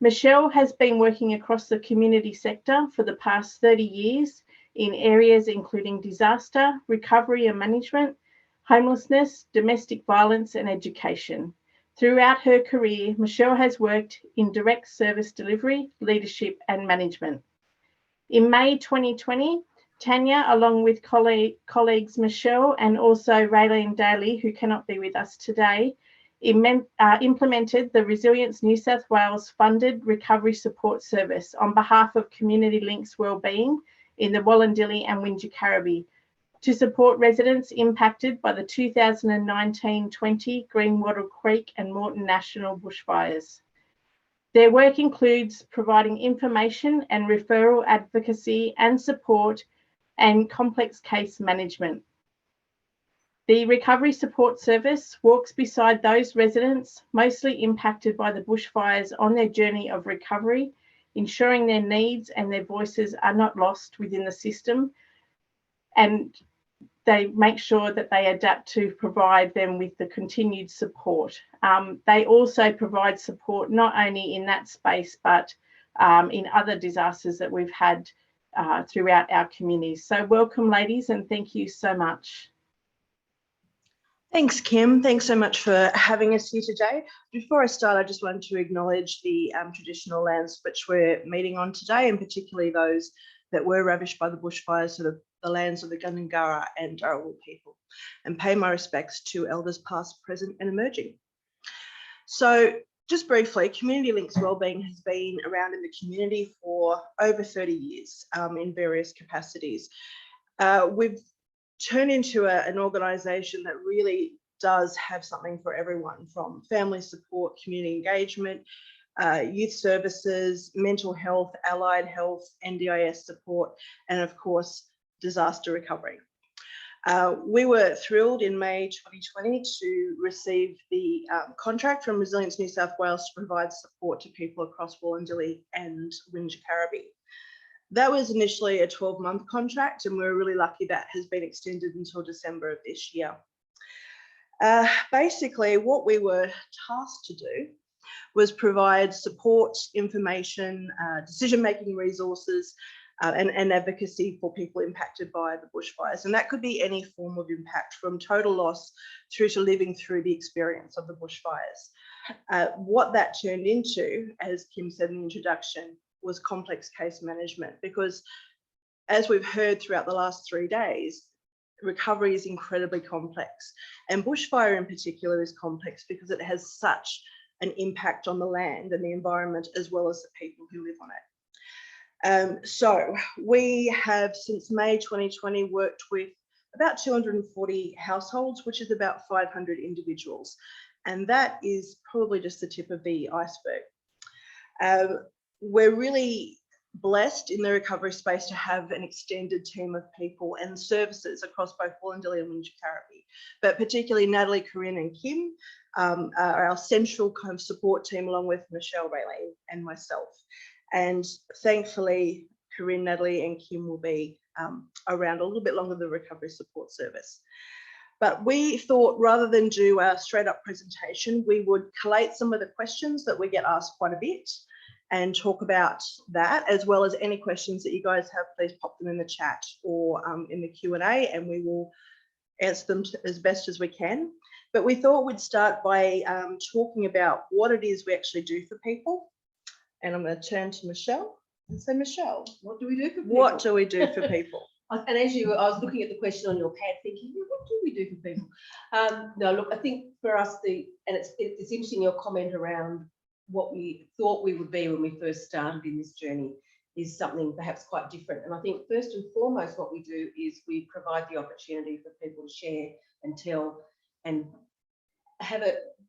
Michelle has been working across the community sector for the past 30 years in areas including disaster, recovery and management, homelessness, domestic violence, and education. Throughout her career, Michelle has worked in direct service delivery, leadership, and management. In May 2020, Tanya, along with colleagues Michelle and also Raylene Daly, who cannot be with us today, implemented the Resilience New South Wales funded recovery support service on behalf of Community Links Wellbeing in the Wollondilly and Wingecarribee to support residents impacted by the 2019-20 Greenwater Creek and Moreton National bushfires. Their work includes providing information and referral advocacy and support and complex case management. The Recovery Support Service walks beside those residents mostly impacted by the bushfires on their journey of recovery, ensuring their needs and their voices are not lost within the system, and they make sure that they adapt to provide them with the continued support. They also provide support not only in that space, but in other disasters that we've had throughout our communities. So welcome, ladies, and thank you so much. Thanks, Kim. Thanks so much for having us here today. Before I start, I just wanted to acknowledge the traditional lands which we're meeting on today, and particularly those that were ravished by the bushfires, so the lands of the Gundungurra and Darawal people, and pay my respects to elders past, present, and emerging. So just briefly, Community Links Wellbeing has been around in the community for over 30 years in various capacities. We've turned into an organisation that really does have something for everyone, from family support, community engagement, youth services, mental health, allied health, NDIS support, and of course, disaster recovery. We were thrilled in May 2020 to receive the contract from Resilience New South Wales to provide support to people across Wollondilly and Wingecarribee. That was initially a 12-month contract, and we're really lucky that has been extended until December of this year. Basically, what we were tasked to do was provide support, information, decision-making resources, and advocacy for people impacted by the bushfires. And that could be any form of impact, from total loss through to living through the experience of the bushfires. What that turned into, as Kim said in the introduction, was complex case management, because as we've heard throughout the last 3 days, recovery is incredibly complex, and bushfire in particular is complex because it has such an impact on the land and the environment, as well as the people who live on it. So we have, since May 2020, worked with about 240 households, which is about 500 individuals, and that is probably just the tip of the iceberg. We're really blessed in the recovery space to have an extended team of people and services across both Wollondilly and Wingecarribee, but particularly Natalie, Corinne and Kim are our central kind of support team, along with Michelle, Raylene and myself. And thankfully, Corinne, Natalie and Kim will be around a little bit longer than the recovery support service. But we thought, rather than do a straight up presentation, we would collate some of the questions that we get asked quite a bit and talk about that, as well as any questions that you guys have. Please pop them in the chat or in the Q&A, and we will answer them as best as we can. But we thought we'd start by talking about what it is we actually do for people. And I'm going to turn to Michelle and say, Michelle, what do we do for people? What do we do for people? And as I was looking at the question on your pad, thinking, what do we do for people? No, look, I think for us, it's interesting your comment around what we thought we would be when we first started in this journey is something perhaps quite different. And I think first and foremost, what we do is we provide the opportunity for people to share and tell and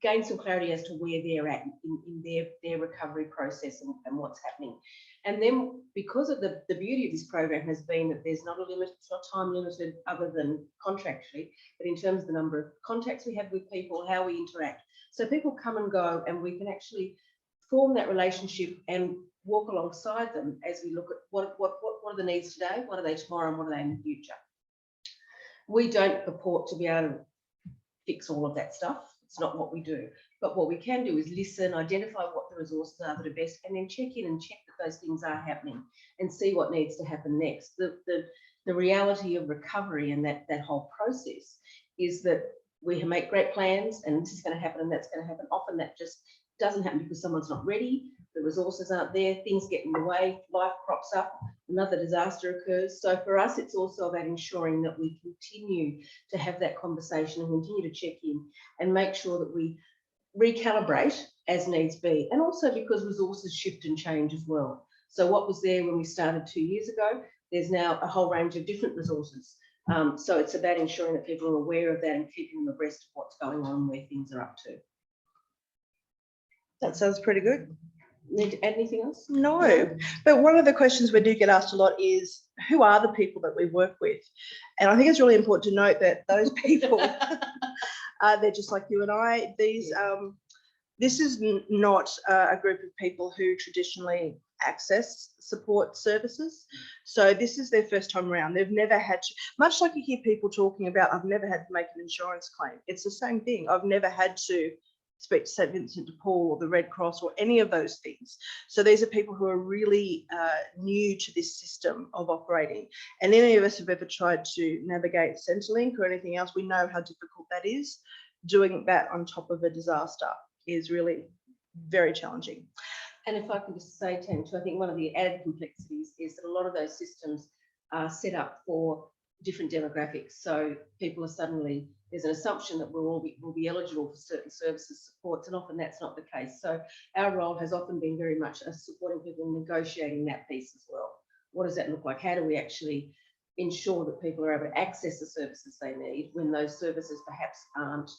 gain some clarity as to where they're at in their recovery process and what's happening. And then, because of the beauty of this program has been that there's not a limit, it's not time limited other than contractually, but in terms of the number of contacts we have with people, how we interact. So people come and go, and we can actually form that relationship and walk alongside them as we look at what are the needs today, what are they tomorrow, and what are they in the future. We don't purport to be able to fix all of that stuff. It's not what we do. But what we can do is listen, identify what the resources are that are best, and then check in and check that those things are happening and see what needs to happen next. The reality of recovery and that whole process is that we make great plans and this is going to happen and that's going to happen. Often that just doesn't happen because someone's not ready, the resources aren't there, things get in the way, life crops up, another disaster occurs. So for us, it's also about ensuring that we continue to have that conversation and continue to check in and make sure that we recalibrate as needs be. And also because resources shift and change as well. So what was there when we started 2 years ago, there's now a whole range of different resources. So it's about ensuring that people are aware of that and keeping them abreast of what's going on, where things are up to. That sounds pretty good. Need to add anything else? No, but one of the questions we do get asked a lot is, who are the people that we work with? And I think it's really important to note that those people, they're just like you and I. This is not a group of people who traditionally access support services. So this is their first time around. They've never had to, much like you hear people talking about, I've never had to make an insurance claim. It's the same thing. I've never had to speak to St. Vincent de Paul or the Red Cross or any of those things. So these are people who are really new to this system of operating. And any of us have ever tried to navigate Centrelink or anything else, we know how difficult that is. Doing that on top of a disaster is really very challenging. And if I can just say, Tam, too, I think one of the added complexities is that a lot of those systems are set up for different demographics. So people are suddenly, there's an assumption that we'll be eligible for certain services, supports, and often that's not the case. So our role has often been very much supporting people in negotiating that piece as well. What does that look like? How do we actually ensure that people are able to access the services they need when those services perhaps aren't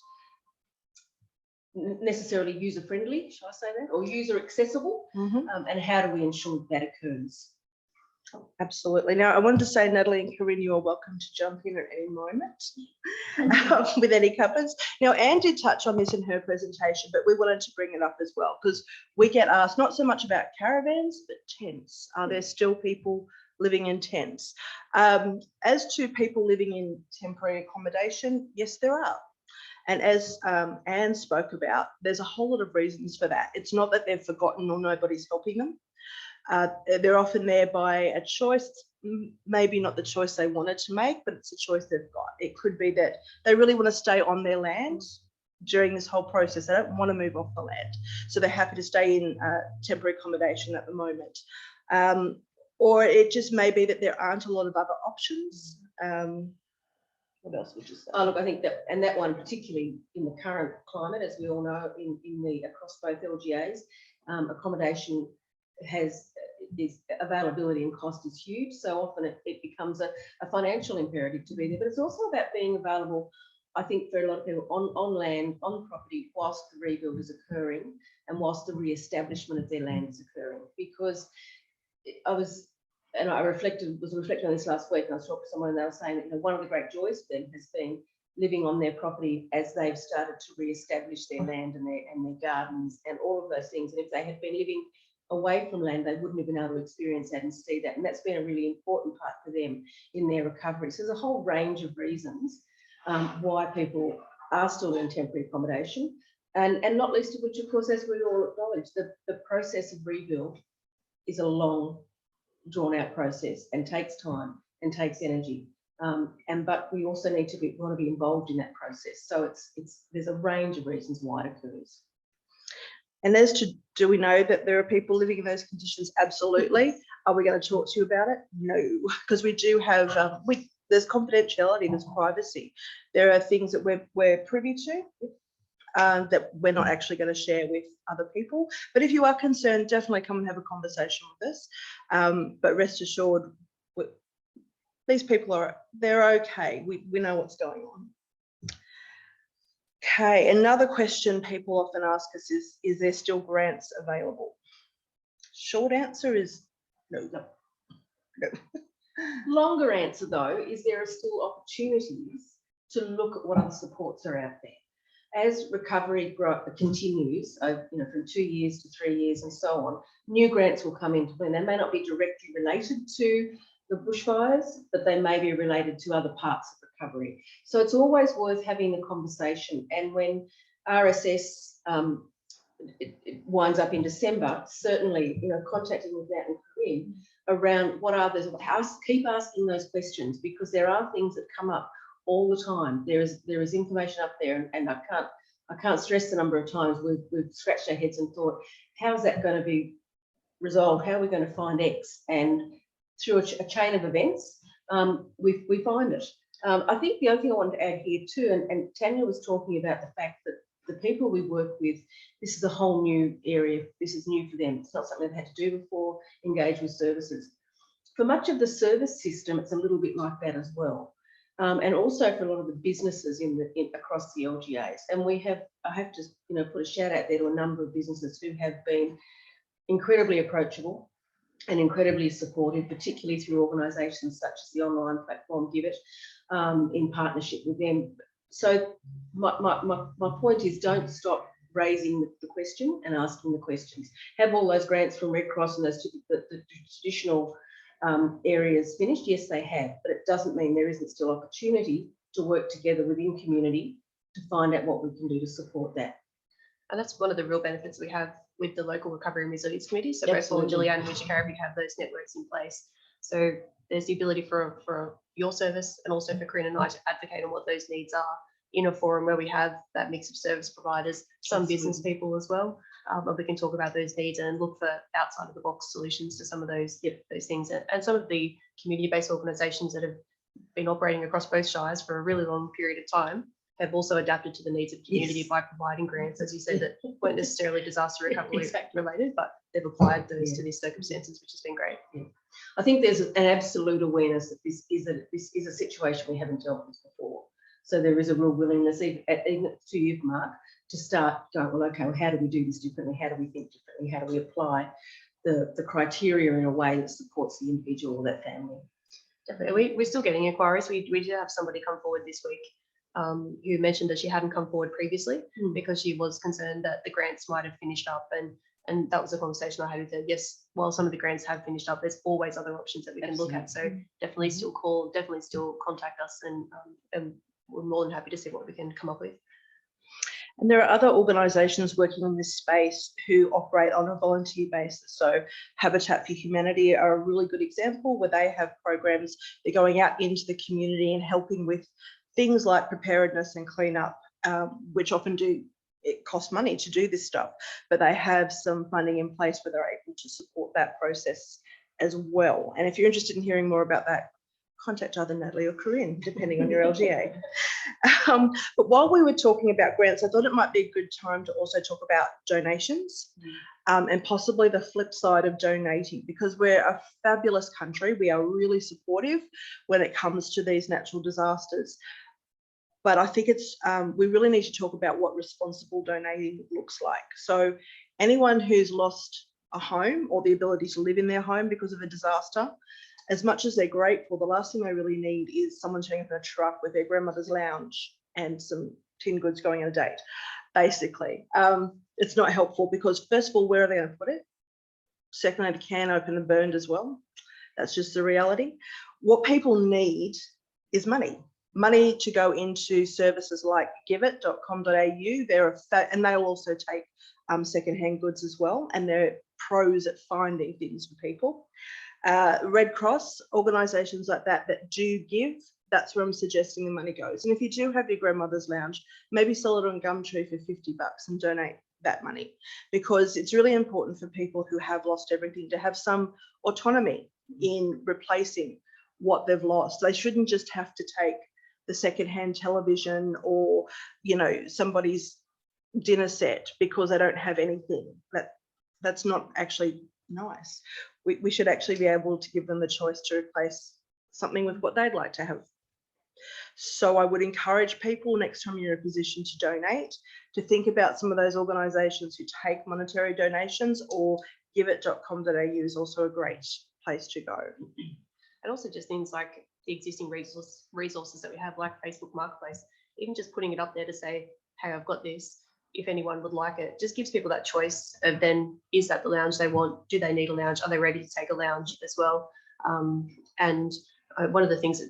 necessarily user-friendly, shall I say that, or user-accessible? And how do we ensure that occurs? Absolutely. Now, I wanted to say, Natalie and Corinne, you are welcome to jump in at any moment with any comments. Now, Anne did touch on this in her presentation, but we wanted to bring it up as well because we get asked not so much about caravans, but tents. Are there still people living in tents. As to people living in temporary accommodation, yes, there are. And as Anne spoke about, there's a whole lot of reasons for that. It's not that they've forgotten or nobody's helping them. They're often there by a choice, maybe not the choice they wanted to make, but it's a choice they've got. It could be that they really want to stay on their land during this whole process. They don't want to move off the land. So they're happy to stay in temporary accommodation at the moment. Or it just may be that there aren't a lot of other options. What else would you say? Oh, look, I think that, and that one particularly in the current climate, as we all know, across both LGAs, accommodation is availability and cost is huge. So often it becomes a financial imperative to be there, but it's also about being available, I think, for a lot of people on land, on property, whilst the rebuild is occurring and whilst the re-establishment of their land is occurring. Because I was reflecting on this last week, and I was talking to someone and they were saying that, you know, one of the great joys for them has been living on their property as they've started to re-establish their land and their gardens and all of those things. And if they had been living away from land, they wouldn't have been able to experience that and see that. And that's been a really important part for them in their recovery. So there's a whole range of reasons why people are still in temporary accommodation. And not least of which, of course, as we all acknowledge, the process of rebuild is a long, drawn-out process and takes time and takes energy. But we also need to want to be involved in that process. So there's a range of reasons why it occurs. And as to, do we know that there are people living in those conditions? Absolutely. Are we going to talk to you about it? No, because we do have, there's confidentiality, there's privacy. There are things that we're privy to that we're not actually going to share with other people. But if you are concerned, definitely come and have a conversation with us. But rest assured, these people they're okay. We know what's going on. Okay, another question people often ask us is there still grants available? Short answer is no. Longer answer, though, is there are still opportunities to look at what other supports are out there. As recovery continues, from 2 years to 3 years and so on, new grants will come into play. They may not be directly related to the bushfires, but they may be related to other parts of recovery. So it's always worth having the conversation. And when RSS it winds up in December, certainly, contacting with Nat and Colin around what are those, keep asking those questions, because there are things that come up all the time. There is information up there, and I can't stress the number of times we've scratched our heads and thought, how is that going to be resolved? How are we going to find X? And through a chain of events, we find it. I think the other thing I wanted to add here too, and Tanya was talking about the fact that the people we work with, this is a whole new area. This is new for them. It's not something they've had to do before, engage with services. For much of the service system, it's a little bit like that as well. And also for a lot of the businesses across the LGAs. And I have to put a shout out there to a number of businesses who have been incredibly approachable and incredibly supportive, particularly through organisations such as the online platform Give It, in partnership with them. So my point is, don't stop raising the question and asking the questions. Have all those grants from Red Cross and those the traditional areas finished? Yes, they have, but it doesn't mean there isn't still opportunity to work together within community to find out what we can do to support that. And that's one of the real benefits we have with the local recovery and resilience committee. So both Wollondilly and Shire have those networks in place. So there's the ability for your service and also for Corinne and I to advocate on what those needs are in a forum where we have that mix of service providers, some business people as well. But we can talk about those needs and look for outside of the box solutions to some of those things. And some of the community-based organisations that have been operating across both shires for a really long period of time have also adapted to the needs of community by providing grants, as you said, that weren't necessarily disaster recovery related, but they've applied those to these circumstances, which has been great. Yeah. I think there's an absolute awareness that this is a situation we haven't dealt with before. So there is a real willingness, even to you, Mark, to start going, well, okay, well, how do we do this differently? How do we think differently? How do we apply the criteria in a way that supports the individual or that family? Definitely. We're still getting inquiries. We did have somebody come forward this week who mentioned that she hadn't come forward previously because she was concerned that the grants might have finished up, and And that was a conversation I had with her. Yes, while some of the grants have finished up, there's always other options that we can look at. So definitely still call, definitely still contact us, and we're more than happy to see what we can come up with. And there are other organisations working in this space who operate on a volunteer basis. So Habitat for Humanity are a really good example where they have programs. They're going out into the community and helping with things like preparedness and cleanup, which often it costs money to do this stuff, but they have some funding in place where they're able to support that process as well. And if you're interested in hearing more about that, contact either Natalie or Corinne, depending on your LGA. But while we were talking about grants, I thought it might be a good time to also talk about donations, and possibly the flip side of donating, because we're a fabulous country. We are really supportive when it comes to these natural disasters. But I think we really need to talk about what responsible donating looks like. So anyone who's lost a home or the ability to live in their home because of a disaster, as much as they're grateful, the last thing they really need is someone turning up in a truck with their grandmother's lounge and some tin goods going on a date. Basically, it's not helpful because, first of all, where are they going to put it? Secondly, the can open and burned as well. That's just the reality. What people need is money. Money to go into services like giveit.com.au. And they'll also take secondhand goods as well, and they're pros at finding things for people. Red Cross, organisations like that do give, that's where I'm suggesting the money goes. And if you do have your grandmother's lounge, maybe sell it on Gumtree for $50 and donate that money, because it's really important for people who have lost everything to have some autonomy in replacing what they've lost. They shouldn't just have to take the secondhand television or, somebody's dinner set because they don't have anything. That's not actually nice. We should actually be able to give them the choice to replace something with what they'd like to have. So I would encourage people, next time you're in a position to donate, to think about some of those organisations who take monetary donations, or giveit.com.au is also a great place to go. And also just things like the existing resources that we have, like Facebook Marketplace, even just putting it up there to say, hey, I've got this, if anyone would like it, just gives people that choice of then, is that the lounge they want? Do they need a lounge? Are they ready to take a lounge as well? And one of the things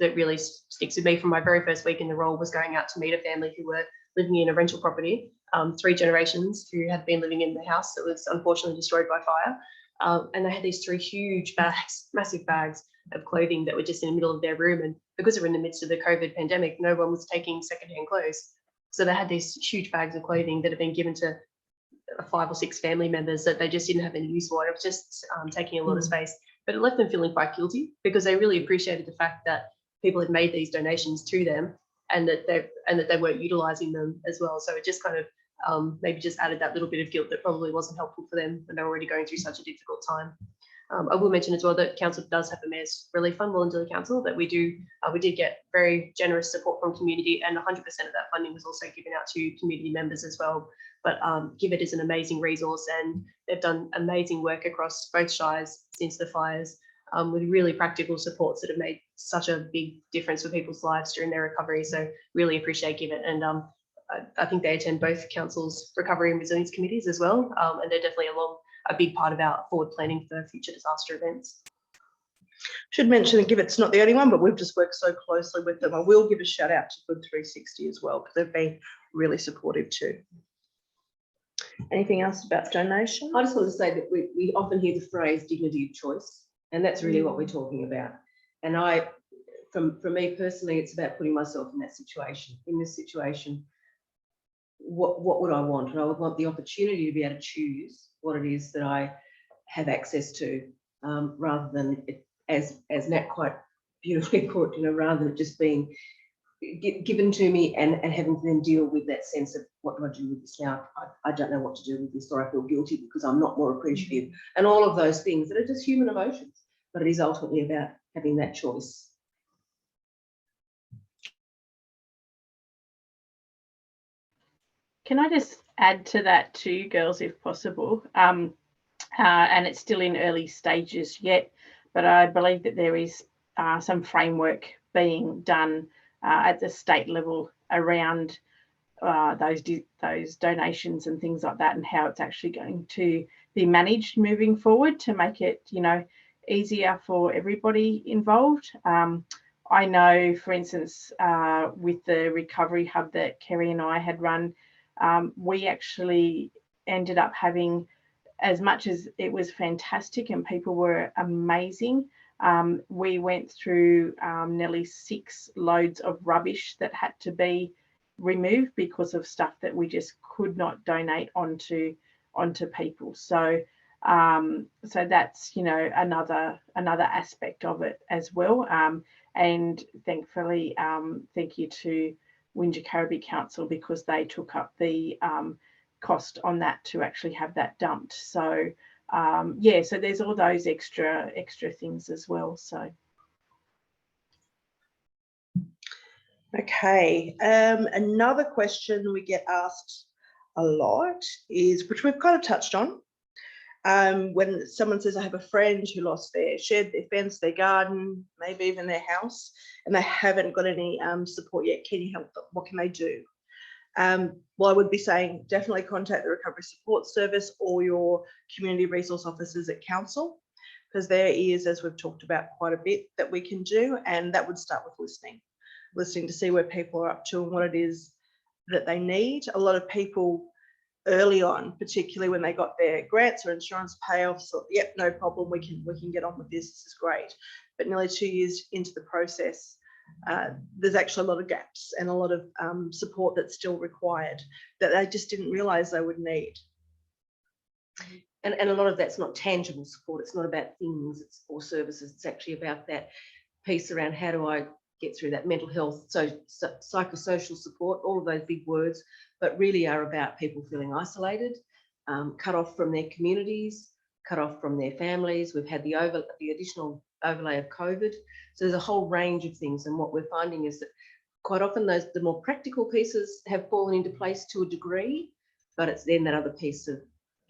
that really sticks with me from my very first week in the role was going out to meet a family who were living in a rental property, 3 generations, who had been living in the house that was unfortunately destroyed by fire. And they had these 3 huge bags, massive bags of clothing that were just in the middle of their room. And because they were in the midst of the COVID pandemic, no one was taking secondhand clothes. So they had these huge bags of clothing that had been given to 5 or 6 family members that they just didn't have any use for. It was just taking a lot of space, but it left them feeling quite guilty because they really appreciated the fact that people had made these donations to them and that they weren't utilising them as well. So it just kind of maybe just added that little bit of guilt that probably wasn't helpful for them when they were already going through such a difficult time. I will mention as well that council does have a Mayor's Relief Fund, Wollondilly Council, that we did get very generous support from community, and 100% of that funding was also given out to community members as well. But Give It is an amazing resource, and they've done amazing work across both shires since the fires, with really practical supports that have made such a big difference for people's lives during their recovery. So really appreciate Give It, and I think they attend both council's recovery and resilience committees as well, and they're definitely a big part of our forward planning for future disaster events. Should mention that Give It's not the only one, but we've just worked so closely with them. I will give a shout out to Good 360 as well, because they've been really supportive too. Anything else about donation? I just want to say that we often hear the phrase dignity of choice, and that's really what we're talking about. And for me personally, it's about putting myself in that situation. In this situation, what would I want? And I would want the opportunity to be able to choose what it is that I have access to, rather than it, as Nat quite beautifully put, rather than it just being given to me and having to then deal with that sense of, what do I do with this now? I don't know what to do with this, or I feel guilty because I'm not more appreciative, and all of those things that are just human emotions. But it is ultimately about having that choice. Can I just add to that too, girls, if possible? And it's still in early stages yet, but I believe that there is some framework being done at the state level around those donations and things like that, and how it's actually going to be managed moving forward to make it, you know, easier for everybody involved. I know, for instance, with the recovery hub that Kerry and I had run, we actually ended up having, as much as it was fantastic and people were amazing, we went through nearly 6 loads of rubbish that had to be removed because of stuff that we just could not donate onto people. So so that's, you know, another aspect of it as well. And thankfully, thank you to Wingecarribee Council, because they took up the cost on that to actually have that dumped. So yeah, so there's all those extra things as well. So okay, another question we get asked a lot is, which we've kind of touched on, when someone says, I have a friend who lost their shed, their fence, their garden, maybe even their house, and they haven't got any support yet, can you help them? What can they do? Well, I would be saying definitely contact the Recovery Support Service or your community resource officers at council, because there is, as we've talked about, quite a bit that we can do, and that would start with listening to see where people are up to and what it is that they need. A lot of people early on, particularly when they got their grants or insurance payoffs, thought, yep, no problem, we can get on with this is great. But nearly 2 years into the process, there's actually a lot of gaps and a lot of support that's still required that they just didn't realise they would need. And a lot of that's not tangible support. It's not about things or services. It's actually about that piece around how do I get through that mental health, so psychosocial support, all of those big words, but really are about people feeling isolated, cut off from their communities, cut off from their families. We've had the additional overlay of COVID. So there's a whole range of things. And what we're finding is that quite often the more practical pieces have fallen into place to a degree, but it's then that other piece of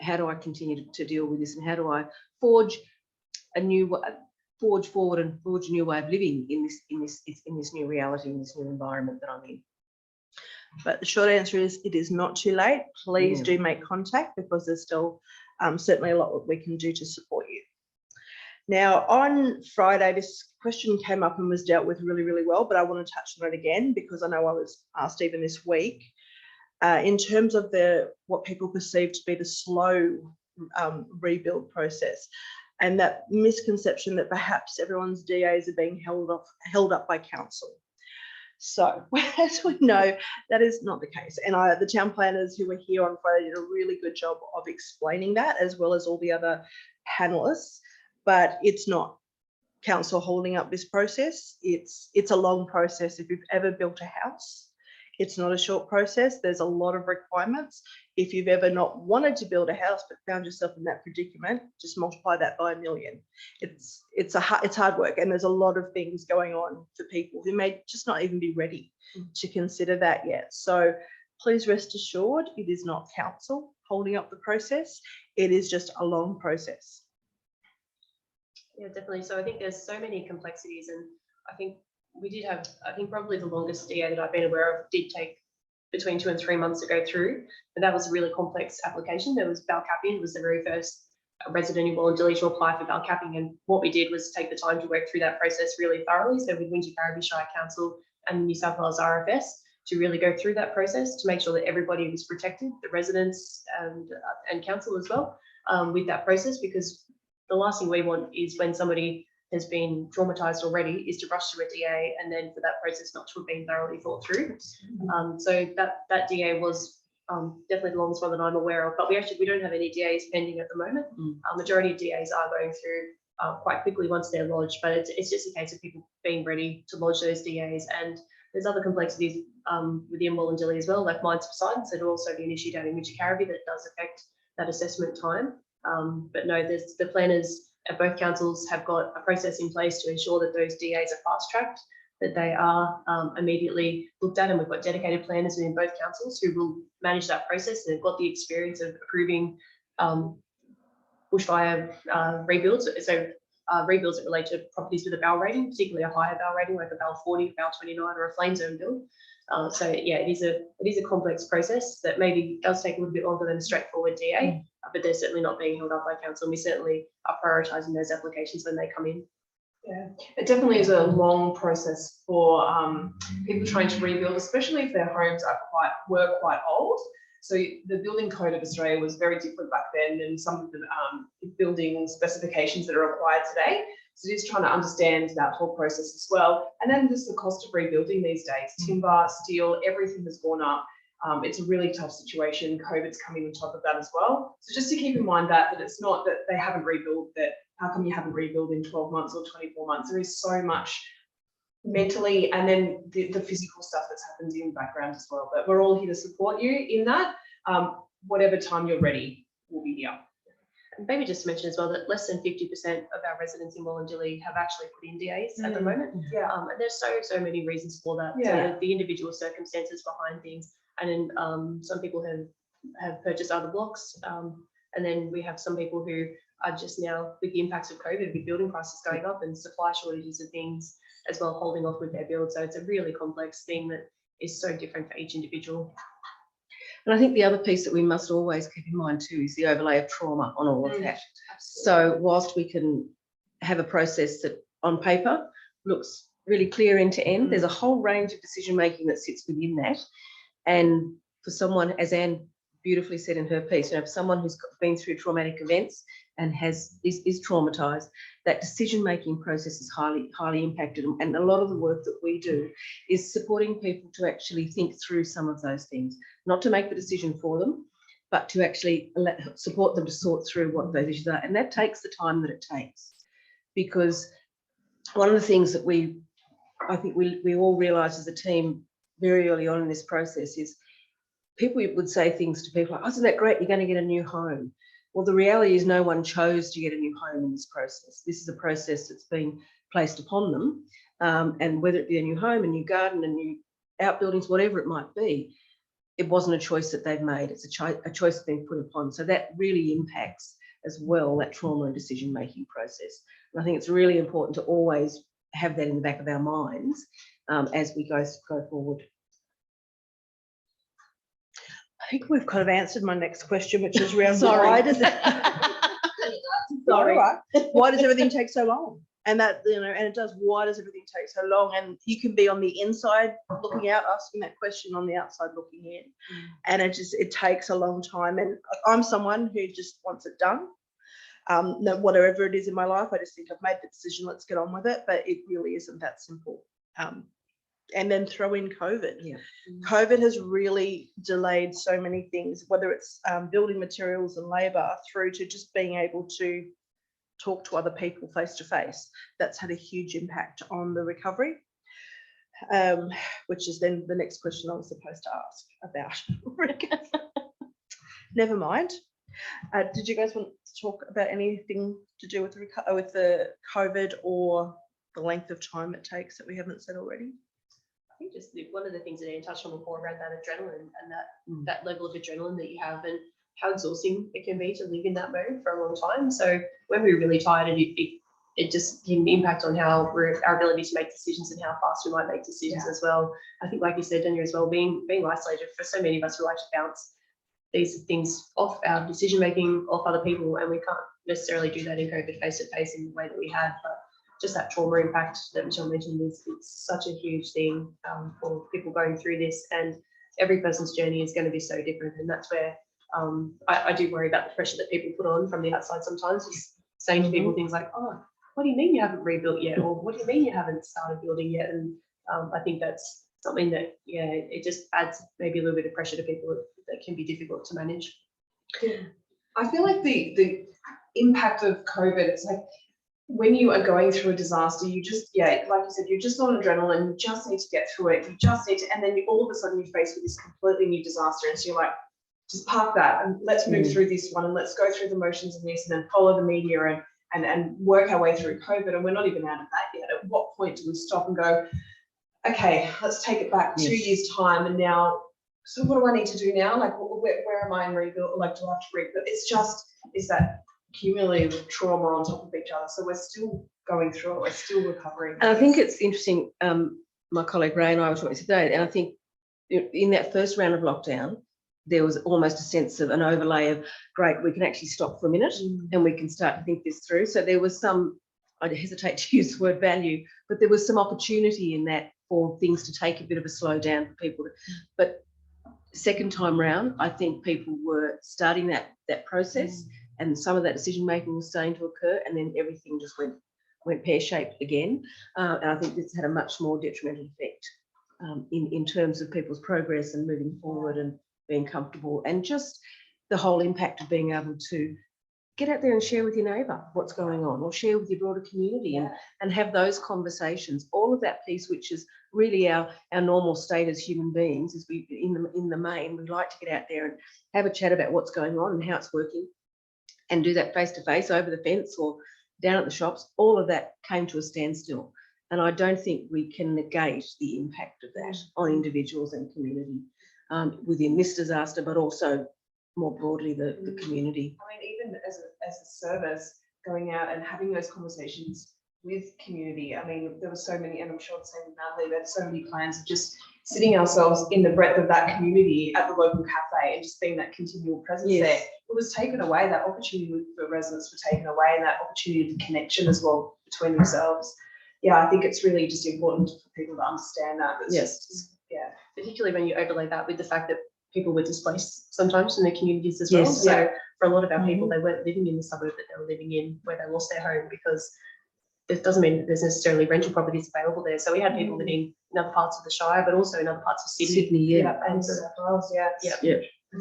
how do I continue to deal with this, and how do I forge forward and forge a new way of living in this new reality, in this new environment that I'm in. But the short answer is, it is not too late. Please do make contact, because there's still certainly a lot that we can do to support you. Now, on Friday, this question came up and was dealt with really, really well, but I want to touch on it again because I know I was asked even this week, in terms of what people perceive to be the slow rebuild process, and that misconception that perhaps everyone's DAs are being held up by council. So, as we know, that is not the case. And the town planners who were here on Friday did a really good job of explaining that, as well as all the other panelists. But it's not council holding up this process. It's a long process. If you've ever built a house, it's not a short process. There's a lot of requirements. If you've ever not wanted to build a house but found yourself in that predicament, just multiply that by 1 million. It's hard work, and there's a lot of things going on for people who may just not even be ready to consider that yet. So please rest assured, it is not council holding up the process. It is just a long process. Yeah, definitely. So I think there's so many complexities, and I think we did have, I think probably the longest DA that I've been aware of did take between 2 and 3 months to go through, but that was a really complex application. There was bowel capping. It was the very first resident in Wollondilly to apply for bowel capping, and what we did was take the time to work through that process really thoroughly. So with Wingecarribee Shire Council and New South Wales RFS to really go through that process to make sure that everybody was protected, the residents and council as well, with that process, because the last thing we want is when somebody has been traumatized already is to rush to a DA and then for that process not to have been thoroughly thought through. So that DA was definitely the longest one that I'm aware of, but we don't have any DAs pending at the moment. Majority of DAs are going through quite quickly once they're lodged, but it's just a case of people being ready to lodge those DAs. And there's other complexities within Wollondilly as well, like mines for science, that will also be an issue down in Wingecarribee that does affect that assessment time. But no, the planners at both councils have got a process in place to ensure that those DAs are fast-tracked, that they are immediately looked at, and we've got dedicated planners within both councils who will manage that process, and they've got the experience of approving bushfire rebuilds, so rebuilds that relate to properties with a BAL rating, particularly a higher BAL rating, like a BAL 40, BAL 29, or a flame zone build. So yeah, it is a complex process that maybe does take a little bit longer than a straightforward DA, but they're certainly not being held up by council. And we certainly are prioritising those applications when they come in. Yeah, it definitely is a long process for people trying to rebuild, especially if their homes were quite old. So the building code of Australia was very different back then than some of the building specifications that are required today. So just trying to understand that whole process as well. And then just the cost of rebuilding these days, timber, steel, everything has gone up. It's a really tough situation. COVID's coming on top of that as well. So just to keep in mind that it's not that they haven't rebuilt, that how come you haven't rebuilt in 12 months or 24 months? There is so much mentally and then the physical stuff that's happened in the background as well. But we're all here to support you in that. Whatever time you're ready, we'll be here. And maybe just to mention as well that less than 50% of our residents in Wollondilly have actually put in DAs at the moment. Yeah. And there's so many reasons for that. Yeah. So the individual circumstances behind things. And then some people have purchased other blocks. And then we have some people who are just now, with the impacts of COVID, with building prices going up and supply shortages of things as well, holding off with their build. So it's a really complex thing that is so different for each individual. And I think the other piece that we must always keep in mind too is the overlay of trauma on all of that. So whilst we can have a process that on paper looks really clear end to end, there's a whole range of decision making that sits within that. And for someone, as Anne beautifully said in her piece, for someone who's been through traumatic events and is traumatized, that decision-making process is highly impacted. And a lot of the work that we do is supporting people to actually think through some of those things, not to make the decision for them, but to actually support them to sort through what those issues are. And that takes the time that it takes, because one of the things that I think we all realise as a team very early on in this process is people would say things to people like, oh, isn't that great, you're going to get a new home. Well, the reality is no one chose to get a new home in this process. This is a process that's been placed upon them. And whether it be a new home, a new garden, a new outbuildings, whatever it might be, it wasn't a choice that they've made. It's a choice that's been put upon. So that really impacts as well, that trauma and decision-making process. And I think it's really important to always have that in the back of our minds as we go forward. I think we've kind of answered my next question, which is around why does it? Sorry. Why does everything take so long? And that, and it does. Why does everything take so long? And you can be on the inside looking out, asking that question, on the outside looking in, and it takes a long time. And I'm someone who just wants it done. Whatever it is in my life, I just think I've made the decision. Let's get on with it. But it really isn't that simple. And then throw in COVID. Yeah. COVID has really delayed so many things, whether it's building materials and labour through to just being able to talk to other people face to face. That's had a huge impact on the recovery, which is then the next question I was supposed to ask about. Never mind. Did you guys want to talk about anything to do with the COVID or the length of time it takes that we haven't said already? I think just one of the things that Anne touched on before around that adrenaline and that level of adrenaline that you have, and how exhausting it can be to live in that mode for a long time. So when we're really tired, it just can impact on our ability to make decisions and how fast we might make decisions as well. I think, like you said, Dania, as well, being isolated, for so many of us, we like to bounce these things off our decision making, off other people, and we can't necessarily do that in COVID face to face in the way that we had. But just that trauma impact that Michelle mentioned it's such a huge thing for people going through this, and every person's journey is going to be so different. And that's where I do worry about the pressure that people put on from the outside sometimes, just saying to people things like, oh, what do you mean you haven't rebuilt yet? Or what do you mean you haven't started building yet? And I think that's something that, it just adds maybe a little bit of pressure to people that can be difficult to manage. Yeah. I feel like the impact of COVID, it's like, when you are going through a disaster, you just, like you said, you're just on adrenaline, you just need to get through it, you just need to, and then all of a sudden you're faced with this completely new disaster, and so you're like, just park that and let's move through this one, and let's go through the motions of this, and then follow the media and work our way through COVID. And we're not even out of that yet. At what point do we stop and go, okay, let's take it back 2 years time, and now, so what do I need to do now? Like, where am I in rebuild? Like, do I have to rebuild? It's that cumulative trauma on top of each other. So we're still going through it. We're still recovering. And I think it's interesting. My colleague Ray and I were talking today, and I think in that first round of lockdown, there was almost a sense of an overlay of, great, we can actually stop for a minute and we can start to think this through. So there was some, I hesitate to use the word value, but there was some opportunity in that for things to take a bit of a slowdown for people. But second time round, I think people were starting that process, and some of that decision making was starting to occur, and then everything just went pear-shaped again. And I think this had a much more detrimental effect in terms of people's progress and moving forward and being comfortable, and just the whole impact of being able to get out there and share with your neighbour what's going on, or share with your broader community, and have those conversations. All of that piece, which is really our normal state as human beings, is we in the main, we like to get out there and have a chat about what's going on and how it's working, and do that face to face, over the fence or down at the shops. All of that came to a standstill, and I don't think we can negate the impact of that on individuals and community within this disaster, but also more broadly the community. I mean, even as a service, going out and having those conversations with community. I mean, there were so many, and I'm sure the same with Natalie, we had so many plans of just sitting ourselves in the breadth of that community at the local cafe and just being that continual presence there. It was taken away, that opportunity for residents were taken away, and that opportunity for connection as well between themselves. Yeah, I think it's really just important for people to understand that. It's just, particularly when you overlay that with the fact that people were displaced sometimes in their communities as well. So for a lot of our people, they weren't living in the suburb that they were living in, where they lost their home, because it doesn't mean that there's necessarily rental properties available there. So we had people living in other parts of the Shire, but also in other parts of Sydney. And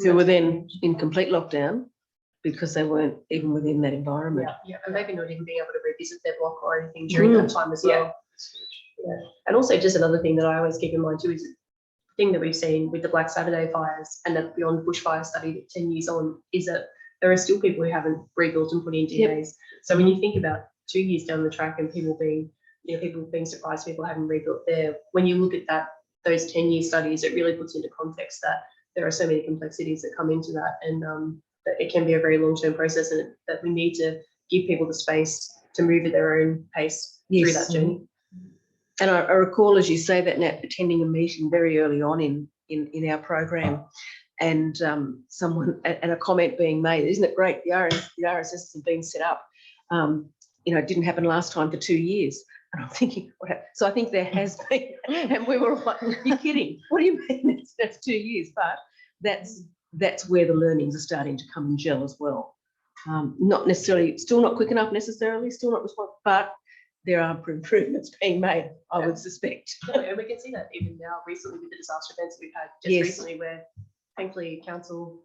who were then in complete lockdown because they weren't even within that environment. And maybe not even being able to revisit their block or anything during that time as well. And also, just another thing that I always keep in mind too is the thing that we've seen with the Black Saturday fires and the Beyond Bushfire study that 10 years on is that there are still people who haven't rebuilt and put in DNAs. So when you think about 2 years down the track and people being surprised people haven't rebuilt there, when you look at those 10-year studies, it really puts into context that there are so many complexities that come into that, and that it can be a very long-term process, and that we need to give people the space to move at their own pace through that journey. And I recall, as you say that, Nat, attending a meeting very early on in our program, and someone and a comment being made, isn't it great, the RSS has been set up, it didn't happen last time for 2 years. And I'm thinking, so I think there has been, and we were all like, you're kidding, what do you mean that's 2 years? But that's where the learnings are starting to come and gel as well. Not necessarily, still not quick enough necessarily, still not responsive, but there are improvements being made, I would suspect. And we can see that even now recently with the disaster events we've had just recently, where thankfully Council,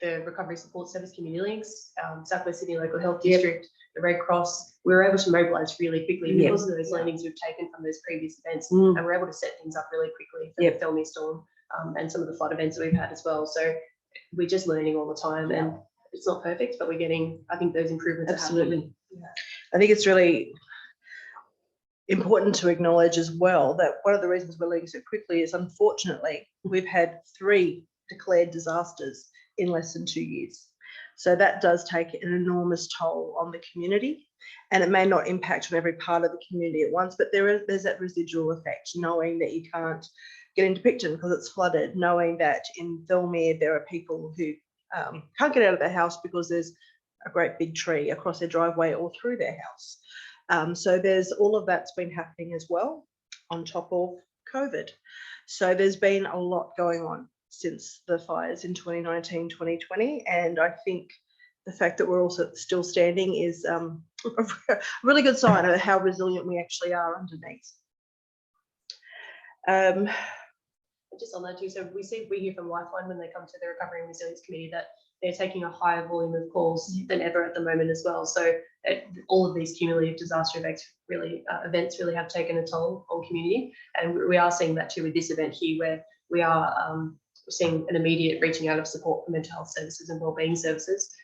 the Recovery Support Service, Community Links, South West Sydney Local Health District, the Red Cross, we were able to mobilise really quickly because of those learnings we've taken from those previous events, and we're able to set things up really quickly for the Thelmy storm and some of the flood events that we've had as well. So we're just learning all the time, and it's not perfect, but we're getting, I think, those improvements. Absolutely. I think it's really important to acknowledge as well that one of the reasons we're learning so quickly is, unfortunately, we've had 3 declared disasters in less than 2 years. So that does take an enormous toll on the community, and it may not impact on every part of the community at once, but there's that residual effect, knowing that you can't get into Picton because it's flooded, knowing that in Thelmy there are people who can't get out of their house because there's a great big tree across their driveway or through their house. So there's all of that's been happening as well on top of COVID. So there's been a lot going on since the fires in 2019, 2020. And I think the fact that we're also still standing is a really good sign of how resilient we actually are underneath. Just on that too, so we hear from Lifeline when they come to the Recovery and Resilience Committee that they're taking a higher volume of calls than ever at the moment as well. So all of these cumulative disaster events really have taken a toll on community, and we are seeing that too with this event here, where we are seeing an immediate reaching out of support for mental health services and wellbeing services,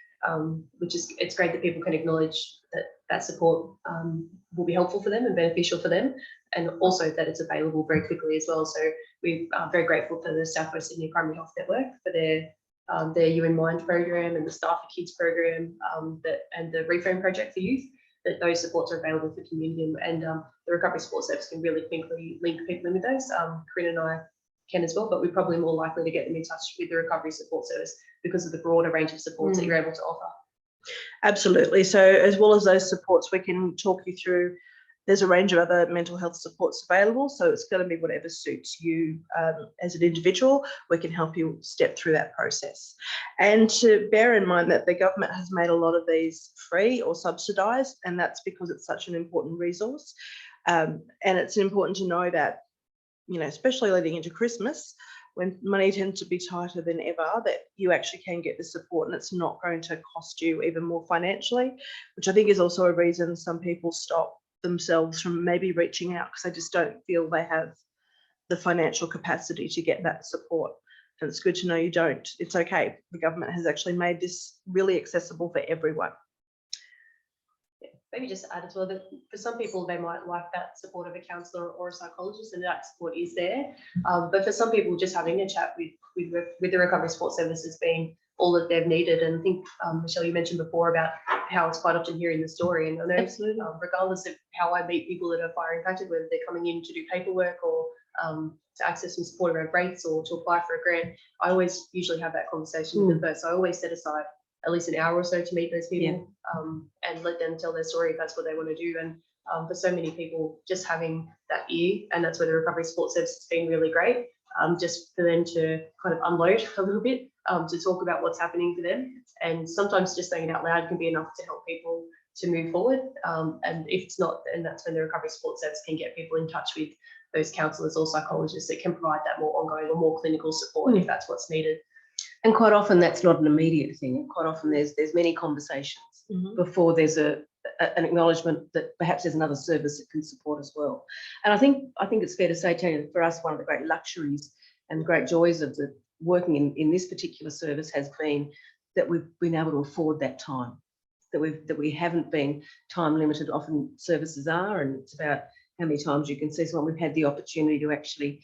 which is, it's great that people can acknowledge that support will be helpful for them and beneficial for them, and also that it's available very quickly as well. So we are very grateful for the South West Sydney Primary Health Network for their You in Mind program and the Staff for Kids program, and the Reframe project for youth, that those supports are available for community, and the Recovery Support Service can really quickly link people in with those. Corinne and I can as well, but we're probably more likely to get them in touch with the recovery support service because of the broader range of supports that you're able to offer. Absolutely. So as well as those supports, we can talk you through, there's a range of other mental health supports available. So it's going to be whatever suits you as an individual. We can help you step through that process. And to bear in mind that the government has made a lot of these free or subsidised, and that's because it's such an important resource. And it's important to know that, you know, especially leading into Christmas, when money tends to be tighter than ever, that you actually can get the support and it's not going to cost you even more financially, which I think is also a reason some people stop themselves from maybe reaching out because they just don't feel they have the financial capacity to get that support. And it's good to know you don't. It's okay. The government has actually made this really accessible for everyone. Maybe just add as well that for some people, they might like that support of a counsellor or a psychologist, and that support is there. But for some people, just having a chat with the recovery support service has been all that they've needed. And I think, Michelle, you mentioned before about how it's quite often hearing the story. And I know, regardless of how I meet people that are fire impacted, whether they're coming in to do paperwork or to access some support around rates or to apply for a grant, I always usually have that conversation with them first. So I always set aside at least an hour or so to meet those people and let them tell their story if that's what they want to do. And for so many people, just having that ear, and that's where the recovery support service has been really great, just for them to kind of unload a little bit, to talk about what's happening for them. And sometimes just saying it out loud can be enough to help people to move forward. And if it's not, then that's when the recovery support service can get people in touch with those counsellors or psychologists that can provide that more ongoing or more clinical support if that's what's needed. And quite often that's not an immediate thing. Quite often there's many conversations before there's an acknowledgement that perhaps there's another service that can support as well. And I think it's fair to say, Tanya, for us, one of the great luxuries and great joys of the working in this particular service has been that we've been able to afford that time, that we haven't been time limited. Often services are, and it's about how many times you can see someone. We've had the opportunity to actually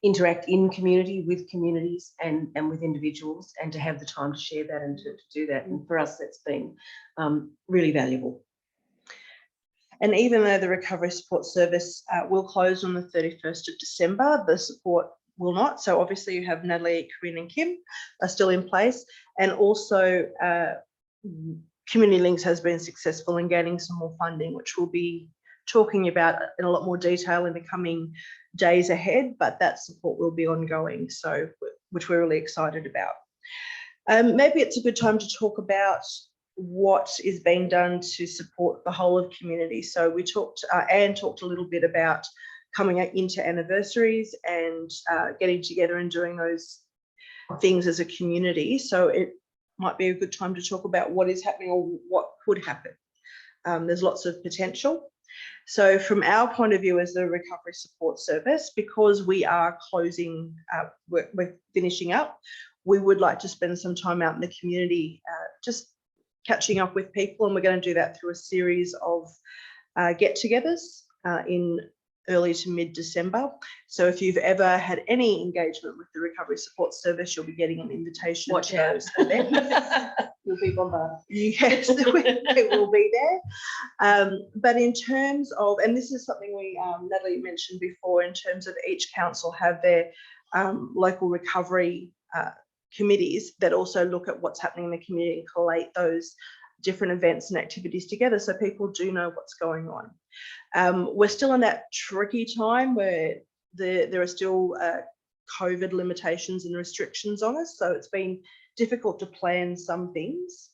interact in community with communities and with individuals, and to have the time to share that and to do that. And for us, that's been really valuable. And even though the recovery support service will close on the 31st of December, the support will not. So obviously you have Natalie, Corinne and Kim are still in place. And also Community Links has been successful in gaining some more funding, which we'll be talking about in a lot more detail in the coming days ahead, but that support will be ongoing, so which we're really excited about. Maybe it's a good time to talk about what is being done to support the whole of community. So we talked, Anne talked a little bit about coming into anniversaries and getting together and doing those things as a community. So it might be a good time to talk about what is happening or what could happen. There's lots of potential. So from our point of view as the recovery support service, because we are closing, we're finishing up, we would like to spend some time out in the community just catching up with people, and we're going to do that through a series of get-togethers in early to mid-December. So if you've ever had any engagement with the recovery support service, you'll be getting an invitation to those events. You'll be bombarded. Yes, they will be there. But in terms of, and this is something we, Natalie mentioned before, in terms of each council have their local recovery committees that also look at what's happening in the community and collate those different events and activities together so people do know what's going on. We're still in that tricky time where there are still COVID limitations and restrictions on us, so it's been difficult to plan some things.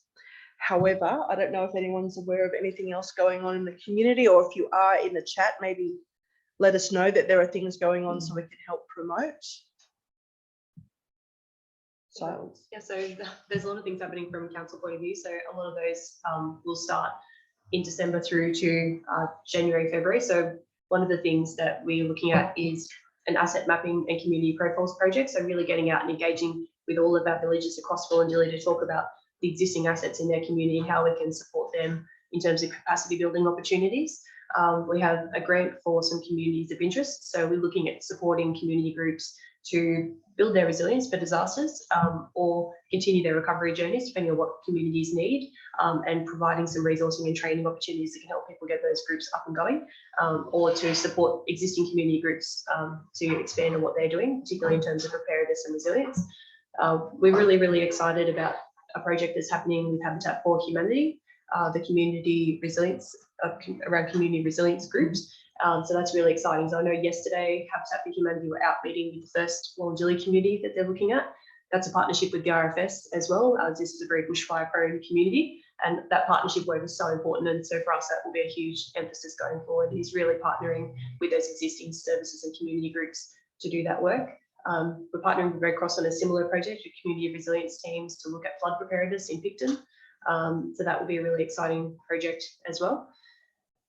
However, I don't know if anyone's aware of anything else going on in the community, or if you are in the chat, maybe let us know that there are things going on so we can help promote. So yeah, so there's a lot of things happening from a council point of view. So a lot of those will start in December through to January, February. So one of the things that we're looking at is an asset mapping and community profiles project. So really getting out and engaging with all of our villages across Wollondilly to talk about the existing assets in their community and how we can support them in terms of capacity building opportunities. we have a grant for some communities of interest. So we're looking at supporting community groups to build their resilience for disasters or continue their recovery journeys, depending on what communities need, and providing some resourcing and training opportunities that can help people get those groups up and going, or to support existing community groups to expand on what they're doing, particularly in terms of preparedness and resilience. We're really, really excited about a project that's happening with Habitat for Humanity, the community resilience, around community resilience groups. So that's really exciting. So I know yesterday Habitat for Humanity were out meeting with the first Wollondilly community that they're looking at. That's a partnership with the RFS as well. This is a very bushfire prone community, and that partnership work is so important. And so for us, that will be a huge emphasis going forward, is really partnering with those existing services and community groups to do that work. We're partnering with Red Cross on a similar project with community resilience teams to look at flood preparedness in Picton. So that will be a really exciting project as well.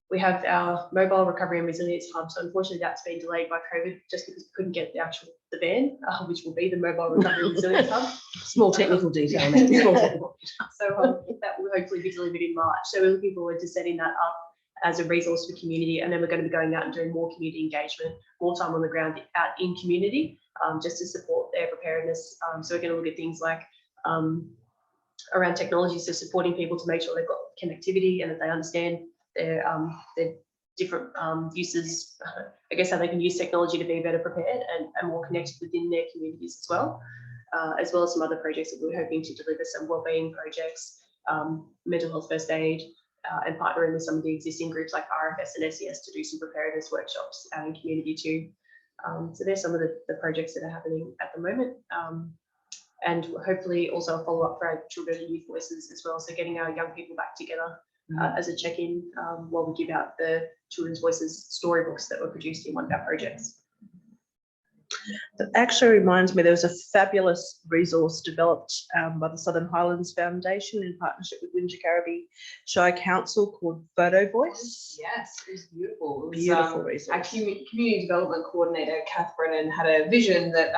We have our mobile recovery and resilience hub. So unfortunately, that's been delayed by COVID just because we couldn't get the van, which will be the mobile recovery and resilience hub. Small technical detail. So that will hopefully be delivered in March. So we're looking forward to setting that up as a resource for community, and then we're going to be going out and doing more community engagement, more time on the ground out in community, just to support their preparedness. So we're going to look at things like around technology, so supporting people to make sure they've got connectivity and that they understand their different uses, I guess, how they can use technology to be better prepared and more connected within their communities as well as some other projects that we're hoping to deliver, some wellbeing projects, mental health first aid, and partnering with some of the existing groups like RFS and SES to do some preparedness workshops out in community too. So there's some of the projects that are happening at the moment. And hopefully also a follow-up for our children and youth voices as well. So getting our young people back together as a check-in while we give out the children's voices storybooks that were produced in one of our projects. That actually reminds me, there was a fabulous resource developed by the Southern Highlands Foundation in partnership with Wingecarribee Shire Council called Photo Voice. Yes, it was beautiful. It was, beautiful resource. Our community development coordinator, Kath Brennan, had a vision that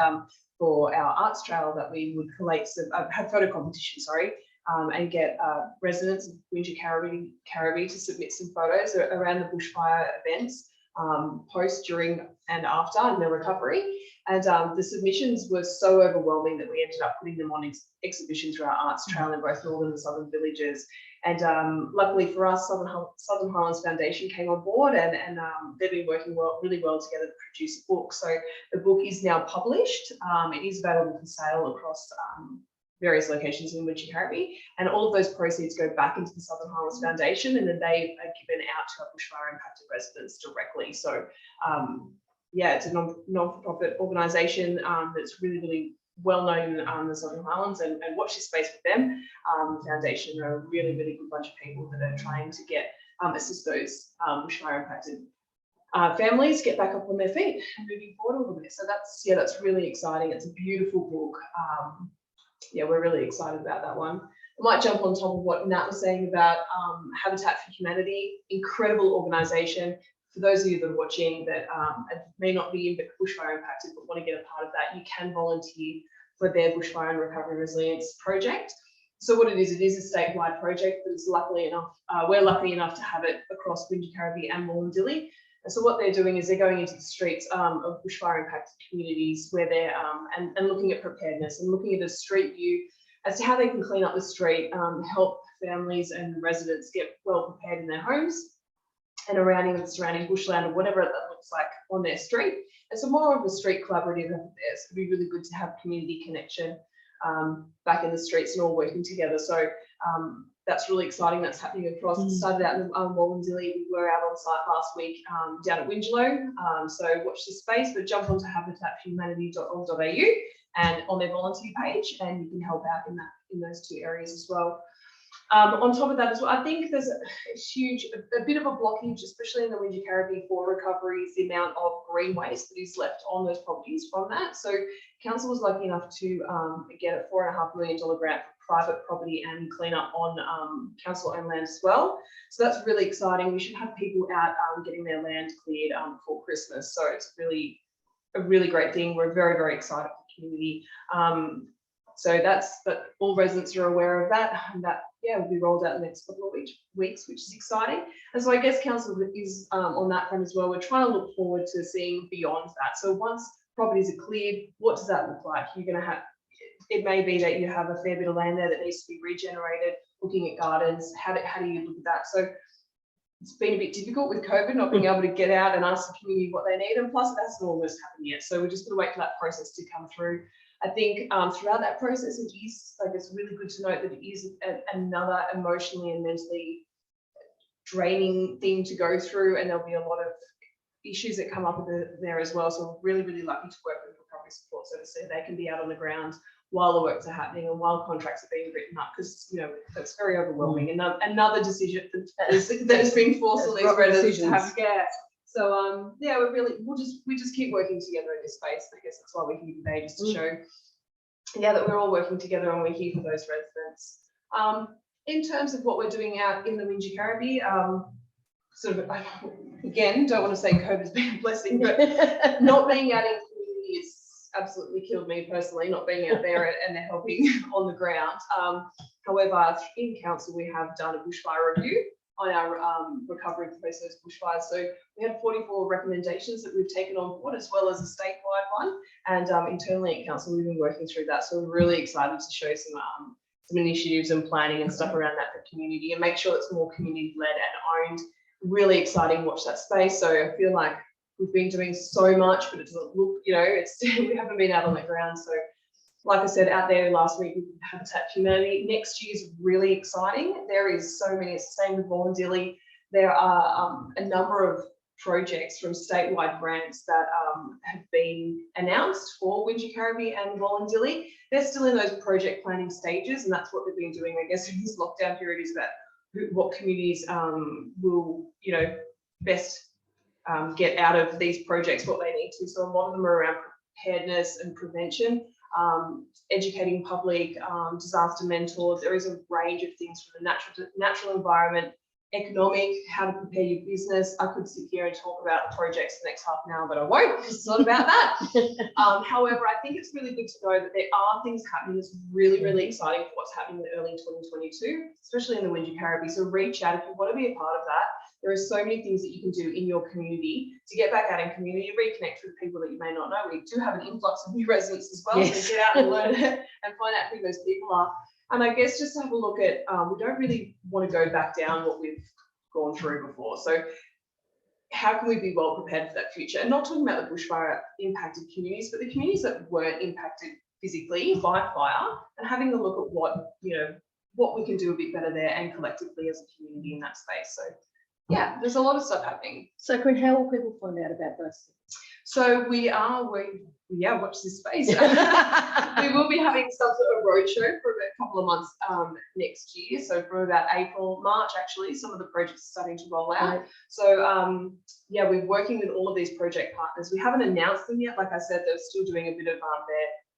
for our arts trail that we would collate some, have photo competition, and get residents of Wingecarribee to submit some photos around the bushfire events, post, during and after, and their recovery. And the submissions were so overwhelming that we ended up putting them on exhibition through our arts trail in both northern and southern villages. And luckily for us, Southern Highlands Foundation came on board, and they've been working really well together to produce a book. So the book is now published. It is available for sale across various locations in Wingecarribee, and all of those proceeds go back into the Southern Highlands Foundation, and then they are given out to our bushfire impacted residents directly. So yeah, it's a non-for-profit organisation that's really, really well known in the Southern Highlands, and watch this space with them. The foundation are a really, really good bunch of people that are trying to get assist those bushfire impacted families get back up on their feet and moving forward a little bit. So that's really exciting. It's a beautiful book. Yeah, we're really excited about that one. I might jump on top of what Nat was saying about Habitat for Humanity, incredible organisation. For those of you that are watching that may not be bushfire impacted but want to get a part of that, you can volunteer for their bushfire and recovery resilience project. So what it is a statewide project, but it's luckily enough, we're lucky enough to have it across Wingecarribee and Wollondilly. And so what they're doing is they're going into the streets of bushfire impacted communities where they're and looking at preparedness and looking at a street view as to how they can clean up the street, help families and residents get well prepared in their homes and around surrounding bushland or whatever that looks like on their street. And so more of a street collaborative effort there. So it'd be really good to have community connection back in the streets and all working together. So that's really exciting. That's happening across. It started out in Wollondilly. We were out on site last week down at Winslow. So watch this space, but jump onto habitatforhumanity.org.au and on their volunteer page, and you can help out in those two areas as well. On top of that as well, I think there's a bit of a blockage, especially in the Wingecarribee for recovery, is the amount of green waste that is left on those properties from that. So council was lucky enough to get a $4.5 million grant for private property and clean up on council owned land as well. So that's really exciting. We should have people out getting their land cleared before Christmas. So it's a really great thing. We're very, very excited for the community. So but all residents are aware of that, and that will be rolled out in the next couple of weeks, which is exciting. And so I guess council is on that front as well. We're trying to look forward to seeing beyond that. So once properties are cleared, what does that look like? You're going to have, it may be that you have a fair bit of land there that needs to be regenerated, looking at gardens. How do you look at that? So it's been a bit difficult with COVID, not being able to get out and ask the community what they need. And plus, it hasn't almost happened yet. So we're just going to wait for that process to come through. I think throughout that process, it is like, it's really good to note that it is another emotionally and mentally draining thing to go through, and there'll be a lot of issues that come up there as well. So we're really, really lucky to work with recovery support services so they can be out on the ground while the works are happening and while contracts are being written up, because that's very overwhelming. And another decision that has been forced on these residents to have. Yeah. So we just keep working together in this space. I guess that's why we're here today, just to show that we're all working together and we're here for those residents. In terms of what we're doing out in the Wingecarribee, sort of, again, don't want to say COVID's been a blessing, but not being out in community is absolutely killed me personally, not being out there and helping on the ground. However, in council, we have done a bushfire review on our recovery post those bushfires. So we had 44 recommendations that we've taken on board, as well as a statewide one. And internally at council, we've been working through that. So we're really excited to show some initiatives and planning and stuff around that for community, and make sure it's more community led and owned. Really exciting, watch that space. So I feel like we've been doing so much, but it doesn't look, we haven't been out on the ground. So like I said, out there last week with Habitat Humanity, next year is really exciting. There is so many, it's the same with Wollondilly. There are a number of projects from statewide grants that have been announced for Wingecarribee and Wollondilly. They're still in those project planning stages, and that's what they've been doing, I guess, in this lockdown period, is about what communities will, best get out of these projects, what they need to. So a lot of them are around preparedness and prevention, educating public, disaster mentors. There is a range of things from the natural environment, economic, how to prepare your business. I could sit here and talk about the projects the next half an hour, but I won't, because it's not about that. However, I think it's really good to know that there are things happening that's really, really exciting for what's happening in early 2022, especially in the Wingecarribee. So reach out if you want to be a part of that. There are so many things that you can do in your community to get back out in community, reconnect with people that you may not know. We do have an influx of new residents as well, so get out and learn and find out who those people are. And I guess just to have a look at, we don't really want to go back down what we've gone through before. So how can we be well prepared for that future? And not talking about the bushfire impacted communities, but the communities that weren't impacted physically by fire, and having a look at what we can do a bit better there and collectively as a community in that space. So yeah, there's a lot of stuff happening. So Quinn, how will people find out about those? So watch this space. We will be having some sort of roadshow for a couple of months next year. So from about April, March, actually, some of the projects are starting to roll out. Right. So we're working with all of these project partners. We haven't announced them yet. Like I said, they're still doing a bit of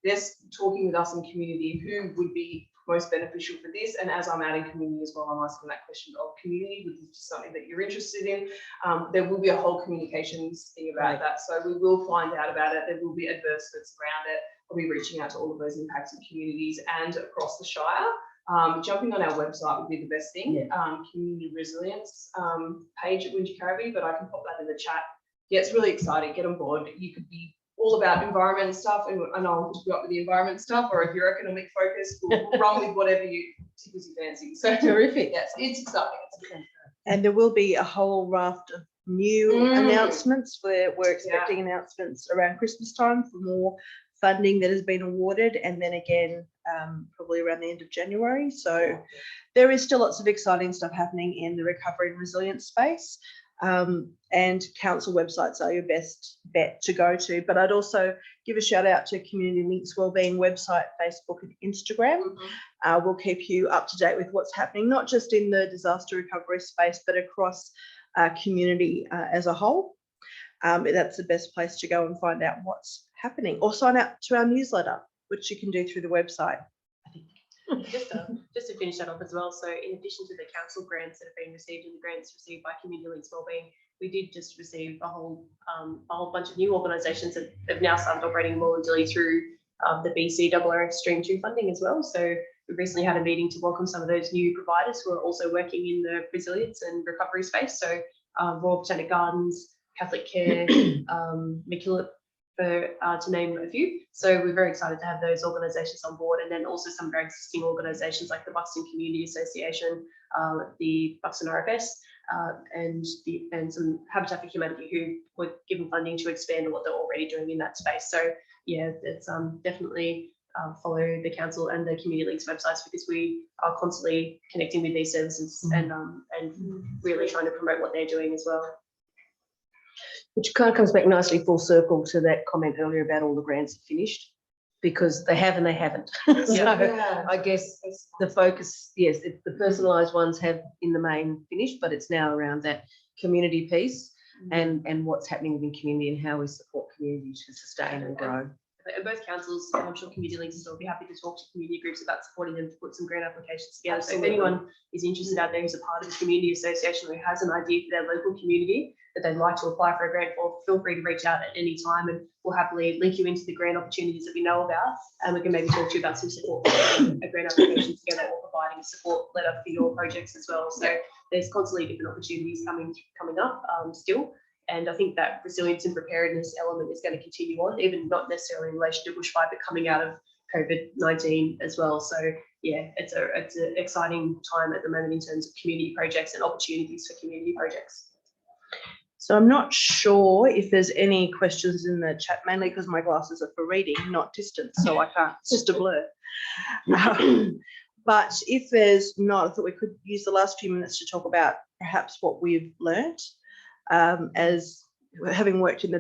they're talking with us in community who would be most beneficial for this. And as I'm out in community as well, I'm asking that question of community, which is something that you're interested in. There will be a whole communications thing about that. So we will find out about it. There will be advertisements around it. I'll be reaching out to all of those impacted communities and across the Shire. Jumping on our website would be the best thing. Community Resilience page at Wingecarribee, but I can pop that in the chat. Yeah, it's really exciting. Get on board. You could be all about environment and stuff, and I'll hook you up with the environment stuff, or if you're economic focused, we'll run with whatever you tickles your fancy. So terrific. Yes, it's exciting. And there will be a whole raft of new announcements. We're expecting announcements around Christmas time for more funding that has been awarded, and then again probably around the end of January. So there is still lots of exciting stuff happening in the recovery and resilience space. And council websites are your best bet to go to. But I'd also give a shout out to Community Links Wellbeing website, Facebook and Instagram. We'll keep you up to date with what's happening, not just in the disaster recovery space, but across community as a whole. That's the best place to go and find out what's happening, or sign up to our newsletter, which you can do through the website. Just to finish that off as well, so in addition to the council grants that have been received and the grants received by Community Links Wellbeing, we did just receive a whole bunch of new organisations that have now started operating in Wollondilly through the BCRRS Stream 2 funding as well. So we recently had a meeting to welcome some of those new providers who are also working in the resilience and recovery space. So Royal Botanic Gardens, Catholic Care, McNeil, to name a few. So we're very excited to have those organisations on board, and then also some very existing organisations like the Buxton Community Association, the Buxton RFS, and some Habitat for Humanity who were given funding to expand on what they're already doing in that space. So yeah, it's definitely follow the council and the community links websites, because we are constantly connecting with these services and really trying to promote what they're doing as well. Which kind of comes back nicely full circle to that comment earlier about all the grants are finished, because they have and they haven't. So I guess the focus, yes, the personalised ones have in the main finished, but it's now around that community piece and what's happening within community and how we support community to sustain and grow. And both councils, and I'm sure community links will be happy to talk to community groups about supporting them to put some grant applications together. Absolutely. So if anyone is interested out there who's a part of a community association who has an idea for their local community that they'd like to apply for a grant for, feel free to reach out at any time, and we'll happily link you into the grant opportunities that we know about, and we can maybe talk to you about some support for a grant application together, or providing a support letter for your projects as well. So there's constantly different opportunities coming up still. And I think that resilience and preparedness element is going to continue on, even not necessarily in relation to bushfire, but coming out of COVID-19 as well. So yeah, it's an exciting time at the moment in terms of community projects and opportunities for community projects. So I'm not sure if there's any questions in the chat, mainly because my glasses are for reading, not distance, so I can't, it's just a blur. But if there's not, I thought we could use the last few minutes to talk about perhaps what we've learnt as having worked in the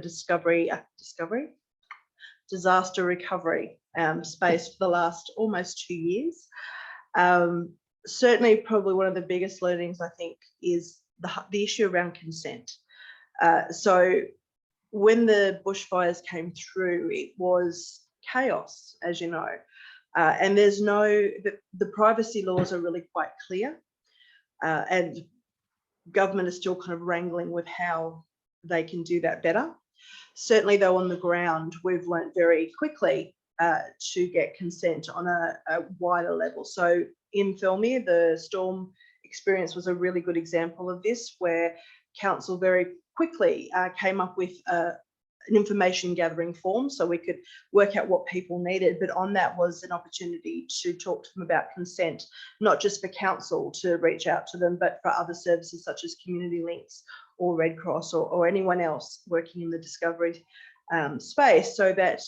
disaster recovery space for the last almost 2 years. Certainly, probably one of the biggest learnings, I think, is the issue around consent. So when the bushfires came through, it was chaos, as you know, and there's the privacy laws are really quite clear, and government is still kind of wrangling with how they can do that better. Certainly, though, on the ground, we've learnt very quickly to get consent on a wider level. So in Thirlmere, the storm experience was a really good example of this, where council very quickly came up with an information gathering form so we could work out what people needed, but on that was an opportunity to talk to them about consent, not just for council to reach out to them, but for other services such as Community Links or Red Cross or anyone else working in the discovery space, so that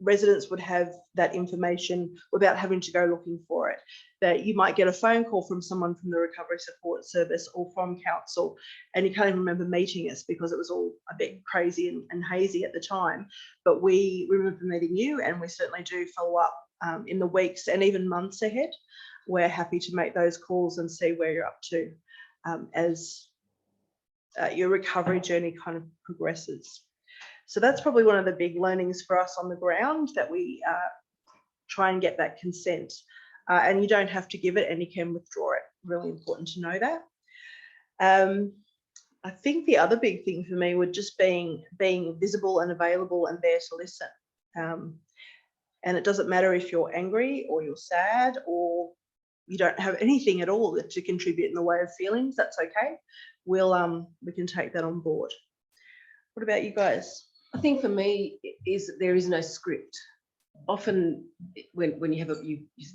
residents would have that information without having to go looking for it. That you might get a phone call from someone from the Recovery Support Service or from council, and you can't even remember meeting us because it was all a bit crazy and hazy at the time. But we remember meeting you, and we certainly do follow up in the weeks and even months ahead. We're happy to make those calls and see where you're up to as your recovery journey kind of progresses. So that's probably one of the big learnings for us on the ground, that we try and get that consent. And you don't have to give it, and you can withdraw it. Really important to know that. I think the other big thing for me would just being visible and available and there to listen. And it doesn't matter if you're angry or you're sad or you don't have anything at all to contribute in the way of feelings. That's okay. We can take that on board. What about you guys? I think for me is that there is no script. Often when you have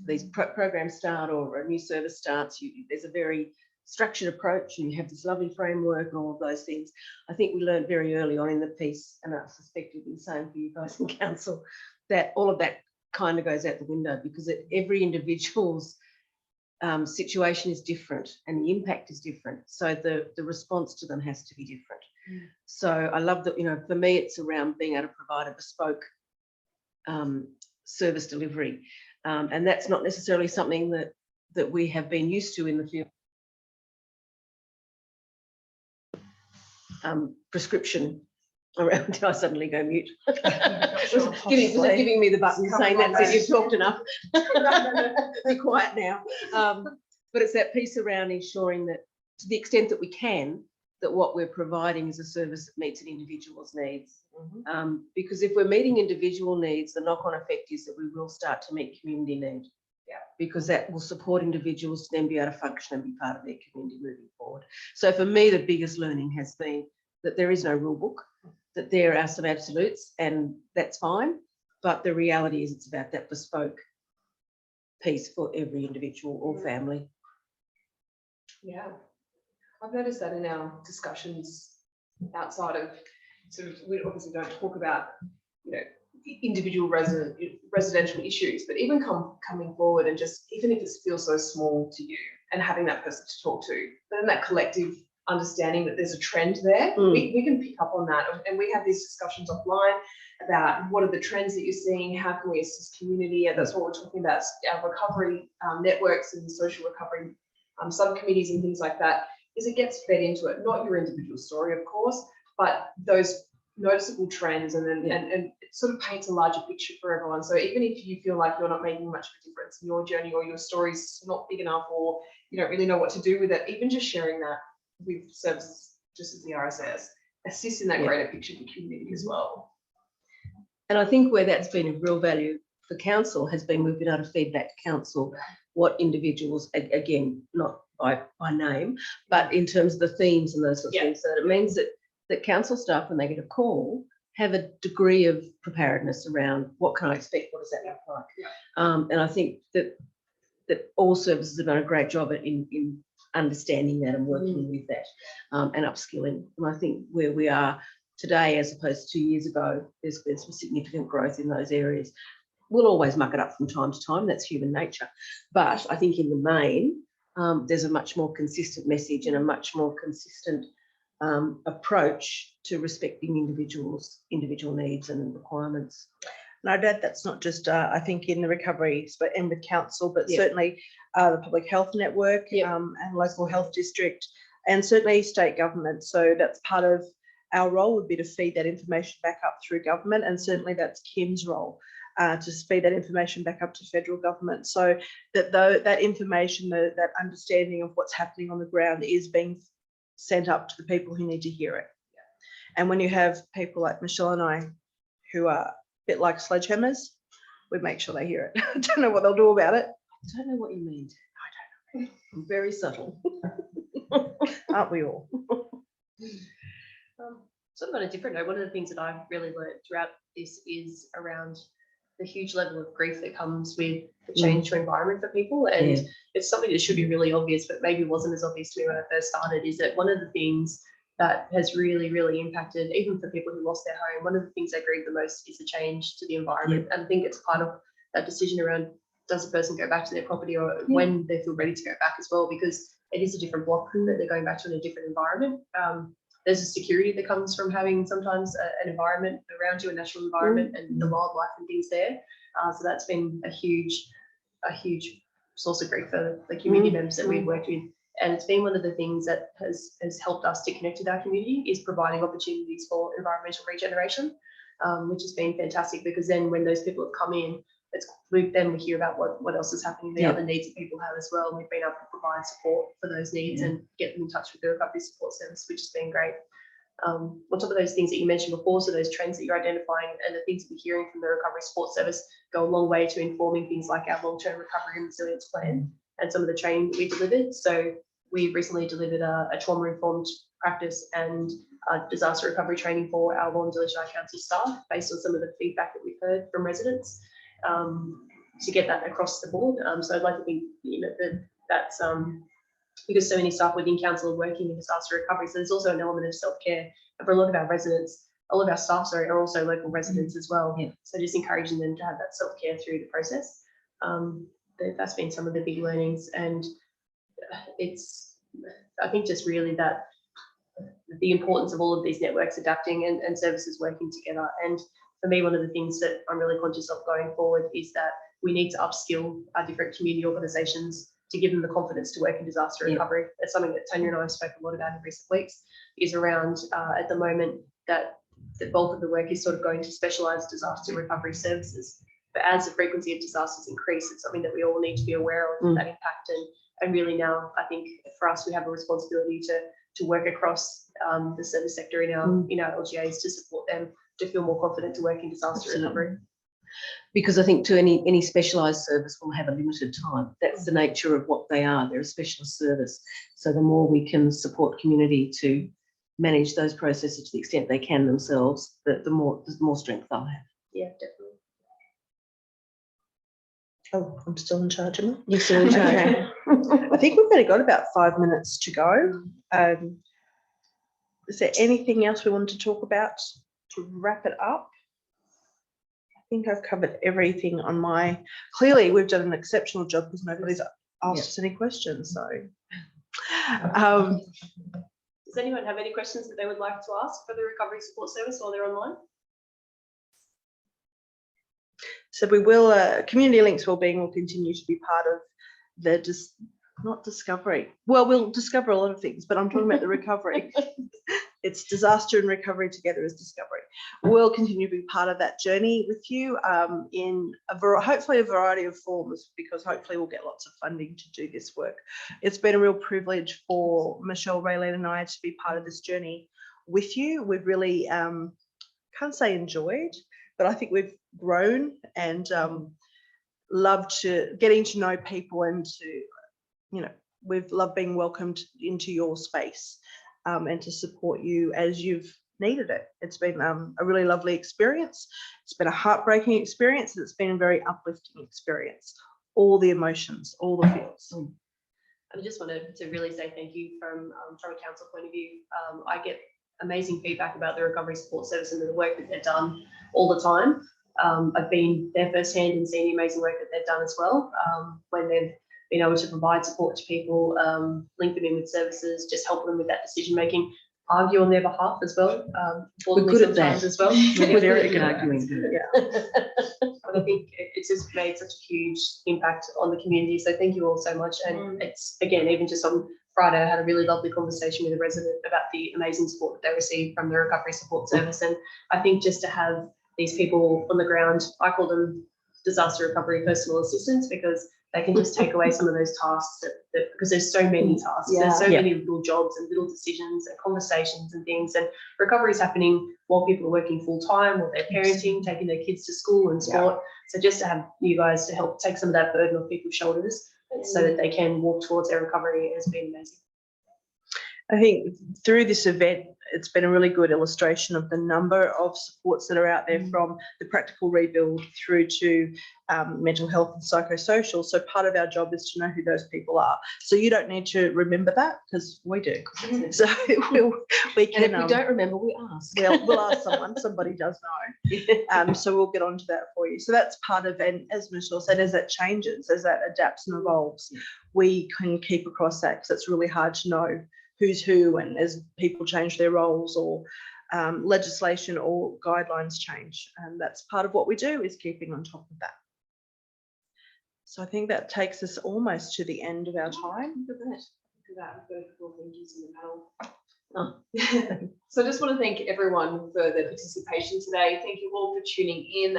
these programs start or a new service starts, there's a very structured approach, and you have this lovely framework and all of those things. I think we learned very early on in the piece, and I suspect it'll be the same for you guys in council, that all of that kind of goes out the window, because every individual's situation is different and the impact is different. So the response to them has to be different. So I love that, for me, it's around being able to provide a bespoke service delivery. And that's not necessarily something that we have been used to in the field. Prescription around. Did I suddenly go mute? was giving me the button saying that's it, you've talked enough. Be quiet now. But it's that piece around ensuring that, to the extent that we can, that what we're providing is a service that meets an individual's needs. Because if we're meeting individual needs, the knock-on effect is that we will start to meet community need. because that will support individuals to then be able to function and be part of their community moving forward. So for me, the biggest learning has been that there is no rule book, that there are some absolutes, and that's fine. But the reality is it's about that bespoke piece for every individual or family. Yeah, I've noticed that in our discussions outside of sort of, we obviously don't talk about, you know, individual residential issues, but even coming forward and just, even if it feels so small to you, and having that person to talk to, but then that collective understanding that there's a trend there, we can pick up on that. And we have these discussions offline about what are the trends that you're seeing, how can we assist community, and that's what we're talking about, our recovery networks and social recovery subcommittees and things like that, is it gets fed into it, not your individual story, of course, but those noticeable trends, and then and it sort of paints a larger picture for everyone. So even if you feel like you're not making much of a difference in your journey, or your story's not big enough, or you don't really know what to do with it, even just sharing that with services, just as the RSS, assists in that greater picture for community as well. And I think where that's been of real value for council has been we've been able to feed back to council what individuals, again, not by name, but in terms of the themes and those sorts of things. So it means that council staff, when they get a call, have a degree of preparedness around what can I expect, what does that look like? And I think that all services have done a great job in understanding that and working with that and upskilling. And I think where we are today, as opposed to 2 years ago, there's been some significant growth in those areas. We'll always muck it up from time to time, that's human nature. But I think in the main, there's a much more consistent message and a much more consistent approach to respecting individual needs and requirements. And I'd add that's not just, I think, in the recovery and with council, but certainly the public health network and local health district, and certainly state government. So that's part of our role would be to feed that information back up through government, and certainly that's Kim's role, to feed that information back up to federal government, so that that information, that understanding of what's happening on the ground is being sent up to the people who need to hear it. And when you have people like Michelle and I, who are a bit like sledgehammers, we make sure they hear it. I don't know what they'll do about it. I don't know what you mean. I don't know. I'm very subtle. Aren't we all? Sort of on a different note, one of the things that I've really learned throughout this is around the huge level of grief that comes with the change to environment for people. And it's something that should be really obvious, but maybe wasn't as obvious to me when I first started, is that one of the things that has really, really impacted, even for people who lost their home, one of the things they grieve the most is the change to the environment. And I think it's part of that decision around, does a person go back to their property, or when they feel ready to go back as well, because it is a different block that they're going back to in a different environment. There's a security that comes from having sometimes an environment around you, a natural environment, and the wildlife and things there. So that's been a huge source of grief for the community members that we've worked with. And it's been one of the things that has helped us to connect with our community, is providing opportunities for environmental regeneration, which has been fantastic, because then when those people have come in, we hear about what else is happening, the other needs that people have as well. And we've been able to provide support for those needs and get them in touch with the recovery support service, which has been great. On top of those things that you mentioned before, so those trends that you're identifying and the things that we're hearing from the recovery support service go a long way to informing things like our long-term recovery and resilience plan and some of the training that we delivered. So we recently delivered a trauma-informed practice and disaster recovery training for our Wollondilly Shire Council staff, based on some of the feedback that we've heard from residents, to get that across the board. So I'd like to think, that's because so many staff within council are working in disaster recovery. So there's also an element of self-care. And for a lot of our residents, all of our staff are also local residents as well. So just encouraging them to have that self-care through the process. That's been some of the big learnings. And I think just really that the importance of all of these networks adapting and services working together. And for me, one of the things that I'm really conscious of going forward is that we need to upskill our different community organisations to give them the confidence to work in disaster recovery. That's something that Tanya and I have spoken a lot about in recent weeks, is around at the moment that the bulk of the work is sort of going to specialised disaster recovery services. But as the frequency of disasters increase, it's something that we all need to be aware of, that impact. And really now, I think for us, we have a responsibility to work across the service sector in our LGAs to support them to feel more confident to work in disaster recovery. Because I think to any specialised service will have a limited time. That's the nature of what they are. They're a specialist service. So the more we can support community to manage those processes to the extent they can themselves, the more strength they'll have. Yeah, definitely. Oh, I'm still in charge, am I? You're still in charge. Okay. I think we've only got about 5 minutes to go. Is there anything else we want to talk about to wrap it up? I think I've covered everything on my. Clearly, we've done an exceptional job because nobody's asked us any questions. So, does anyone have any questions that they would like to ask for the Recovery Support Service while they're online? So we will, Community Links Wellbeing will continue to be part of the, not discovery. Well, we'll discover a lot of things, but I'm talking about the recovery. It's disaster and recovery together as discovery. We'll continue to be part of that journey with you in hopefully a variety of forms, because hopefully we'll get lots of funding to do this work. It's been a real privilege for Michelle, Raylene and I to be part of this journey with you. We've really, can't say enjoyed, but I think we've grown and loved getting to know people, and we've loved being welcomed into your space and to support you as you've needed it. It's been a really lovely experience. It's been a heartbreaking experience, and it's been a very uplifting experience. All the emotions, all the feels. I just wanted to really say thank you from a council point of view. I get amazing feedback about the Recovery Support Service and the work that they've done all the time. I've been there firsthand and seen the amazing work that they've done as well, when they've been able to provide support to people, link them in with services, just help them with that decision making, argue on their behalf as well. We're good at that as well. We're very good at arguing. Yeah. But I think it's just made such a huge impact on the community. So thank you all so much. And it's, again, even just on Friday, I had a really lovely conversation with a resident about the amazing support that they received from the Recovery Support Service. And I think just to have these people on the ground, I call them disaster recovery personal assistants, because they can just take away some of those tasks because there's so many tasks, there's so many little jobs and little decisions and conversations and things, and recovery is happening while people are working full time, or they're parenting, taking their kids to school and sport. So just to have you guys to help take some of that burden off people's shoulders so that they can walk towards their recovery has been amazing. I think through this event, it's been a really good illustration of the number of supports that are out there, from the practical rebuild through to mental health and psychosocial. So part of our job is to know who those people are. So you don't need to remember that, because we do. So we can. And if we don't remember, we ask. We'll ask someone. Somebody does know. So we'll get onto that for you. So that's part of, and as Michelle said, as that changes, as that adapts and evolves, we can keep across that, because it's really hard to know who's who, and as people change their roles or legislation or guidelines change. And that's part of what we do, is keeping on top of that. So I think that takes us almost to the end of our time. Look at that. We've got a couple of thank yous in the panel. So I just want to thank everyone for their participation today. Thank you all for tuning in.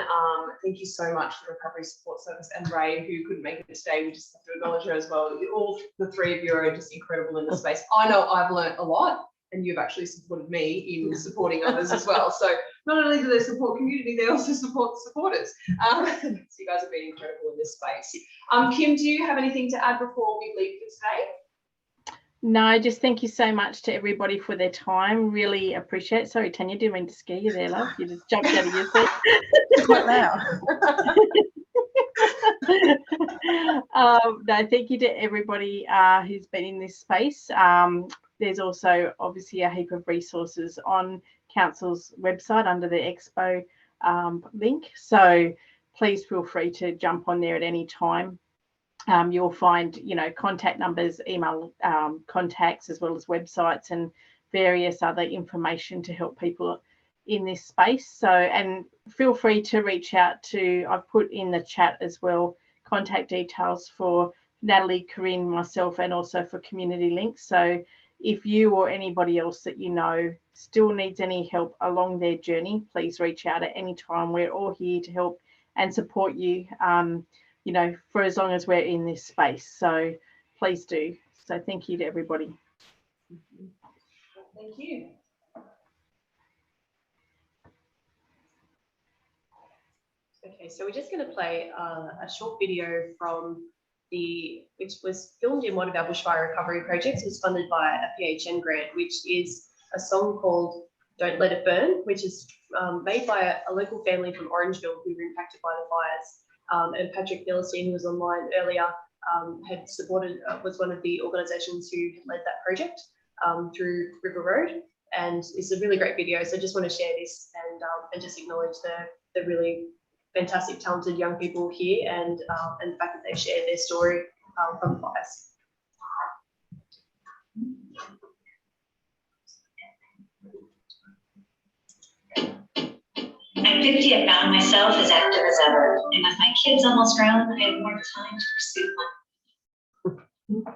Thank you so much for the Recovery Support Service and Ray, who couldn't make it today. We just have to acknowledge her as well. All the three of you are just incredible in this space. I know I've learned a lot, and you've actually supported me in supporting others as well. So not only do they support community, they also support the supporters. So you guys have been incredible in this space. Kim, do you have anything to add before we leave for today? No, just thank you so much to everybody for their time. Really appreciate it. Sorry, Tanya, didn't mean to scare you there, love. You just jumped out of your seat. It's quite loud. No, thank you to everybody who's been in this space. There's also obviously a heap of resources on Council's website under the Expo link. So please feel free to jump on there at any time. You'll find, contact numbers, email contacts, as well as websites and various other information to help people in this space. So, and feel free to reach out to, I've put in the chat as well, contact details for Natalie, Corinne, myself, and also for Community Links. So if you or anybody else that you know still needs any help along their journey, please reach out at any time. We're all here to help and support you. For as long as we're in this space. So please do. So thank you to everybody. Thank you. Okay, so we're just going to play a short video from which was filmed in one of our bushfire recovery projects. It was funded by a PHN grant, which is a song called Don't Let It Burn, which is made by a local family from Orangeville who were impacted by the fires. And Patrick Philistine, who was online earlier, had supported, was one of the organisations who led that project through River Road. And it's a really great video. So I just want to share this and just acknowledge the really fantastic, talented young people here and the fact that they shared their story from the fires. At 50, I found myself as active as ever, and with my kids almost grown, I had more time to pursue one.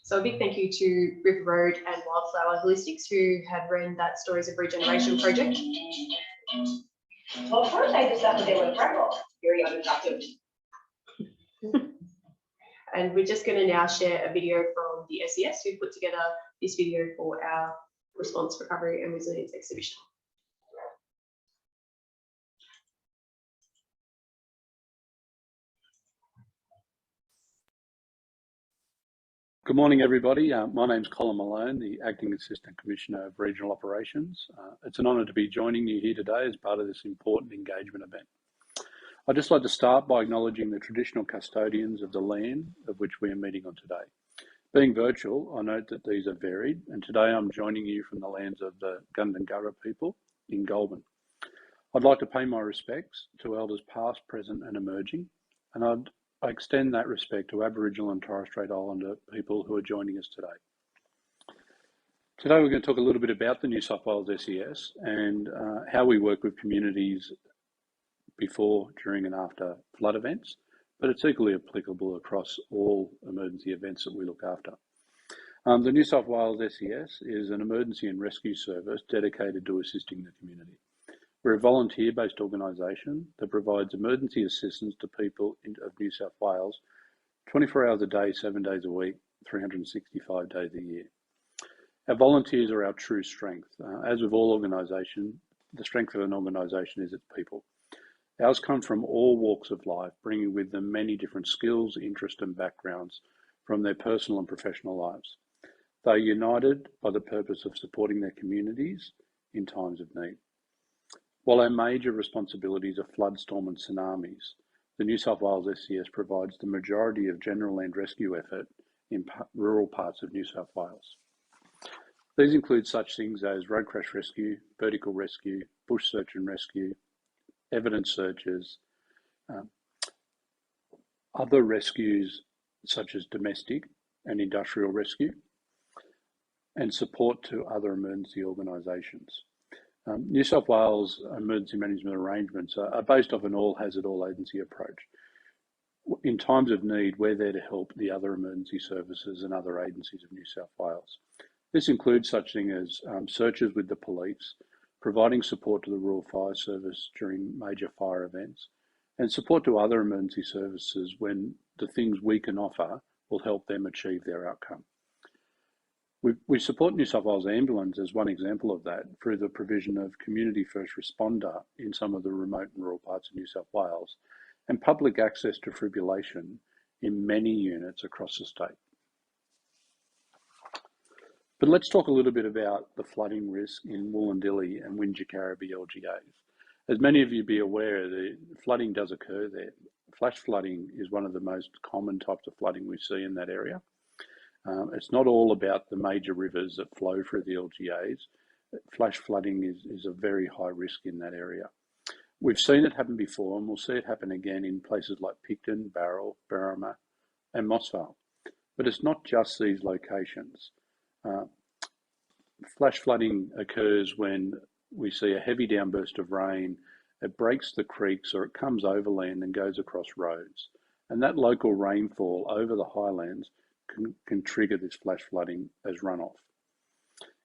So a big thank you to River Road and Wildflower Holistics who had run that Stories of Regeneration project. Well, first I just thought that they were purple. Very unattractive. And we're just going to now share a video from the SES who put together this video for our Response, Recovery and Resilience exhibition. Good morning, everybody. My name's Colin Malone, the Acting Assistant Commissioner of Regional Operations. It's an honour to be joining you here today as part of this important engagement event. I'd just like to start by acknowledging the traditional custodians of the land of which we are meeting on today. Being virtual, I note that these are varied, and today I'm joining you from the lands of the Gundungurra people in Goulburn. I'd like to pay my respects to elders past, present and emerging, and I extend that respect to Aboriginal and Torres Strait Islander people who are joining us today. Today we're going to talk a little bit about the New South Wales SES and how we work with communities before, during and after flood events, but it's equally applicable across all emergency events that we look after. The New South Wales SES is an emergency and rescue service dedicated to assisting the community. We're a volunteer-based organisation that provides emergency assistance to people of New South Wales 24 hours a day, 7 days a week, 365 days a year. Our volunteers are our true strength. As with all organisations, the strength of an organisation is its people. Ours come from all walks of life, bringing with them many different skills, interests and backgrounds from their personal and professional lives. They are united by the purpose of supporting their communities in times of need. While our major responsibilities are flood, storm and tsunamis, the New South Wales SES provides the majority of general land rescue effort in rural parts of New South Wales. These include such things as road crash rescue, vertical rescue, bush search and rescue, evidence searches, other rescues such as domestic and industrial rescue, and support to other emergency organisations. New South Wales emergency management arrangements are based off an all hazard, all agency approach. In times of need, we're there to help the other emergency services and other agencies of New South Wales. This includes such things as searches with the police, providing support to the Rural Fire Service during major fire events, and support to other emergency services when the things we can offer will help them achieve their outcome. We support New South Wales Ambulance as one example of that through the provision of community first responder in some of the remote and rural parts of New South Wales and public access to defibrillation in many units across the state. But let's talk a little bit about the flooding risk in Wollondilly and Wingecarribee LGAs. As many of you be aware, the flooding does occur there. Flash flooding is one of the most common types of flooding we see in that area. It's not all about the major rivers that flow through the LGAs. Flash flooding is a very high risk in that area. We've seen it happen before and we'll see it happen again in places like Picton, Barrel, Berrima and Mossvale. But it's not just these locations. Flash flooding occurs when we see a heavy downburst of rain, it breaks the creeks or it comes overland and goes across roads. And that local rainfall over the highlands can trigger this flash flooding as runoff.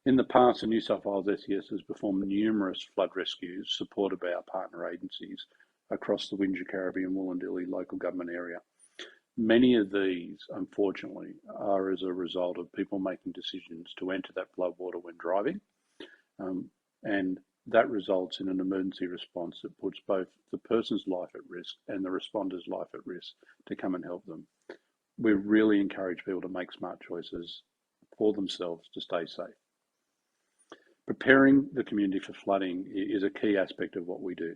In the past, the New South Wales SES has performed numerous flood rescues supported by our partner agencies across the Wingecarribee and Wollondilly local government area. Many of these, unfortunately, are as a result of people making decisions to enter that floodwater when driving, and that results in an emergency response that puts both the person's life at risk and the responder's life at risk to come and help them. We really encourage people to make smart choices for themselves to stay safe. Preparing the community for flooding is a key aspect of what we do.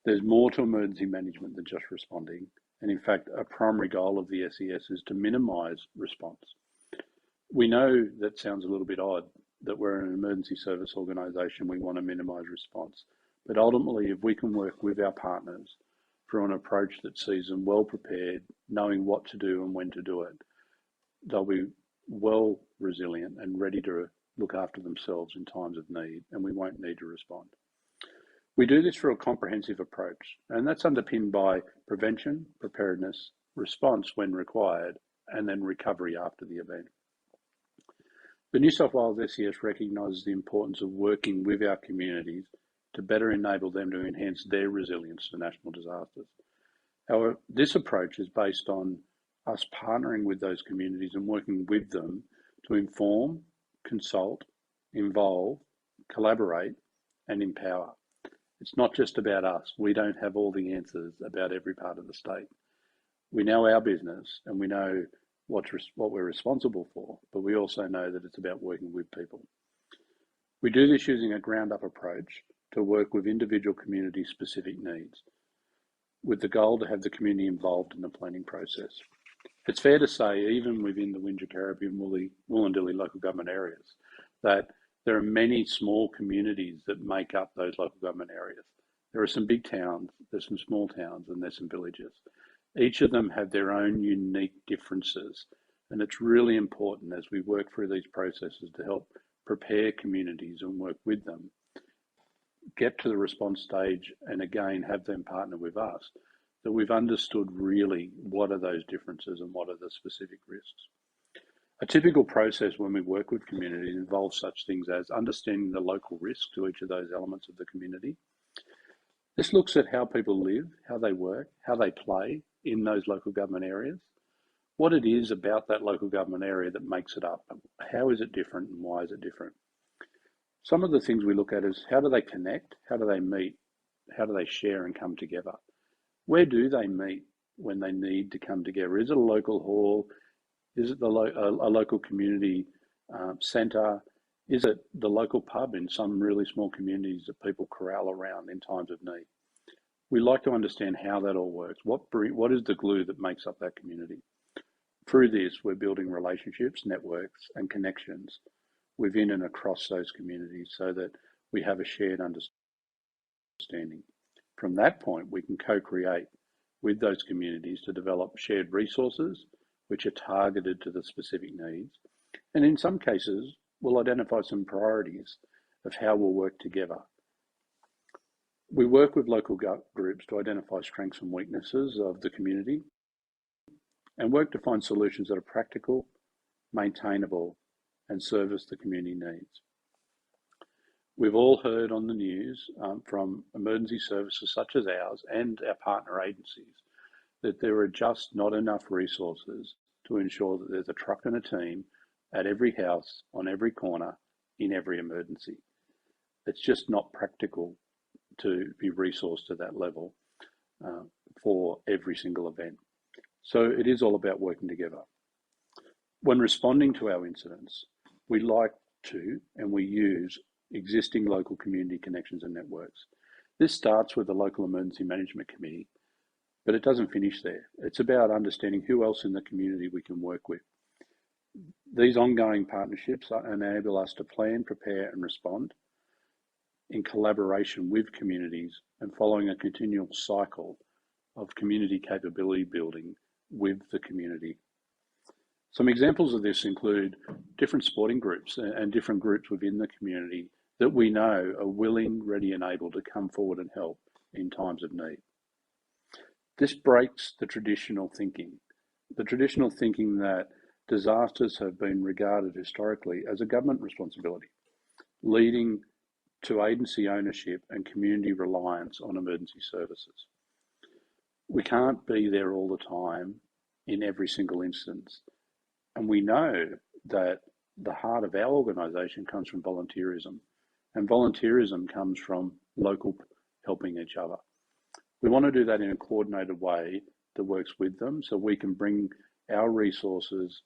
There's more to emergency management than just responding. And in fact, a primary goal of the SES is to minimise response. We know that sounds a little bit odd, that we're an emergency service organisation, we want to minimise response. But ultimately, if we can work with our partners through an approach that sees them well prepared, knowing what to do and when to do it, they'll be well resilient and ready to look after themselves in times of need, and we won't need to respond. We do this through a comprehensive approach, and that's underpinned by prevention, preparedness, response when required, and then recovery after the event. The New South Wales SES recognises the importance of working with our communities to better enable them to enhance their resilience to national disasters. However, this approach is based on us partnering with those communities and working with them to inform, consult, involve, collaborate, and empower. It's not just about us. We don't have all the answers about every part of the state. We know our business and we know what we're responsible for, but we also know that it's about working with people. We do this using a ground-up approach to work with individual community-specific needs, with the goal to have the community involved in the planning process. It's fair to say, even within the Wingecarribee and Wollondilly local government areas, that there are many small communities that make up those local government areas. There are some big towns, there's some small towns, and there's some villages. Each of them have their own unique differences, and it's really important as we work through these processes to help prepare communities and work with them, get to the response stage, and again have them partner with us, that we've understood really what are those differences and what are the specific risks. A typical process when we work with communities involves such things as understanding the local risk to each of those elements of the community. This looks at how people live, how they work, how they play in those local government areas, what it is about that local government area that makes it up, how is it different and why is it different. Some of the things we look at is how do they connect, how do they meet, how do they share and come together? Where do they meet when they need to come together? Is it a local hall? Is it a local community centre? Is it the local pub in some really small communities that people corral around in times of need? We like to understand how that all works. What is the glue that makes up that community? Through this, we're building relationships, networks, and connections within and across those communities so that we have a shared understanding. From that point, we can co-create with those communities to develop shared resources which are targeted to the specific needs. And in some cases, we'll identify some priorities of how we'll work together. We work with local groups to identify strengths and weaknesses of the community and work to find solutions that are practical, maintainable, and service the community needs. We've all heard on the news from emergency services such as ours and our partner agencies that there are just not enough resources to ensure that there's a truck and a team at every house, on every corner, in every emergency. It's just not practical to be resourced to that level for every single event. So it is all about working together. When responding to our incidents, we like to and we use existing local community connections and networks. This starts with the local emergency management committee, but it doesn't finish there. It's about understanding who else in the community we can work with. These ongoing partnerships enable us to plan, prepare and respond in collaboration with communities and following a continual cycle of community capability building with the community. Some examples of this include different sporting groups and different groups within the community that we know are willing, ready and able to come forward and help in times of need. This breaks the traditional thinking that disasters have been regarded historically as a government responsibility, leading to agency ownership and community reliance on emergency services. We can't be there all the time in every single instance. And we know that the heart of our organisation comes from volunteerism, and volunteerism comes from local helping each other. We want to do that in a coordinated way that works with them so we can bring our resources,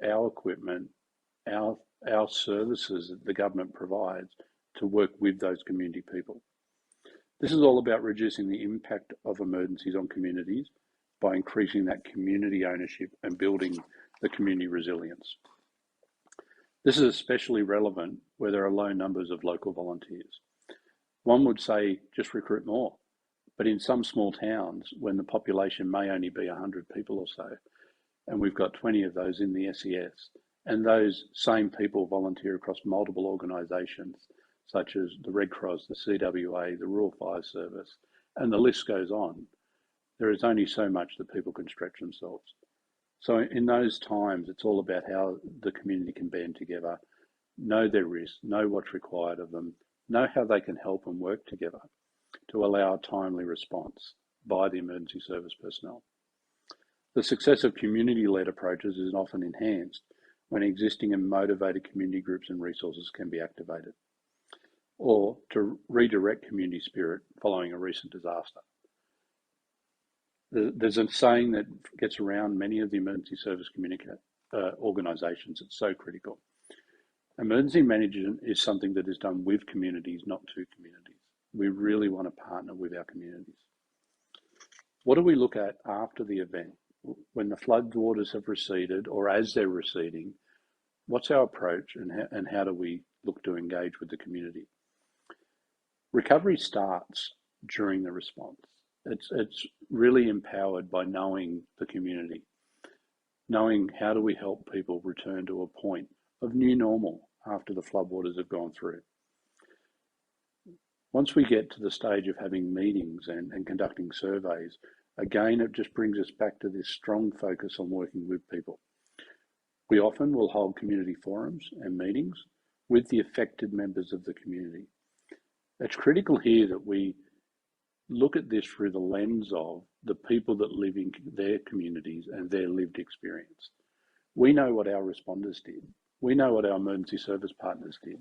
our equipment, our services that the government provides to work with those community people. This is all about reducing the impact of emergencies on communities by increasing that community ownership and building the community resilience. This is especially relevant where there are low numbers of local volunteers. One would say just recruit more, but in some small towns when the population may only be 100 people or so, and we've got 20 of those in the SES, and those same people volunteer across multiple organisations such as the Red Cross, the CWA, the Rural Fire Service, and the list goes on. There is only so much that people can stretch themselves. So in those times, it's all about how the community can band together know their risks, know what's required of them, know how they can help and work together to allow a timely response by the emergency service personnel. The success of community-led approaches is often enhanced when existing and motivated community groups and resources can be activated, or to redirect community spirit following a recent disaster. There's a saying that gets around many of the emergency service organisations. It's so critical. Emergency management is something that is done with communities, not to communities. We really want to partner with our communities. What do we look at after the event? When the flood waters have receded, or as they're receding, what's our approach, and how do we look to engage with the community? Recovery starts during the response. It's really empowered by knowing the community, knowing how do we help people return to a point of new normal after the floodwaters have gone through. Once we get to the stage of having meetings and conducting surveys, again, it just brings us back to this strong focus on working with people. We often will hold community forums and meetings with the affected members of the community. It's critical here that we look at this through the lens of the people that live in their communities and their lived experience. We know what our responders did. We know what our emergency service partners did.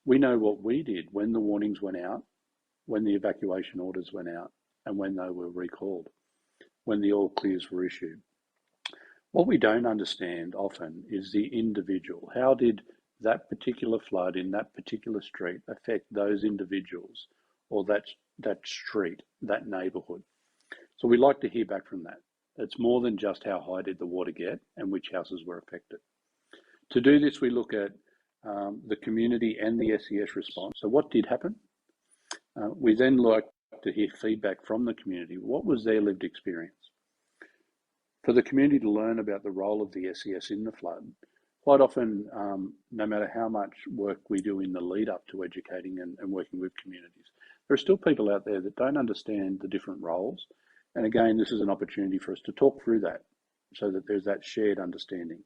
We know what we did when the warnings went out, when the evacuation orders went out, and when they were recalled, when the all clears were issued. What we don't understand often is the individual. How did that particular flood in that particular street affect those individuals or that street, that neighbourhood? So we like to hear back from that. It's more than just how high did the water get and which houses were affected. To do this, we look at the community and the SES response. So what did happen? We then like to hear feedback from the community. What was their lived experience? For the community to learn about the role of the SES in the flood, quite often, no matter how much work we do in the lead up to educating and working with communities, there are still people out there that don't understand the different roles. And again, this is an opportunity for us to talk through that so that there's that shared understanding.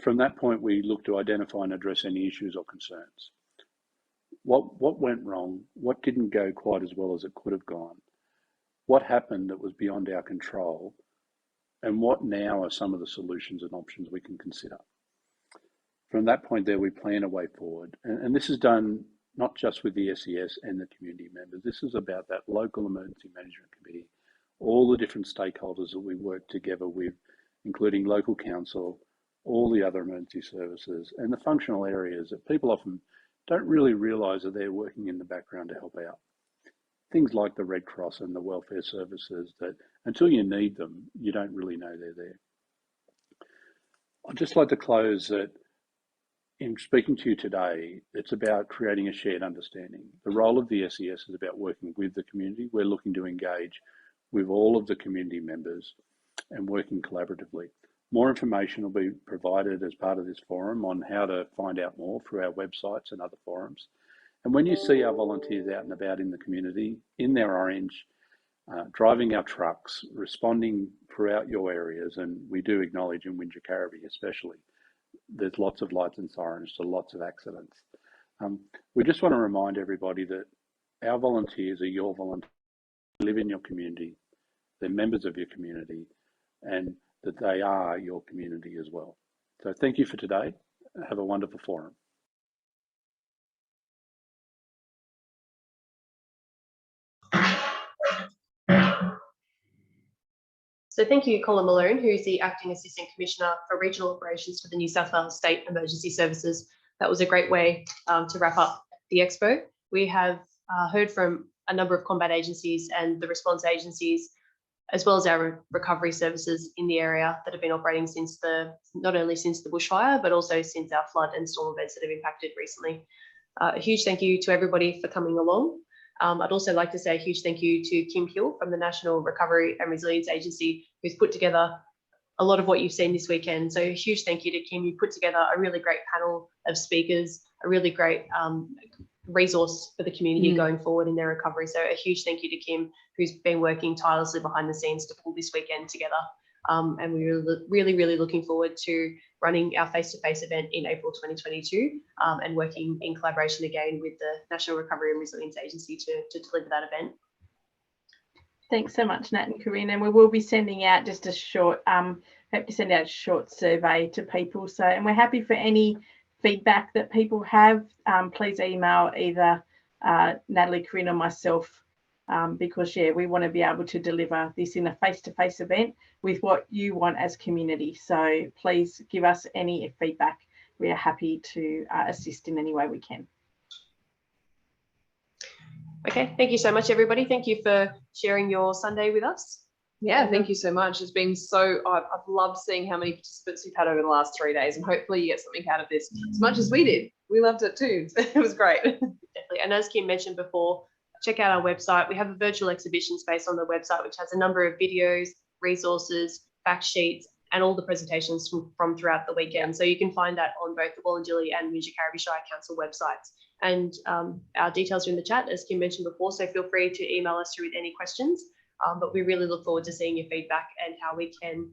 From that point, we look to identify and address any issues or concerns. What went wrong? What didn't go quite as well as it could have gone? What happened that was beyond our control? And what now are some of the solutions and options we can consider? From that point there, we plan a way forward. And this is done not just with the SES and the community members. This is about that local emergency management committee, all the different stakeholders that we work together with, including local council, all the other emergency services, and the functional areas that people often don't really realise that they're working in the background to help out. Things like the Red Cross and the welfare services that until you need them, you don't really know they're there. I'd just like to close that in speaking to you today, it's about creating a shared understanding. The role of the SES is about working with the community. We're looking to engage with all of the community members and working collaboratively. More information will be provided as part of this forum on how to find out more through our websites and other forums. And when you see our volunteers out and about in the community, in their orange, driving our trucks, responding throughout your areas, and we do acknowledge in Wingecarribee especially, there's lots of lights and sirens, so lots of accidents. We just want to remind everybody that our volunteers are your volunteers, they live in your community, they're members of your community, and that they are your community as well. So thank you for today. Have a wonderful forum. So thank you, Colin Malone, who's the Acting Assistant Commissioner for Regional Operations for the New South Wales State Emergency Services. That was a great way to wrap up the Expo. We have heard from a number of combat agencies and the response agencies, as well as our recovery services in the area that have been operating since not only since the bushfire, but also since our flood and storm events that have impacted recently. A huge thank you to everybody for coming along. I'd also like to say a huge thank you to Kim Hill from the National Recovery and Resilience Agency, who's put together a lot of what you've seen this weekend. So a huge thank you to Kim. You put together a really great panel of speakers, a really great resource for the community going forward in their recovery. So a huge thank you to Kim, who's been working tirelessly behind the scenes to pull this weekend together. And we're really looking forward to running our face-to-face event in April 2022 and working in collaboration again with the National Recovery and Resilience Agency to deliver that event. Thanks so much, Nat and Corinne. And we will be sending out just a short, hope to send out a short survey to people. So, and we're happy for any feedback that people have. Please email either Natalie, Corinne, or myself, because yeah, we want to be able to deliver this in a face-to-face event with what you want as community. So please give us any feedback. We are happy to assist in any way we can. Okay, thank you so much, everybody. Thank you for sharing your Sunday with us. Yeah, thank you so much. It's been so, I've loved seeing how many participants we've had over the last 3 days, and hopefully you get something out of this as much as we did. We loved it too. It was great. Definitely. And as Kim mentioned before, check out our website. We have a virtual exhibition space on the website, which has a number of videos, resources, fact sheets, and all the presentations from throughout the weekend. So you can find that on both the Wollondilly and Carriby Shire Council websites. And our details are in the chat, as Kim mentioned before, so feel free to email us through with any questions. But we really look forward to seeing your feedback and how we can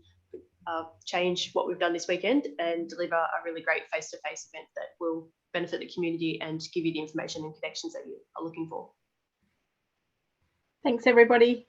change what we've done this weekend and deliver a really great face-to-face event that will benefit the community and give you the information and connections that you are looking for. Thanks, everybody.